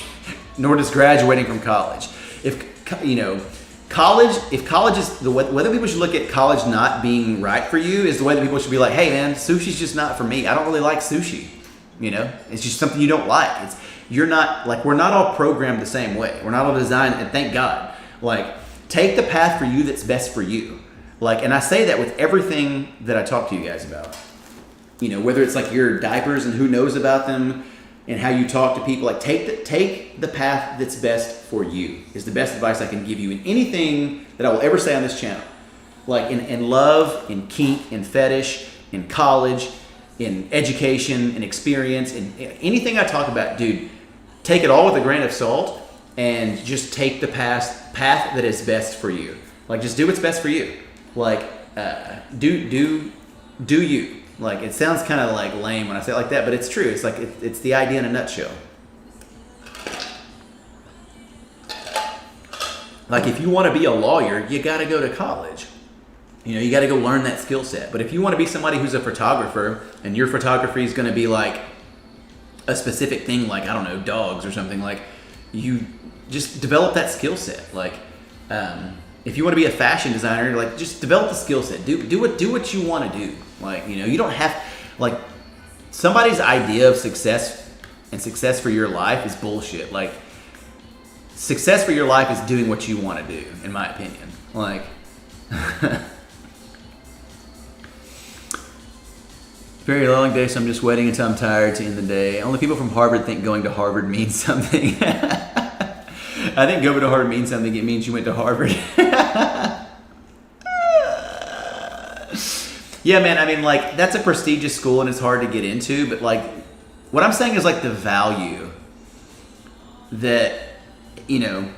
nor does graduating from college. If, you know, if college is the way that people should look at college not being right for you is the way that people should be like, hey man, sushi's just not for me. I don't really like sushi. You know, it's just something you don't like. We're not all programmed the same way. We're not all designed, and thank God. Like, take the path for you that's best for you. Like, and I say that with everything that I talk to you guys about. You know, whether it's like your diapers and who knows about them, and how you talk to people, like take the path that's best for you is the best advice I can give you in anything that I will ever say on this channel. Like in love, in kink, in fetish, in college, in education, in experience, in anything I talk about, dude, take it all with a grain of salt and just take the path that is best for you. Like, just do what's best for you. Like, do you. Like, it sounds kind of like lame when I say it like that, but it's true. It's like, it's the idea in a nutshell. Like, if you want to be a lawyer, you got to go to college. You know, you got to go learn that skill set. But if you want to be somebody who's a photographer, and your photography is going to be like a specific thing, like, I don't know, dogs or something, like, you just develop that skill set. Like, if you want to be a fashion designer, like, just develop the skill set. Do what you want to do. Like, you don't have, like, somebody's idea of success and success for your life is bullshit. Like, success for your life is doing what you want to do, in my opinion. Like, very long day, so I'm just waiting until I'm tired to end the day. Only people from Harvard think going to Harvard means something. I think going to Harvard means something. It means you went to Harvard. Yeah, man, I mean, like, that's a prestigious school and it's hard to get into, but, like, what I'm saying is, like, the value that, the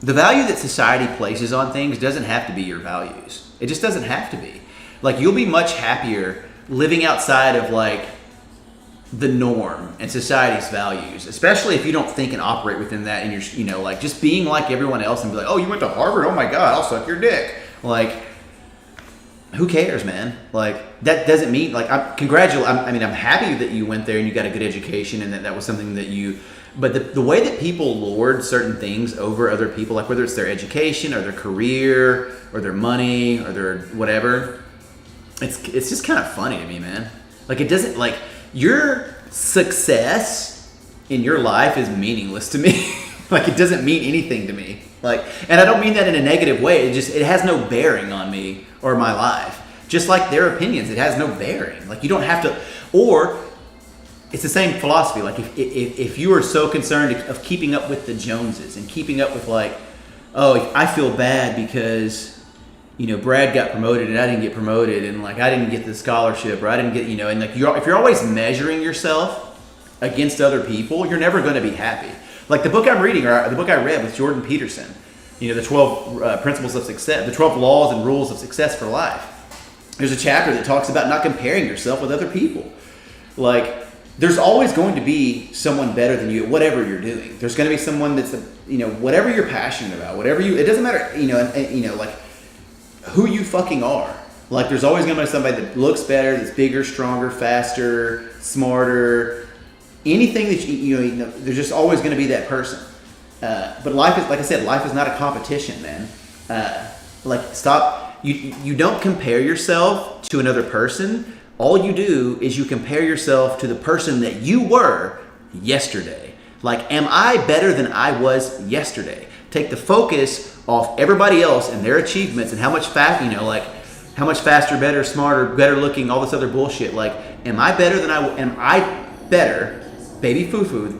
value that society places on things doesn't have to be your values. It just doesn't have to be. Like, you'll be much happier living outside of, like, the norm and society's values, especially if you don't think and operate within that, and you're, like, just being like everyone else and be like, oh, you went to Harvard? Oh my God, I'll suck your dick. Like, who cares, man? Like, that doesn't mean, like, I'm happy that you went there and you got a good education and that was something that you, but the way that people lord certain things over other people, like whether it's their education or their career or their money or their whatever, it's just kind of funny to me, man. Like, it doesn't, like, your success in your life is meaningless to me. Like, it doesn't mean anything to me. Like, and I don't mean that in a negative way. It has no bearing on me or my life. Just like their opinions, it has no bearing. Like, you don't have to, or it's the same philosophy. Like, if you are so concerned of keeping up with the Joneses and keeping up with, like, oh, I feel bad because, Brad got promoted and I didn't get promoted, and, like, I didn't get the scholarship, or I didn't get, and, like, if you're always measuring yourself against other people, you're never going to be happy. Like, the book I'm reading, or the book I read with Jordan Peterson, the 12 principles of success, the 12 laws and rules of success for life. There's a chapter that talks about not comparing yourself with other people. Like, there's always going to be someone better than you at whatever you're doing. There's going to be someone that's, whatever you're passionate about, it doesn't matter, like, who you fucking are. Like, there's always going to be somebody that looks better, that's bigger, stronger, faster, smarter, anything that there's just always going to be that person. But life is, like I said, life is not a competition, man. Stop. You don't compare yourself to another person. All you do is you compare yourself to the person that you were yesterday. Like, am I better than I was yesterday? Take the focus off everybody else and their achievements and how much how much faster, better, smarter, better looking, all this other bullshit. Like, am I better, baby foo-foo,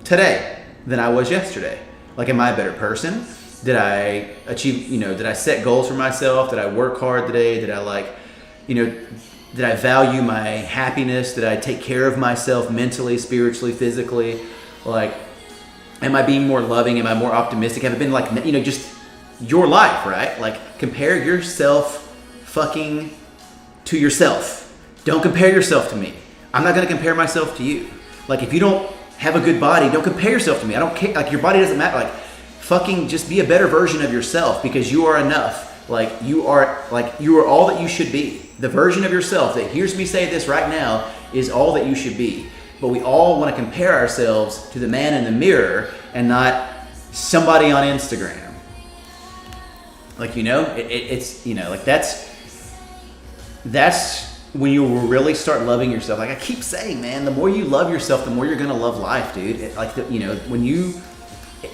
today than I was yesterday? Like, am I a better person? Did I achieve, did I set goals for myself? Did I work hard today? Did I, did I value my happiness? Did I take care of myself mentally, spiritually, physically? Like, am I being more loving? Am I more optimistic? Have I been, like, just your life, right? Like, compare yourself fucking to yourself. Don't compare yourself to me. I'm not going to compare myself to you. Like, if you don't have a good body, don't compare yourself to me. I don't care. Like, your body doesn't matter. Like, fucking just be a better version of yourself, because you are enough. Like, you are all that you should be. The version of yourself that hears me say this right now is all that you should be. But we all want to compare ourselves to the man in the mirror and not somebody on Instagram. Like, it's, like, that's when you will really start loving yourself. Like I keep saying, man, the more you love yourself, the more you're going to love life, dude.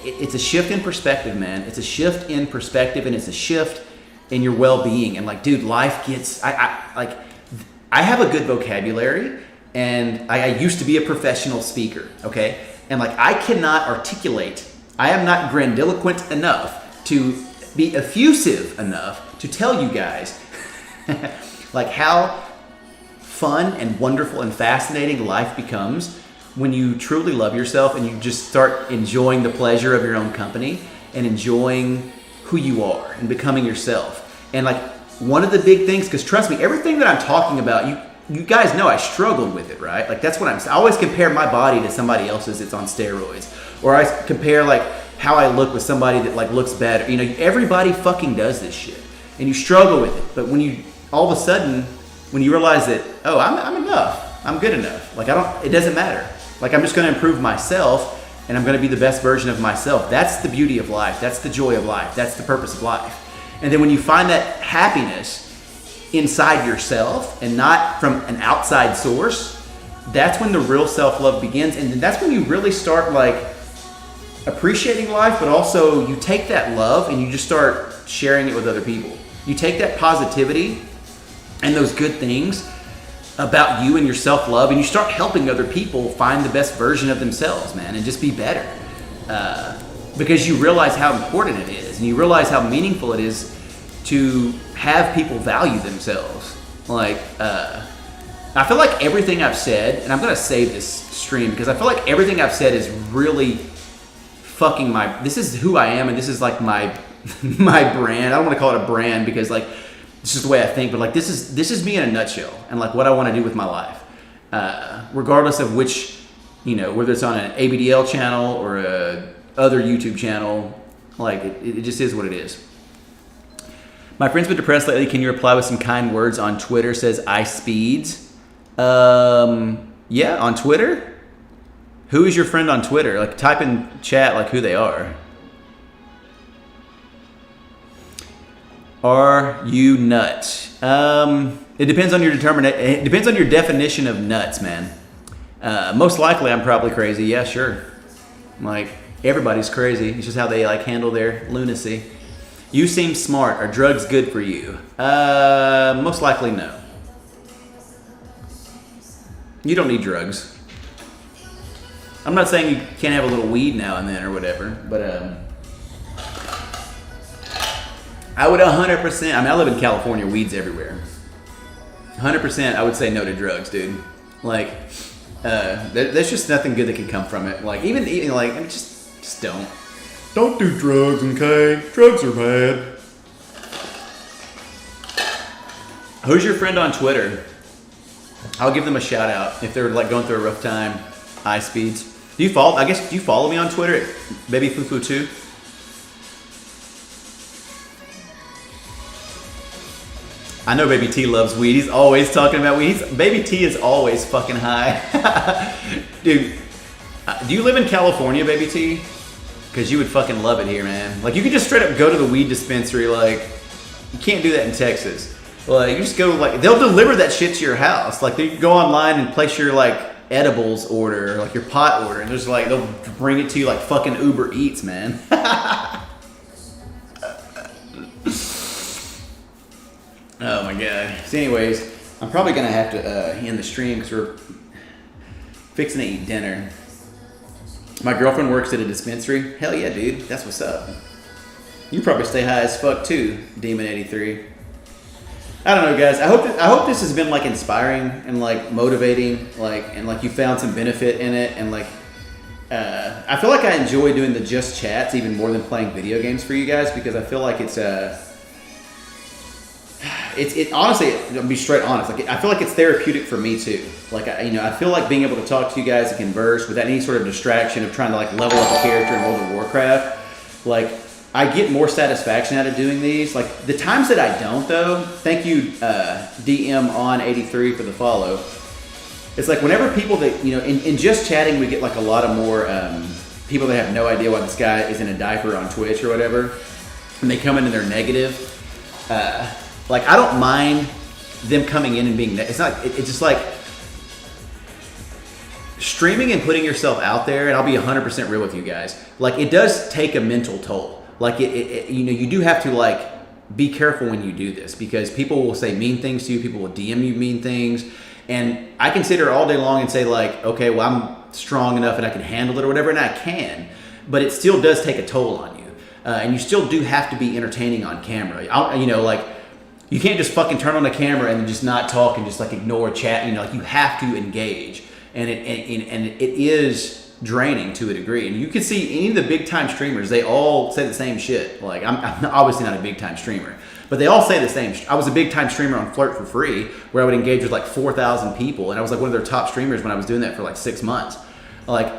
It's a shift in perspective, man. It's a shift in perspective, and it's a shift in your well-being. And, like, dude, life gets, I have a good vocabulary, and I used to be a professional speaker, okay? And, like, I cannot articulate, I am not grandiloquent enough to be effusive enough to tell you guys like how fun and wonderful and fascinating life becomes when you truly love yourself and you just start enjoying the pleasure of your own company and enjoying who you are and becoming yourself. And, like, one of the big things, because trust me, everything that I'm talking about, you guys know I struggled with it, right? Like, that's what I always compare my body to somebody else's that's on steroids, or I compare, like, how I look with somebody that, like, looks better. Everybody fucking does this shit, and you struggle with it. But when you all of a sudden, when you realize that, I'm enough, I'm good enough. Like, it doesn't matter. Like, I'm just going to improve myself, and I'm going to be the best version of myself. That's the beauty of life. That's the joy of life. That's the purpose of life. And then when you find that happiness inside yourself and not from an outside source, that's when the real self-love begins. And that's when you really start like appreciating life, but also you take that love and you just start sharing it with other people. You take that positivity and those good things about you and your self-love, and you start helping other people find the best version of themselves, man, and just be better. Because you realize how important it is, and you realize how meaningful it is to have people value themselves. Like, I feel like everything I've said, and I'm gonna save this stream because I feel like everything I've said is really fucking this is who I am, and this is like my brand. I don't want to call it a brand because like this is the way I think, but like this is me in a nutshell, and like what I want to do with my life, regardless of which, whether it's on an ABDL channel or a other YouTube channel, like it just is what it is. My friend's been depressed lately. Can you reply with some kind words on Twitter? Says iSpeeds. Yeah, on Twitter. Who is your friend on Twitter? Like type in chat like who they are. Are you nuts? It depends on your It depends on your definition of nuts, man. Most likely, I'm probably crazy. Yeah, sure. Like everybody's crazy. It's just how they like handle their lunacy. You seem smart. Are drugs good for you? Most likely, no. You don't need drugs. I'm not saying you can't have a little weed now and then or whatever, but I would 100%, I live in California, weed's everywhere. 100% I would say no to drugs, dude. Like, there's just nothing good that can come from it. Like, even like, just don't. Don't do drugs, okay? Drugs are bad. Who's your friend on Twitter? I'll give them a shout out if they're like going through a rough time. iSpeeds. Do you follow me on Twitter at babyfufu2? I know Baby T loves weed. He's always talking about weed. Baby T is always fucking high. Dude, do you live in California, Baby T? Because you would fucking love it here, man. Like, you could just straight up go to the weed dispensary. Like, you can't do that in Texas. Like, you just go, like, they'll deliver that shit to your house. Like, you go online and place your, like, edibles order, like your pot order, and there's like, they'll bring it to you like fucking Uber Eats, man. Oh my god. So anyways, I'm probably gonna have to end the stream because we're fixing to eat dinner. My girlfriend works at a dispensary. Hell yeah, dude. That's what's up. You probably stay high as fuck too, Demon83. I don't know, guys. I hope this has been like inspiring and like motivating, like, and like you found some benefit in it, and like I feel like I enjoy doing the just chats even more than playing video games for you guys, because I feel like it's honestly, I'll be straight honest. Like, I feel like it's therapeutic for me too. Like, I feel like being able to talk to you guys and converse without any sort of distraction of trying to like level up a character in World of Warcraft. Like, I get more satisfaction out of doing these. Like, the times that I don't, though, thank you, DM on 83 for the follow. It's like whenever people that, in just chatting, we get like a lot of more people that have no idea why this guy is in a diaper on Twitch or whatever, and they come in and they're negative. Like, I don't mind them coming in and being, it's just like streaming and putting yourself out there, and I'll be 100% real with you guys. Like, it does take a mental toll. Like, you do have to like be careful when you do this, because people will say mean things to you. People will DM you mean things, and I can sit here all day long and say like, okay, well, I'm strong enough and I can handle it or whatever, and I can, but it still does take a toll on you, and you still do have to be entertaining on camera. Like, you can't just fucking turn on the camera and just not talk and just like ignore chat. Like, you have to engage, and it is draining to a degree. And you can see any of the big time streamers, they all say the same shit. Like, I'm obviously not a big time streamer, but they all say the same. I was a big time streamer on Flirt for Free, where I would engage with like 4,000 people, and I was like one of their top streamers when I was doing that for like 6 months. Like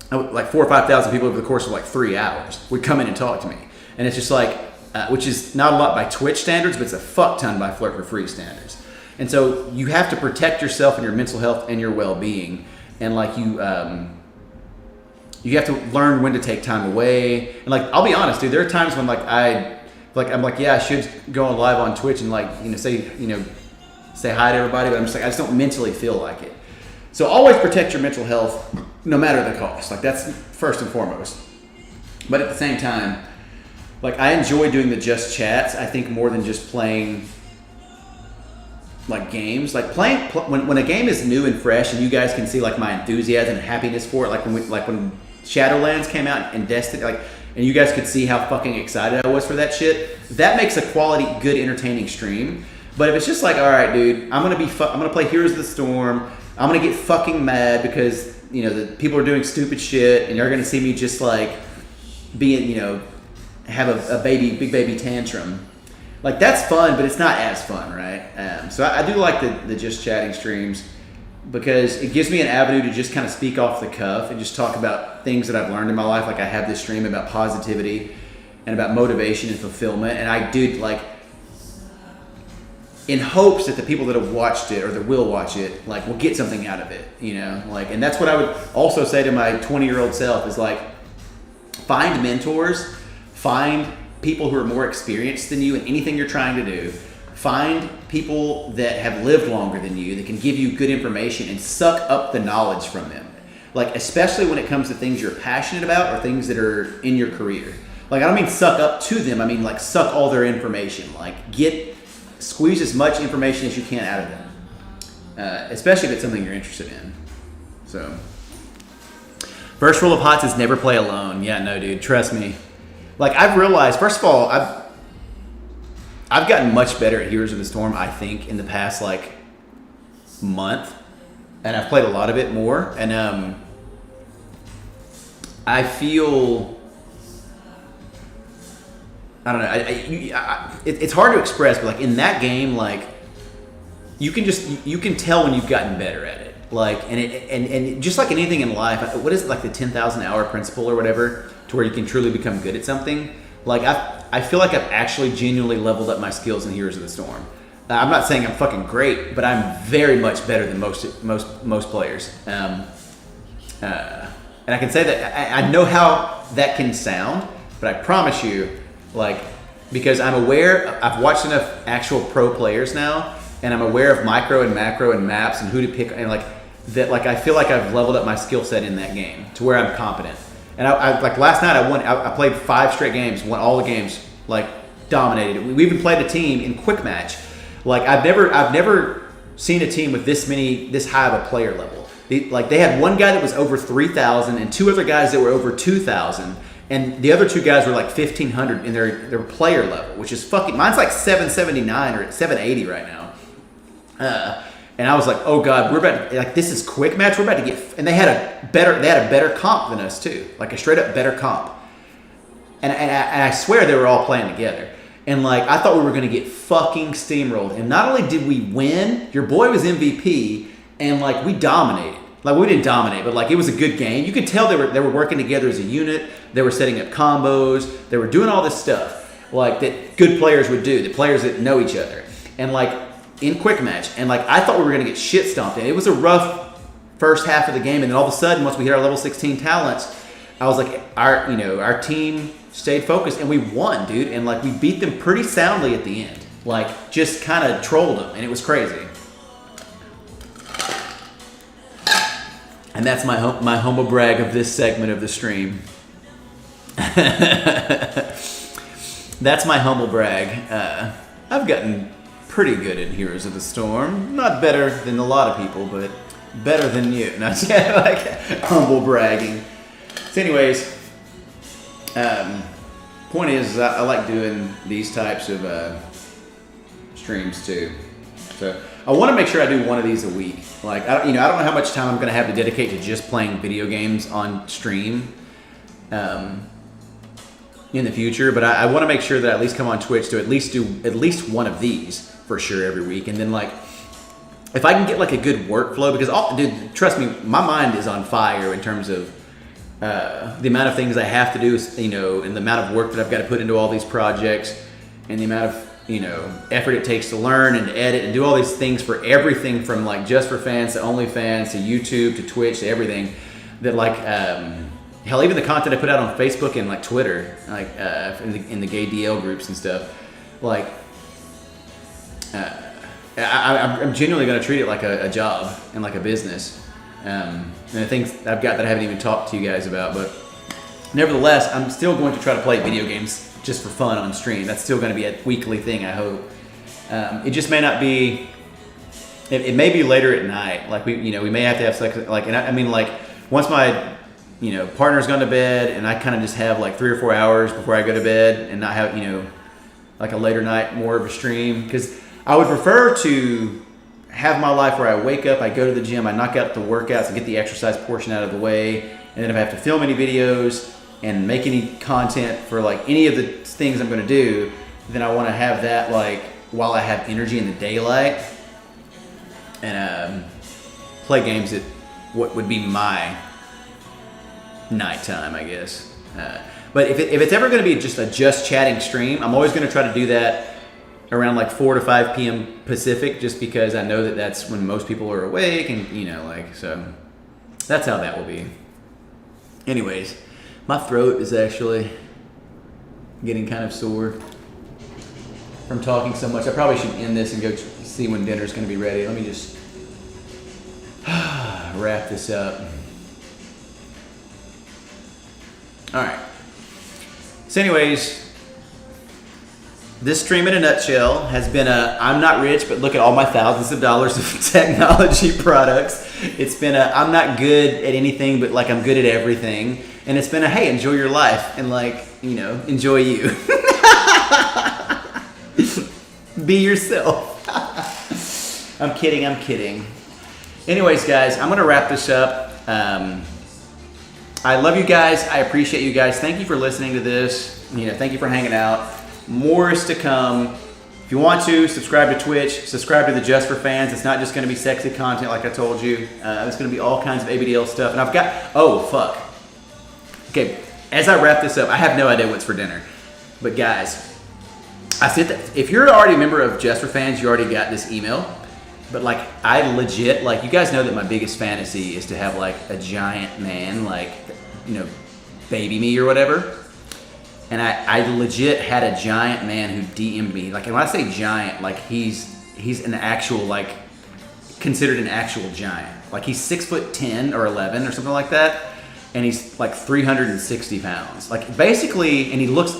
4,000 or 5,000 people over the course of like 3 hours would come in and talk to me, and it's just like, which is not a lot by Twitch standards, but it's a fuck ton by Flirt for Free standards. And so you have to protect yourself and your mental health and your well-being, and like you have to learn when to take time away. And like, I'll be honest, dude, there are times when like I'm like, yeah, I should go on live on Twitch and like, say hi to everybody, but I'm just like, I just don't mentally feel like it. So always protect your mental health, no matter the cost. Like that's first and foremost. But at the same time, like I enjoy doing the just chats. I think more than just playing like games. Like when a game is new and fresh, and you guys can see like my enthusiasm and happiness for it. Like when Shadowlands came out and Destiny, like, and you guys could see how fucking excited I was for that shit. That makes a quality, good, entertaining stream. But if it's just like, all right, dude, I'm gonna play Heroes of the Storm. I'm gonna get fucking mad because the people are doing stupid shit, and you're gonna see me just like being, have a big baby tantrum. Like that's fun, but it's not as fun, right? So I do like the just chatting streams because it gives me an avenue to just kind of speak off the cuff and just talk about things that I've learned in my life. Like I have this stream about positivity and about motivation and fulfillment, and I do like in hopes that the people that have watched it or that will watch it like will get something out of it, like, and that's what I would also say to my 20-year-old self is like, find mentors, find people who are more experienced than you in anything you're trying to do. Find people that have lived longer than you that can give you good information and suck up the knowledge from them. Like, especially when it comes to things you're passionate about or things that are in your career. Like, I don't mean suck up to them. I mean, like, suck all their information. Like, squeeze as much information as you can out of them. Especially if it's something you're interested in. So, first rule of HOTS is never play alone. Yeah, no, dude, trust me. Like, I've realized, first of all, I've gotten much better at Heroes of the Storm, I think, in the past, like, month. And I've played a lot of it more. And I feel, I don't know, it's hard to express, but, like, in that game, like, you can tell when you've gotten better at it. Like, and just like anything in life, what is it, like the 10,000 hour principle or whatever, to where you can truly become good at something? Like, I feel like I've actually genuinely leveled up my skills in Heroes of the Storm. I'm not saying I'm fucking great, but I'm very much better than most players. And I can say that I know how that can sound, but I promise you, like, because I'm aware, I've watched enough actual pro players now, and I'm aware of micro and macro and maps and who to pick, and like that, like I feel like I've leveled up my skill set in that game to where I'm competent. And I like last night I played 5 straight games, won all the games, like dominated. We even played a team in quick match. Like I've never seen a team with this high of a player level. They had one guy that was over 3,000 and 2 other guys that were over 2,000. And the other 2 guys were like 1,500 in their player level, which is fucking, mine's like 779 or 780 right now. And I was like, oh God, we're about to, like, this is quick match. We're about to get, and they had a better comp than us too. Like a straight up better comp. And I swear they were all playing together. And like, I thought we were going to get fucking steamrolled. And not only did we win, your boy was MVP, and like we dominated. Like we didn't dominate, but like it was a good game. You could tell they were working together as a unit. They were setting up combos. They were doing all this stuff like that good players would do, the players that know each other. And like in quick match, and like I thought we were gonna get shit stomped. And it was a rough first half of the game, and then all of a sudden, once we hit our level 16 talents, I was like, our team stayed focused, and we won, dude. And like we beat them pretty soundly at the end. Like just kind of trolled them, and it was crazy. And that's my humble brag of this segment of the stream. That's my humble brag. I've gotten pretty good at Heroes of the Storm. Not better than a lot of people, but better than you. No, like humble bragging. So anyways, point is, I like doing these types of streams too. So I want to make sure I do one of these a week. Like, I don't know how much time I'm going to have to dedicate to just playing video games on stream in the future, but I want to make sure that I at least come on Twitch to at least do at least one of these for sure every week. And then like, if I can get like a good workflow, because dude, trust me, my mind is on fire in terms of the amount of things I have to do, and the amount of work that I've got to put into all these projects, and the amount of effort it takes to learn and to edit and do all these things for everything from like Just for Fans to OnlyFans to YouTube to Twitch to everything, that like hell, even the content I put out on Facebook and like Twitter, like in the gay DL groups and stuff, like I'm genuinely going to treat it like a job and like a business. And the things I've got that I haven't even talked to you guys about, but nevertheless, I'm still going to try to play video games just for fun on stream. That's still going to be a weekly thing, I hope. It just may not be. It may be later at night. Like we may have to have sex. Like, and I mean, like once my partner's gone to bed, and I kind of just have like 3 or 4 hours before I go to bed, and not have like a later night, more of a stream, because I would prefer to have my life where I wake up, I go to the gym, I knock out the workouts, and get the exercise portion out of the way, and then if I have to film any videos and make any content for like any of the things I'm going to do, then I want to have that like while I have energy in the daylight, and play games at what would be my nighttime, I guess. But if it's ever going to be just a chatting stream, I'm always going to try to do that around like 4 to 5 p.m. Pacific, just because I know that that's when most people are awake, and so that's how that will be. Anyways, my throat is actually getting kind of sore from talking so much. I probably should end this and go see when dinner's going to be ready. Let me just wrap this up. All right. So anyways, this stream in a nutshell has been I'm not rich, but look at all my thousands of dollars of technology products. It's been I'm not good at anything, but like I'm good at everything. And it's been hey, enjoy your life, and like, enjoy you. Be yourself. I'm kidding. Anyways, guys, I'm going to wrap this up. I love you guys. I appreciate you guys. Thank you for listening to this. Thank you for hanging out. More is to come. If you want to, subscribe to Twitch, subscribe to the Just for Fans. It's not just going to be sexy content like I told you. It's going to be all kinds of ABDL stuff. And I've got, okay, as I wrap this up, I have no idea what's for dinner. But guys, I said that if you're already a member of Just for Fans, you already got this email. But like, I legit, like, you guys know that my biggest fantasy is to have like a giant man, like, baby me or whatever. And I legit had a giant man who DM'd me. Like, and when I say giant, like he's an actual, like, considered an actual giant. Like he's 6'10" or 11 or something like that. And he's like 360 pounds. Like basically, and he looks,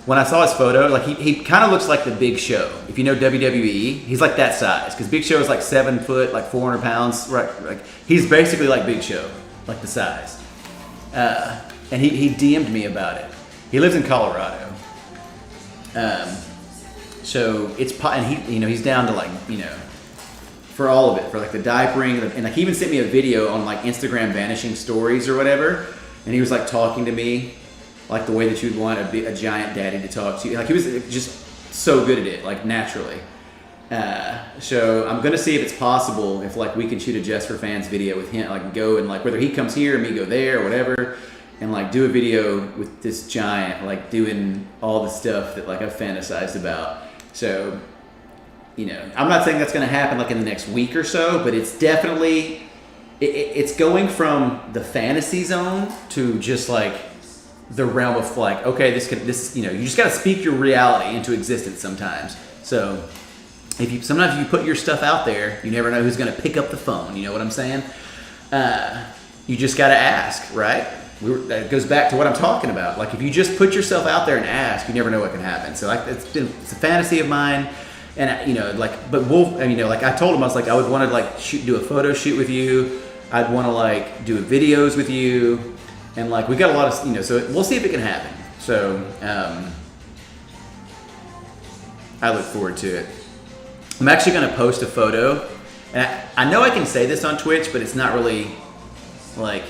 when I saw his photo, like he kind of looks like the Big Show. If you know WWE, he's like that size. Because Big Show is like 7 foot, like 400 pounds. Right? Like he's basically like Big Show, like the size. And he DM'd me about it. He lives in Colorado. So it's, and he's down to like, for all of it, for like the diapering, and like he even sent me a video on like Instagram vanishing stories or whatever. And he was like talking to me like the way that you'd want a giant daddy to talk to you. Like he was just so good at it, like naturally. So I'm gonna see if it's possible, if like we can shoot a Just for Fans video with him, like go and like whether he comes here or me go there or whatever, and like do a video with this giant, like doing all the stuff that like I've fantasized about. So, I'm not saying that's gonna happen like in the next week or so, but it's definitely, it's going from the fantasy zone to just like the realm of like, okay, this you just gotta speak your reality into existence sometimes. So sometimes if you put your stuff out there, you never know who's gonna pick up the phone. You know what I'm saying? You just gotta ask, right? That goes back to what I'm talking about. Like if you just put yourself out there and ask, you never know what can happen. So like it's a fantasy of mine, and but like I told him, I was like, I would want to like do a photo shoot with you. I'd want to like do videos with you, and like we got a lot of so we'll see if it can happen. So I look forward to it. I'm actually going to post a photo, and I know I can say this on Twitch, but it's not really like.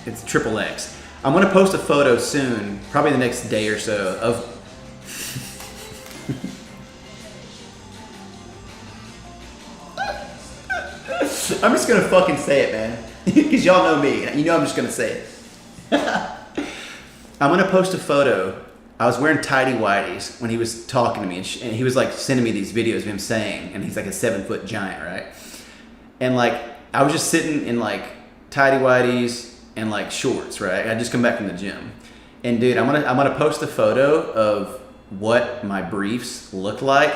It's XXX. I'm going to post a photo soon, probably the next day or so, of... I'm just going to fucking say it, man. Because y'all know me. I'm just going to say it. I'm going to post a photo. I was wearing tighty whities when he was talking to me, and he was like sending me these videos of him saying, and he's like a 7-foot giant, right? And like, I was just sitting in like tighty whities, and like shorts, right? I just come back from the gym. And dude, I'm gonna post a photo of what my briefs looked like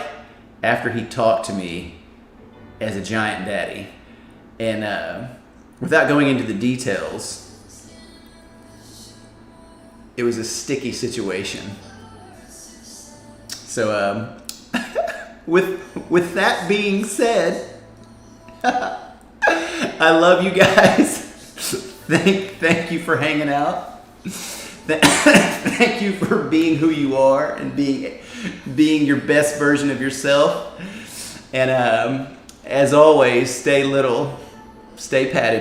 after he talked to me as a giant daddy. And without going into the details, it was a sticky situation. So with that being said, I love you guys. Thank you for hanging out. Thank you for being who you are and being your best version of yourself. And as always, stay little, stay padded.